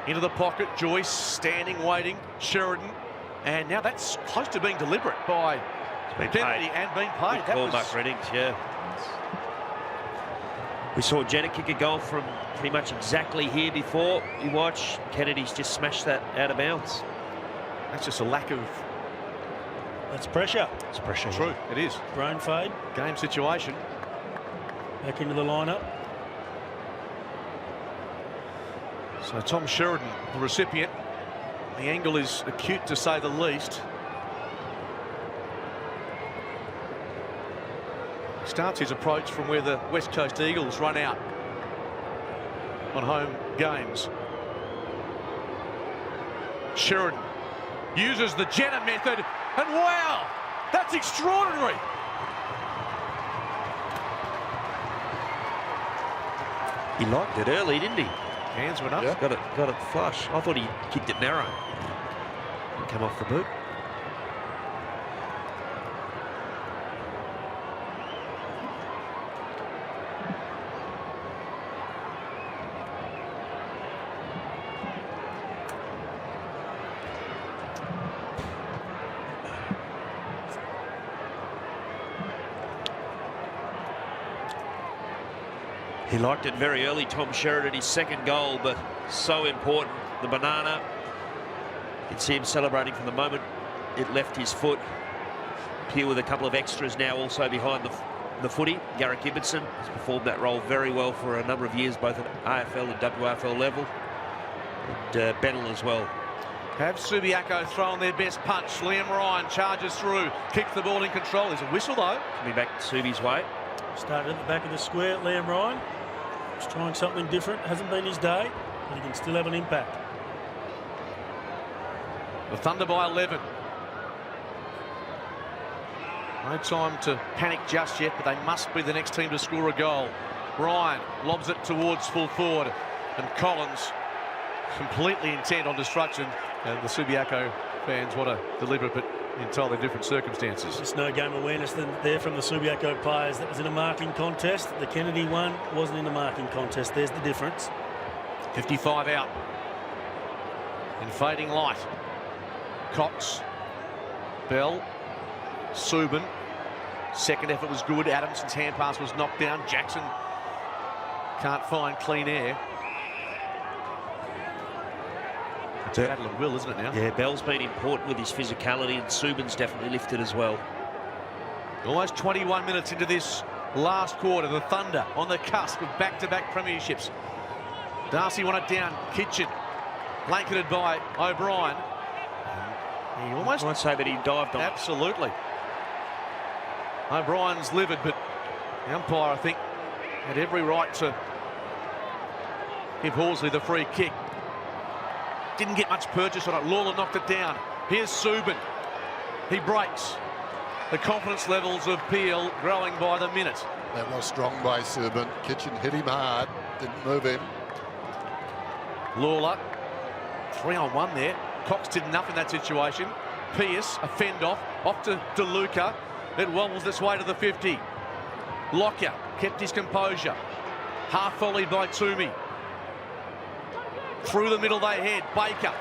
into the pocket. Joyce standing, waiting. Sheridan. And now that's close to being deliberate by Kennedy and being paid. Good call, Buck Reddings, yeah. We saw Jetta kick a goal from pretty much exactly here before. You watch, Kennedy's just smashed that out of bounds. That's just a lack of... That's pressure. It's pressure. True, it is. Brain fade. Game situation. Back into the lineup. So Tom Sheridan, the recipient. The angle is acute to say the least. Starts his approach from where the West Coast Eagles run out on home games. Sheridan uses the Jenner method, and wow, that's extraordinary. He liked it early, didn't he? Hands went up. Yeah. Got it flush. I thought he kicked it narrow. Come off the boot. He liked it very early, Tom Sheridan, his second goal, but so important. The banana, you can see him celebrating from the moment it left his foot. Here with a couple of extras now also behind the footy. Garrick Ibbotson has performed that role very well for a number of years, both at AFL and WAFL level. And Bennell as well. Have Subiaco thrown their best punch. Liam Ryan charges through, keeps the ball in control. There's a whistle though. Coming back Subi's way. Started at the back of the square, Liam Ryan. He's trying something different. Hasn't been his day, but he can still have an impact. The Thunder by 11. No time to panic just yet, but they must be the next team to score a goal. Ryan lobs it towards full forward, and Collins completely intent on destruction. And the Subiaco fans want to deliver it, but in entirely different circumstances. There's no game awareness there from the Subiaco players. That was in a marking contest. The Kennedy one wasn't in a marking contest. There's the difference. 55 out. In fading light. Cox. Bell. Subin. Second effort was good. Adamson's hand pass was knocked down. Jackson can't find clean air. It's a battle of will, isn't it now? Yeah, Bell's been important with his physicality, and Subin's definitely lifted as well. Almost 21 minutes into this last quarter. The Thunder on the cusp of back-to-back premierships. Darcy won it down. Kitchen blanketed by O'Brien. He almost... I might say that he dived on. Absolutely. O'Brien's livid, but the umpire, I think, had every right to give Horsley the free kick. Didn't get much purchase on it. Lawler knocked it down. Here's Subin. He breaks. The confidence levels of Peel growing by the minute. That was strong by Subin. Kitchen hit him hard. Didn't move him. Lawler. 3-on-1 there. Cox did enough in that situation. Pearce, a fend off. Off to DeLuca. It wobbles its way to the 50. Lockyer kept his composure. Half volleyed by Toomey. Through the middle they head. Baker.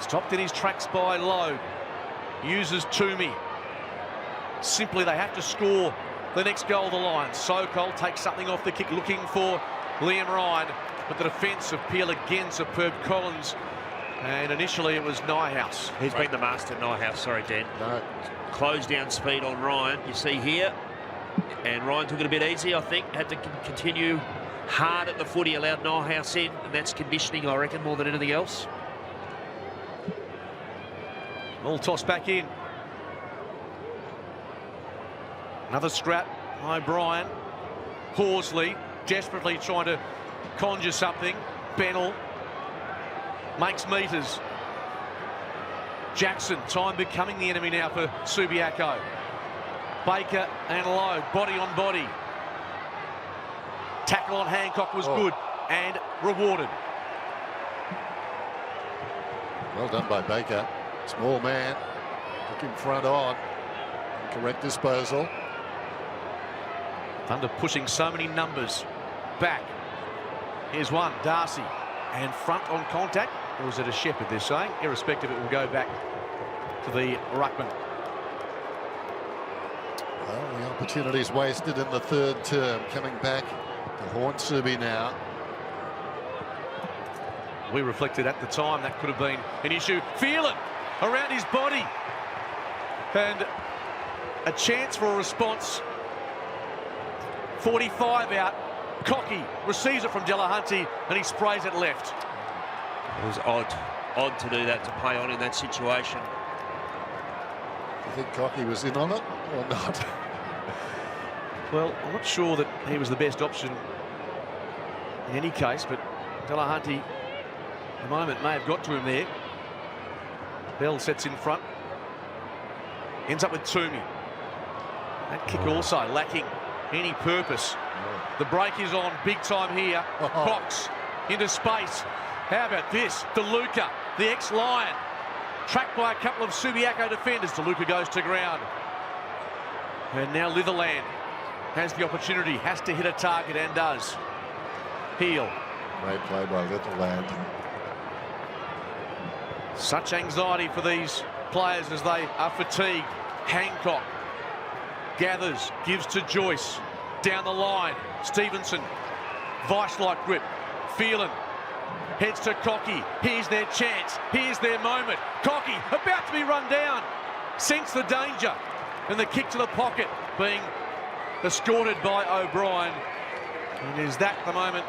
Stopped in his tracks by Lowe. Uses Toomey. Simply they have to score the next goal of the Lions. Sokol takes something off the kick, looking for Liam Ryan. But the defence of Peel again, superb. Collins. And initially it was Nyhouse. He's been the master, Nyhouse. Sorry, Dan. No. Close down speed on Ryan. You see here. And Ryan took it a bit easy, I think. Had to continue hard at the footy, allowed Nyhouse in. And that's conditioning, I reckon, more than anything else. All tossed back in. Another scrap. O'Brien. Horsley desperately trying to conjure something. Bennell makes meters. Jackson, time becoming the enemy now for Subiaco. Baker and Lowe, body on body. Tackle on Hancock was good and rewarded. Well done by Baker. Small man. Took him front on. Correct disposal. Thunder pushing so many numbers back. Here's one, Darcy. And front on contact. Or was it a Shepherd, they're saying? Irrespective, it will go back to the ruckman. Well, the opportunities wasted in the third term. Coming back to haunt Subi now. We reflected at the time that could have been an issue. Phelan around his body. And a chance for a response. 45 out. Cocky receives it from Delahunty and he sprays it left. It was odd to do that, to play on in that situation. Do you think Cocky was in on it or not? Well, I'm not sure that he was the best option in any case, but Delahunty, the moment may have got to him there. Bell sets in front. Ends up with Toomey. That kick also lacking any purpose. The break is on big time here. Cox into space. How about this? DeLuca, the ex-Lion, tracked by a couple of Subiaco defenders. DeLuca goes to ground. And now Litherland has the opportunity, has to hit a target and does. Heel. Great play by Litherland. Such anxiety for these players as they are fatigued. Hancock gathers, gives to Joyce. Down the line, Stevenson. Vice-like grip. Phelan heads to Cocky. Here's their chance. Here's their moment. Cocky about to be run down. Sense the danger. And the kick to the pocket. being escorted by O'Brien. And is that the moment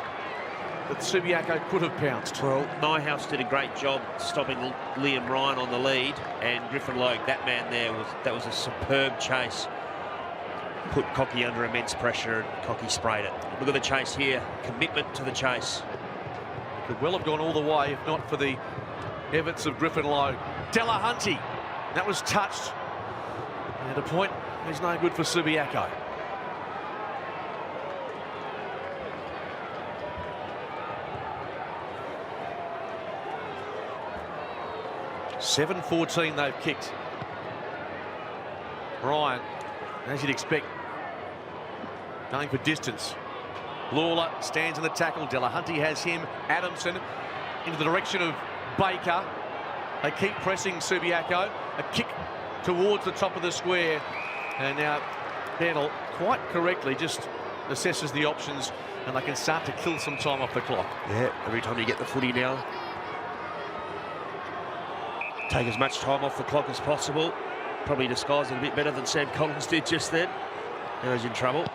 that Subiaco could have pounced? Well, Nyhouse did a great job stopping Liam Ryan on the lead, and Griffin Logue, that man there, that was a superb chase. Put Cocky under immense pressure, and Cocky sprayed it. Look at the chase here, commitment to the chase. Could well have gone all the way if not for the efforts of Griffin Logue. Delahunty, that was touched. And a point is no good for Subiaco. .7:14 they've kicked. Ryan, as you'd expect, going for distance. Lawler stands in the tackle. Delahunty has him. Adamson into the direction of Baker. They keep pressing Subiaco. A kick towards the top of the square. And now Bennell quite correctly just assesses the options, and they can start to kill some time off the clock. Yeah, every time you get the footy now, take as much time off the clock as possible. Probably disguised it a bit better than Sam Collins did just then. Now he's in trouble.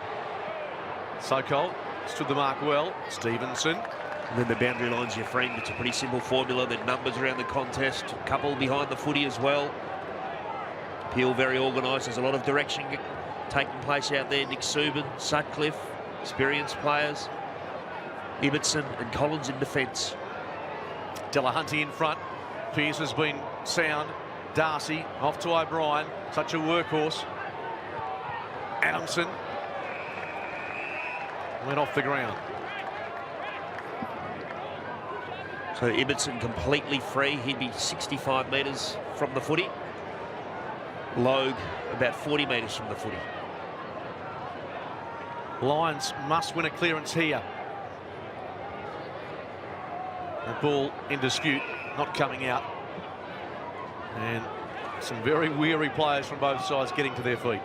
Sokol stood the mark well. Stevenson. And then the boundary line's your friend. It's a pretty simple formula. Then numbers around the contest. A couple behind the footy as well. Peel very organised. There's a lot of direction taking place out there. Nick Subin, Sutcliffe, experienced players. Ibbotson and Collins in defence. Delahunty in front. Pearce has been sound. Darcy off to O'Brien. Such a workhorse. Adamson went off the ground. So Ibbotson completely free. He'd be 65 metres from the footy. Logue about 40 metres from the footy. Lions must win a clearance here. The ball in dispute, not coming out. And some very weary players from both sides getting to their feet.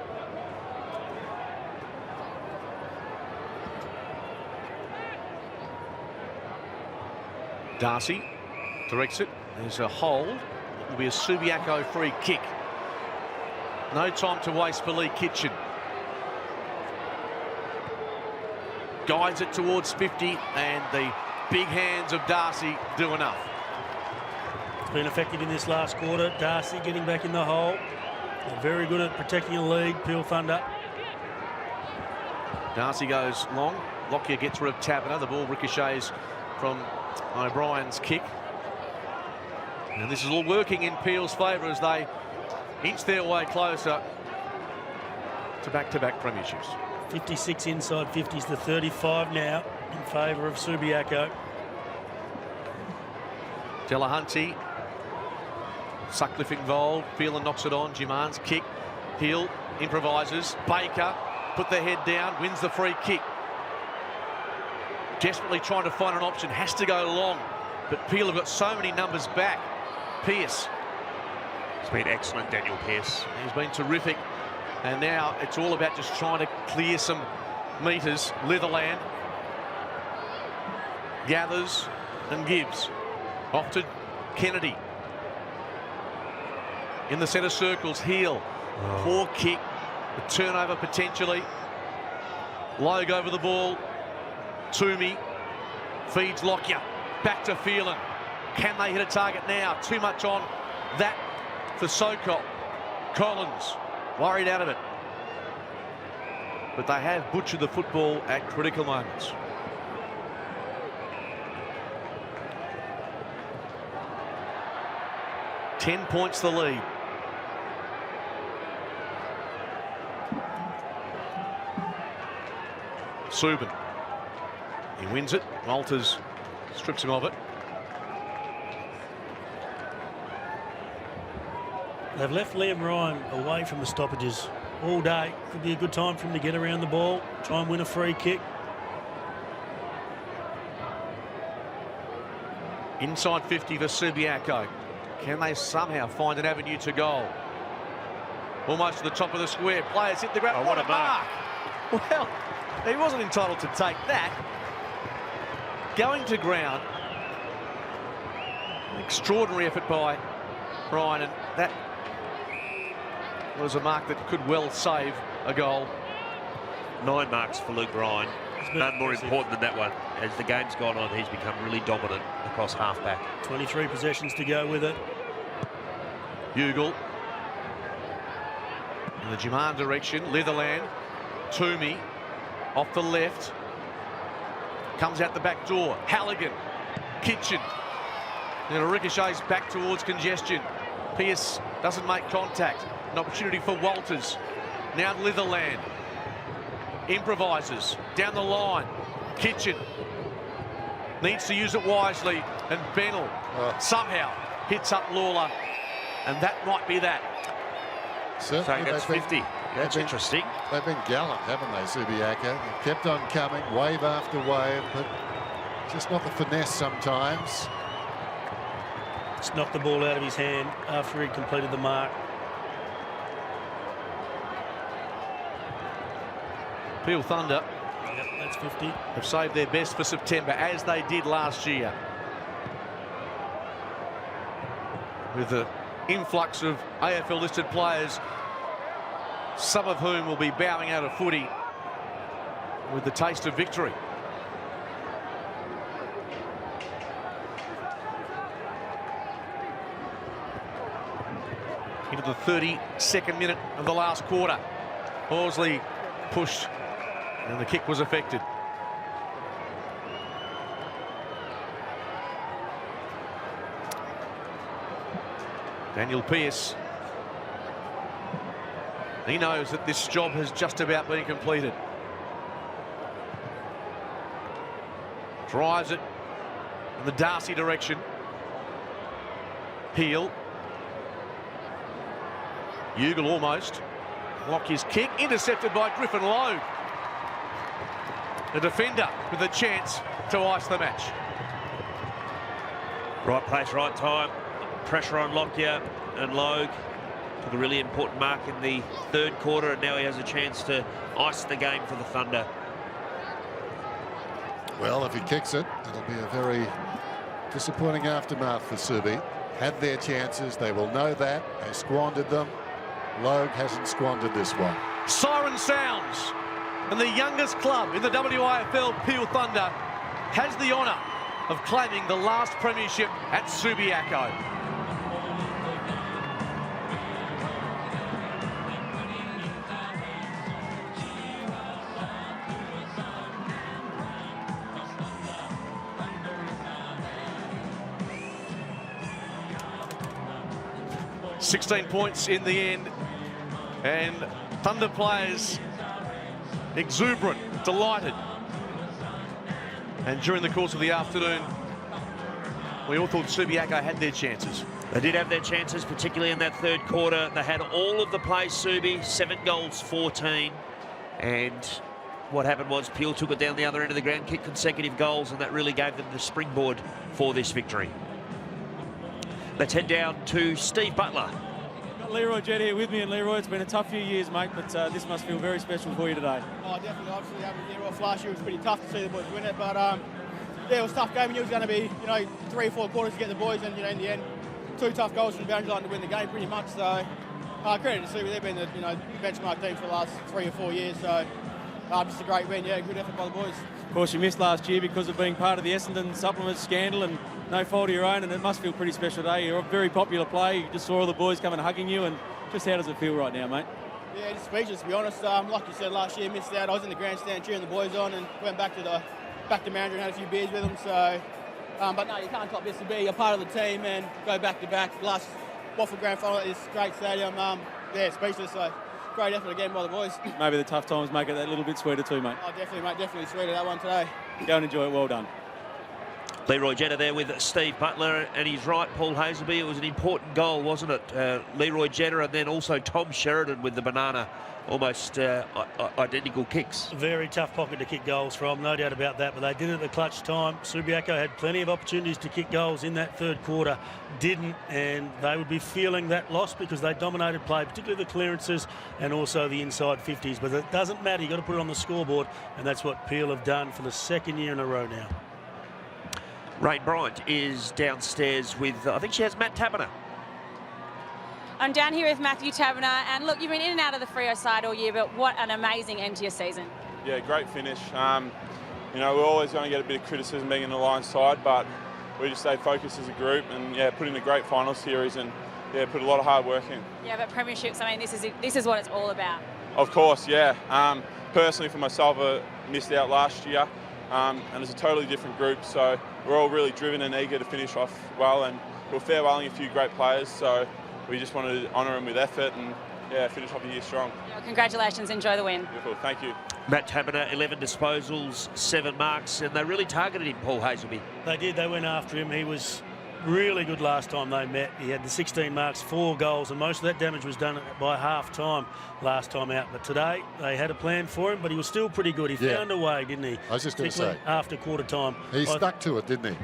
Darcy directs it. There's a hold. It will be a Subiaco free kick. No time to waste for Lee Kitchen. Guides it towards 50, and the big hands of Darcy do enough. It's been effective in this last quarter. Darcy getting back in the hole. They're very good at protecting the lead. Peel Thunder. Darcy goes long. Lockyer gets rid of Taverner. The ball ricochets from O'Brien's kick. And this is all working in Peel's favour as they inch their way closer to back-to-back premierships. 56 inside 50s to 35 now in favour of Subiaco. Delahunty. Sutcliffe involved. Phelan knocks it on. Jiman's kick. Hill improvises. Baker put the head down. Wins the free kick. Desperately trying to find an option. Has to go long. But Peel have got so many numbers back. Pearce. It's been excellent, Daniel Pearce. He's been terrific. And now it's all about just trying to clear some metres. Litherland gathers and gives. Off to Kennedy. In the centre circles, Heel. Poor kick. A turnover potentially. Logue over the ball. Toomey feeds Lockyer. Back to Phelan. Can they hit a target now? Too much on that for Sokol. Collins worried out of it. But they have butchered the football at critical moments. $10 points the lead. Subin. He wins it. Walters strips him of it. They've left Liam Ryan away from the stoppages all day. Could be a good time for him to get around the ball, try and win a free kick. Inside 50 for Subiaco. Can they somehow find an avenue to goal? Almost to the top of the square. Players hit the ground. Oh, what a mark. Well, he wasn't entitled to take that. Going to ground. Extraordinary effort by Ryan, and that was a mark that could well save a goal. 9 marks for Luke Ryan. None more important than that one. As the game's gone on, he's become really dominant across half-back. 23 possessions to go with it. Ugle. In the Juman direction, Litherland. Toomey off the left. Comes out the back door. Halligan. Kitchen. And it ricochets back towards Congestion. Pearce doesn't make contact. An opportunity for Walters. Now Litherland. Improvises down the line. Kitchen needs to use it wisely, and Bennell somehow hits up Lawler, and that might be that. Certainly, so that's 50. That's interesting. They've been gallant, haven't they, Subiaco? They've kept on coming, wave after wave, but just not the finesse sometimes. Just knocked the ball out of his hand after he completed the mark. Peel Thunder, yep, that's 50. Have saved their best for September, as they did last year. With the influx of AFL-listed players, some of whom will be bowing out of footy with the taste of victory. Into the 32nd minute of the last quarter. Horsley pushed, and the kick was affected. Daniel Pearce. He knows that this job has just about been completed. Drives it in the Darcy direction. Peel. Ugle almost. Block his kick, intercepted by Griffin Logue. The defender with a chance to ice the match. Right place, right time. Pressure on Lockyer, and Logue took a really important mark in the third quarter, and now he has a chance to ice the game for the Thunder. Well, if he kicks it, it'll be a very disappointing aftermath for Subi. Had their chances, they will know that. They squandered them. Logue hasn't squandered this one. Siren sounds, and the youngest club in the WAFL, Peel Thunder, has the honour of claiming the last premiership at Subiaco. $16 points in the end, and Thunder players exuberant, delighted. And during the course of the afternoon, we all thought Subiaco had their chances. They did have their chances, particularly in that third quarter. They had all of the play, Subi, 7 goals, 14. And what happened was Peel took it down the other end of the ground, kicked consecutive goals, and that really gave them the springboard for this victory. Let's head down to Steve Butler. Got Leroy Jett here with me, and Leroy, it's been a tough few years, mate, but this must feel very special for you today. Oh, definitely. Obviously, having a year off last year was pretty tough to see the boys win it, but yeah, it was a tough game. We knew it was going to be, 3 or 4 quarters to get the boys, and in the end, 2 tough goals from the boundary line to win the game, pretty much. So, credit to Subi. They've been the benchmark team for the last 3 or 4 years. So, just a great win. Yeah, good effort by the boys. Of course, you missed last year because of being part of the Essendon supplement scandal, and no fault of your own, and it must feel pretty special today. You're a very popular player. You just saw all the boys coming and hugging you, and just how does it feel right now, mate? Yeah, just speechless, to be honest. Like you said, last year missed out. I was in the grandstand cheering the boys on, and went back to Mandurah and had a few beers with them. So, but no, you can't top this, to be a part of the team and go back to back. Last WAFL grand final at this great stadium. Yeah, speechless. So great effort again by the boys. Maybe the tough times make it that little bit sweeter too, mate. Oh, definitely, mate. Definitely sweeter that one today. Go and enjoy it. Well done. Leroy Jett there with Steve Butler, and he's right, Paul Hazelby. It was an important goal, wasn't it? Leroy Jett, and then also Tom Sheridan with the banana, almost identical kicks. Very tough pocket to kick goals from, no doubt about that, but they did it at the clutch time. Subiaco had plenty of opportunities to kick goals in that third quarter, didn't, and they would be feeling that loss because they dominated play, particularly the clearances and also the inside 50s. But it doesn't matter, you've got to put it on the scoreboard, and that's what Peel have done for the 2nd year in a row now. Rain Bryant is downstairs with, I think she has Matt Taberner. I'm down here with Matthew Taberner, and look, you've been in and out of the Freo side all year, but what an amazing end to your season. Yeah, great finish. You know, we're always going to get a bit of criticism being in the Lions side, but we just stay focused as a group and, yeah, put in a great final series and, yeah, put a lot of hard work in. Yeah, but premierships, I mean, this is what it's all about. Of course, yeah. Personally, for myself, I missed out last year, and it's a totally different group, so we're all really driven and eager to finish off well, and we're farewelling a few great players, so we just wanted to honour them with effort and, yeah, finish off the year strong. Well, congratulations, enjoy the win. Beautiful, thank you. Matt Taberner, 11 disposals, 7 marks, and they really targeted him, Paul Hazelby. They did, they went after him. He was really good last time they met. He had the 16 marks, 4 goals, and most of that damage was done by half-time last time out. But today, they had a plan for him, but he was still pretty good. He found a way, didn't he? I was just going to say. After quarter time. He stuck to it, didn't he?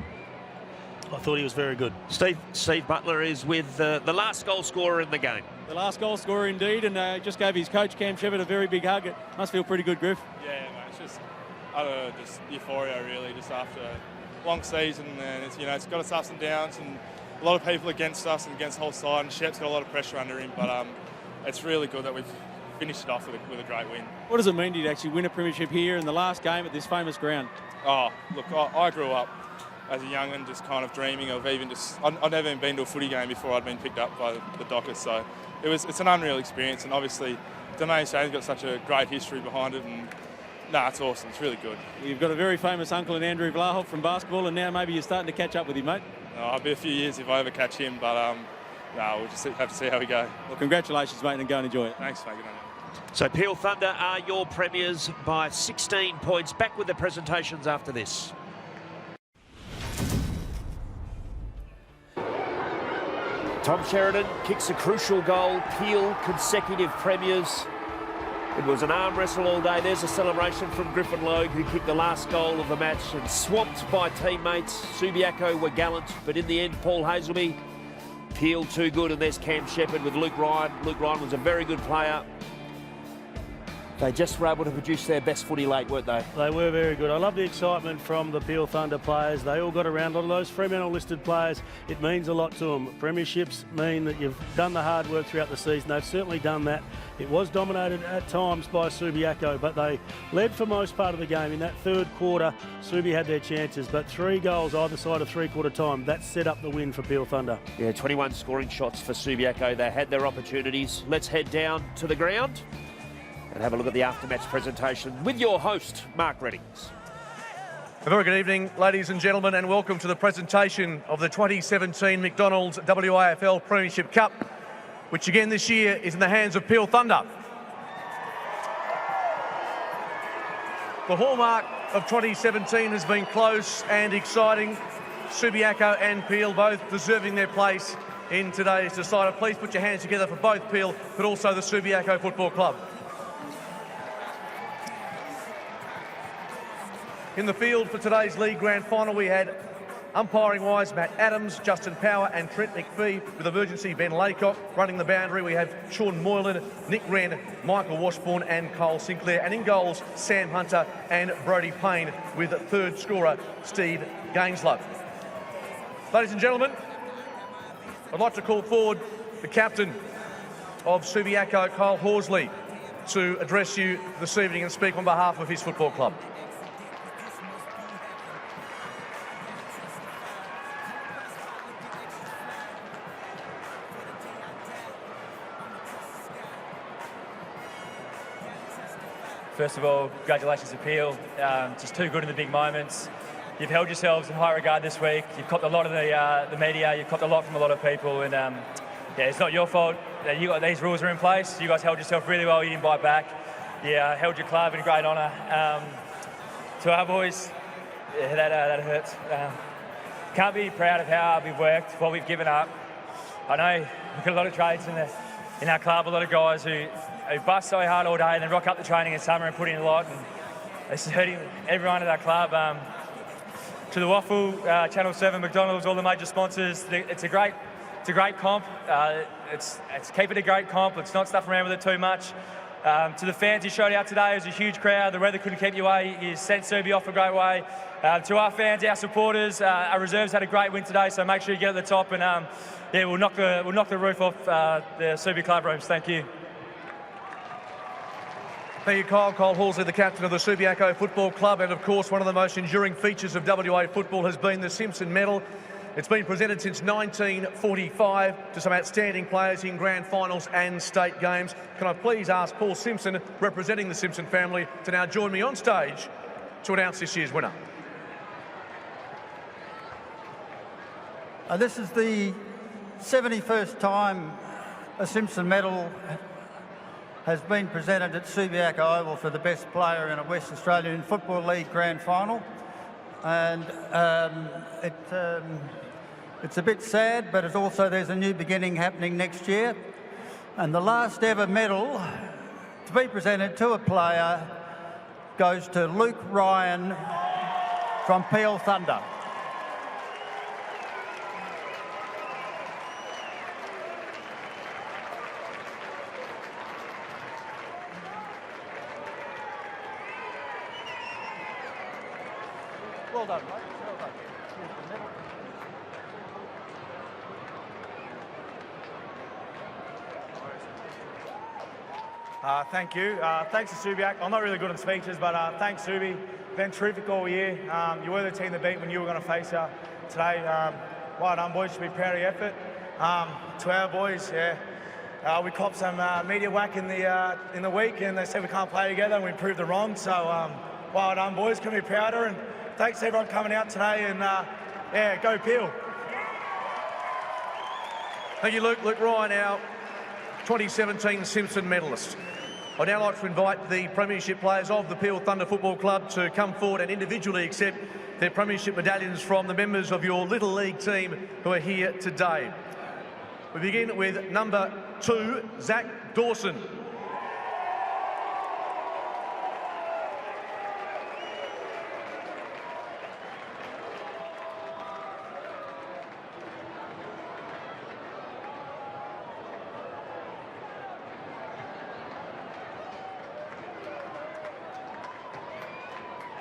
I thought he was very good. Steve Butler is with the last goal scorer in the game. The last goal scorer indeed, and just gave his coach Cam Shepherd a very big hug. It must feel pretty good, Griff. Yeah, mate, it's just, I don't know, just euphoria really, just after a long season, and it's, you know, it's got its ups and downs, and a lot of people against us and against the whole side, and Shep's got a lot of pressure under him, but it's really good that we've finished it off with a great win. What does it mean to you to actually win a premiership here in the last game at this famous ground? Oh, look, I grew up as a young'un just kind of dreaming of even just, I'd never even been to a footy game before I'd been picked up by the Dockers, so it's an unreal experience, and obviously Domain Stadium's got such a great history behind it, and it's awesome, it's really good. You've got a very famous uncle in Andrew Vlahoff from basketball, and now maybe you're starting to catch up with him, mate. I'll be a few years if I ever catch him, but we'll just have to see how we go. Well, congratulations, mate, and go and enjoy it. Thanks, mate. Good on you. So Peel Thunder are your premiers by 16 points. Back with the presentations after this. Tom Sheridan kicks a crucial goal. Peel consecutive premiers. It was an arm wrestle all day. There's a celebration from Griffin Logue, who kicked the last goal of the match, and swamped by teammates. Subiaco were gallant, but in the end, Paul Hazelby, Peel too good, and there's Cam Shepherd with Luke Ryan. Luke Ryan was a very good player. They just were able to produce their best footy late, weren't they? They were very good. I love the excitement from the Peel Thunder players. They all got around. A lot of those Fremantle-listed players, it means a lot to them. Premierships mean that you've done the hard work throughout the season. They've certainly done that. It was dominated at times by Subiaco, but they led for most part of the game. In that third quarter, Subi had their chances, but 3 goals either side of three-quarter time. That set up the win for Peel Thunder. Yeah, 21 scoring shots for Subiaco. They had their opportunities. Let's head down to the ground and have a look at the after-match presentation with your host, Mark Reddings. A very good evening, ladies and gentlemen, and welcome to the presentation of the 2017 McDonald's WAFL Premiership Cup, which again this year is in the hands of Peel Thunder. The hallmark of 2017 has been close and exciting. Subiaco and Peel both deserving their place in today's decider. Please put your hands together for both Peel, but also the Subiaco Football Club. In the field for today's League Grand Final, we had umpiring-wise Matt Adams, Justin Power and Trent McPhee, with emergency Ben Laycock. Running the boundary, we have Sean Moylan, Nick Wren, Michael Washbourne and Cole Sinclair. And in goals, Sam Hunter and Brodie Payne, with third scorer Steve Gainslow. Ladies and gentlemen, I'd like to call forward the captain of Subiaco, Kyle Horsley, to address you this evening and speak on behalf of his football club. First of all, congratulations to Peel. Just too good in the big moments. You've held yourselves in high regard this week. You've copped a lot of the media. You've copped a lot from a lot of people, and yeah, it's not your fault. You got these rules are in place. You guys held yourself really well. You didn't bite back. You held your club in great honour. To our boys, yeah, that hurts. Can't be proud of how hard we've worked, what we've given up. I know we've got a lot of trades in our club, a lot of guys who bust so hard all day and then rock up the training in summer and put in a lot, and it's hurting everyone at our club. To the WAFL, Channel 7, McDonald's, all the major sponsors, it's a great comp. It's keep it a great comp. Let's not stuff around with it too much. To the fans who showed out today, it was a huge crowd. The weather couldn't keep you away. You sent Serbia off a great way. To our fans, our supporters, our reserves had a great win today, so make sure you get at the top and yeah, we'll knock the roof off the Serbia club rooms. Thank you. Thank you, Kyle. Kyle Halsey, the captain of the Subiaco Football Club, and of course one of the most enduring features of WA football has been the Simpson Medal. It's been presented since 1945 to some outstanding players in grand finals and state games. Can I please ask Paul Simpson, representing the Simpson family, to now join me on stage to announce this year's winner. This is the 71st time a Simpson Medal has been presented at Subiaco Oval for the best player in a West Australian Football League Grand Final. And it's a bit sad, but it's also there's a new beginning happening next year. And the last ever medal to be presented to a player goes to Luke Ryan from Peel Thunder. Well done, mate. Well done. Thank you. Thanks to Subiac. I'm not really good at speeches, but thanks, Subi. Been terrific all year. You were the team that beat when you were going to face you today. Well done, boys. Should be proud of your effort. To our boys, yeah. We copped some media whack in the week, and they said we can't play together, and we proved them wrong. So, well done, boys. Can be prouder. And thanks to everyone coming out today. And yeah, go Peel. Thank you, Luke. Luke Ryan, our 2017 Simpson medalist. I'd now like to invite the premiership players of the Peel Thunder Football Club to come forward and individually accept their premiership medallions from the members of your Little League team who are here today. We begin with number 2, Zach Dawson.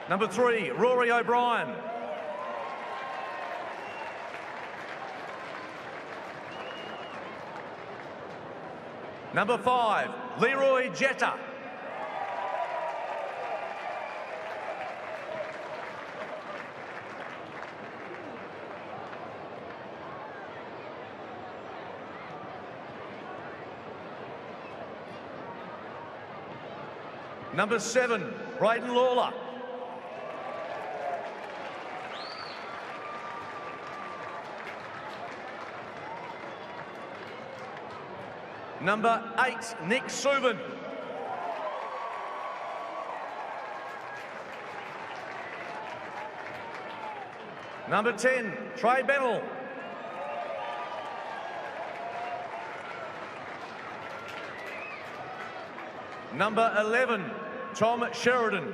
Number 3, Rory O'Brien. Number 5, Leroy Jetta. Number 7, Braden Lawler. Number 8, Nick Subin. Number 10, Trey Bennell. Number 11, Tom Sheridan.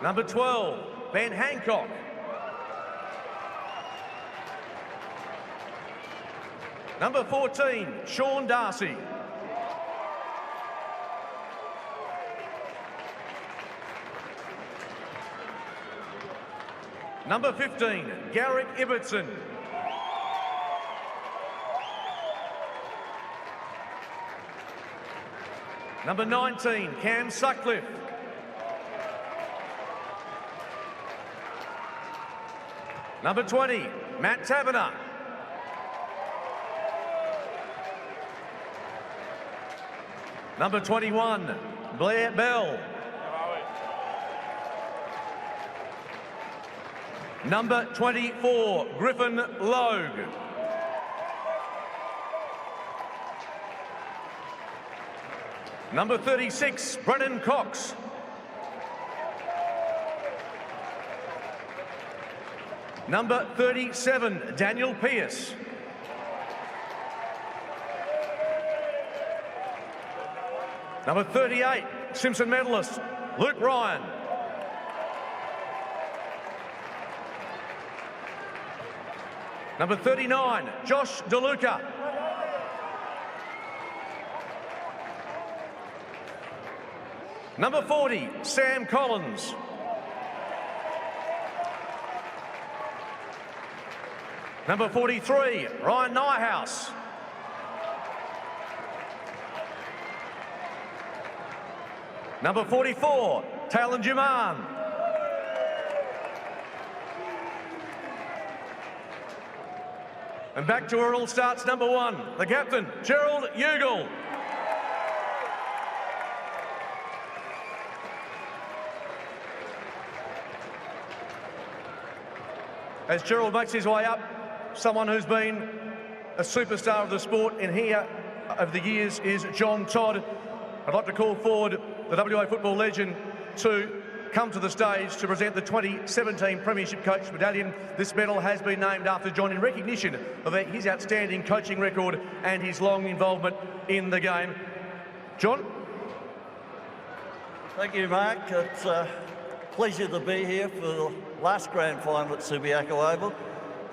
Number 12, Ben Hancock. Number 14, Sean Darcy. Number 15, Garrick Ibbotson. Number 19, Cam Sutcliffe. Number 20, Matt Taberner. Number 21, Blair Bell. Number 24, Griffin Logue. Number 36, Brennan Cox. Number 37, Daniel Pearce. Number 38, Simpson medalist, Luke Ryan. Number 39, Josh DeLuca. Number 40, Sam Collins. Number 43, Ryan Nyhouse. Number 44, Talon Juman. And back to where it all starts, number 1, the captain, Gerald Ugle. As Gerald makes his way up, someone who's been a superstar of the sport in here over the years is John Todd. I'd like to call forward the WA football legend to come to the stage to present the 2017 Premiership Coach Medallion. This medal has been named after John in recognition of his outstanding coaching record and his long involvement in the game. John? Thank you, Mark. It's a pleasure to be here for the last grand final at Subiaco Oval.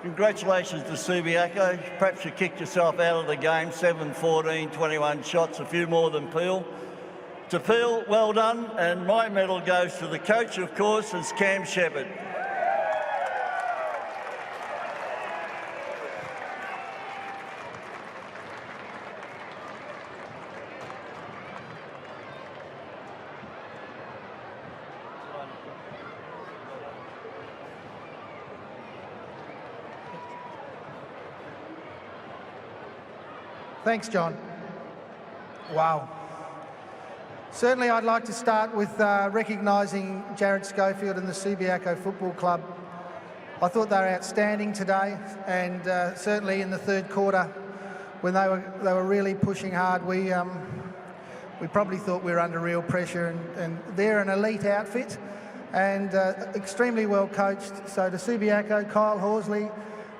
Congratulations to Subiaco. Perhaps you kicked yourself out of the game, 7-14, 21 shots, a few more than Peel. To Peel, well done, and my medal goes to the coach, of course, is Cam Shepherd. Thanks, John. Wow. Certainly I'd like to start with recognising Jared Schofield and the Subiaco Football Club. I thought they were outstanding today, and certainly in the third quarter when they were really pushing hard, we probably thought we were under real pressure, and they're an elite outfit and extremely well coached. So to Subiaco, Kyle Horsley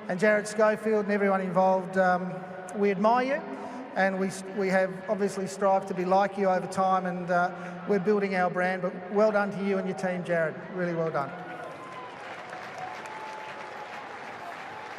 and Jared Schofield and everyone involved, we admire you. And we have obviously strived to be like you over time, and we're building our brand. But well done to you and your team, Jared. Really well done.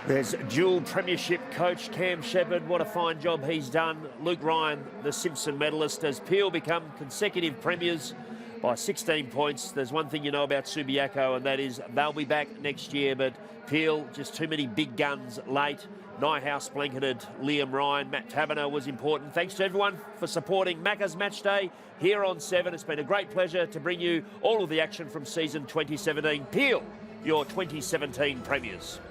There's dual premiership coach Cam Shepherd. What a fine job he's done. Luke Ryan, the Simpson medalist, as Peel become consecutive premiers by 16 points. There's one thing you know about Subiaco, and that is they'll be back next year. But Peel, just too many big guns late. Nyhouse blanketed Liam Ryan. Matt Taberner was important. Thanks to everyone for supporting Macca's Match Day here on 7. It's been a great pleasure to bring you all of the action from season 2017. Peel, your 2017 premiers.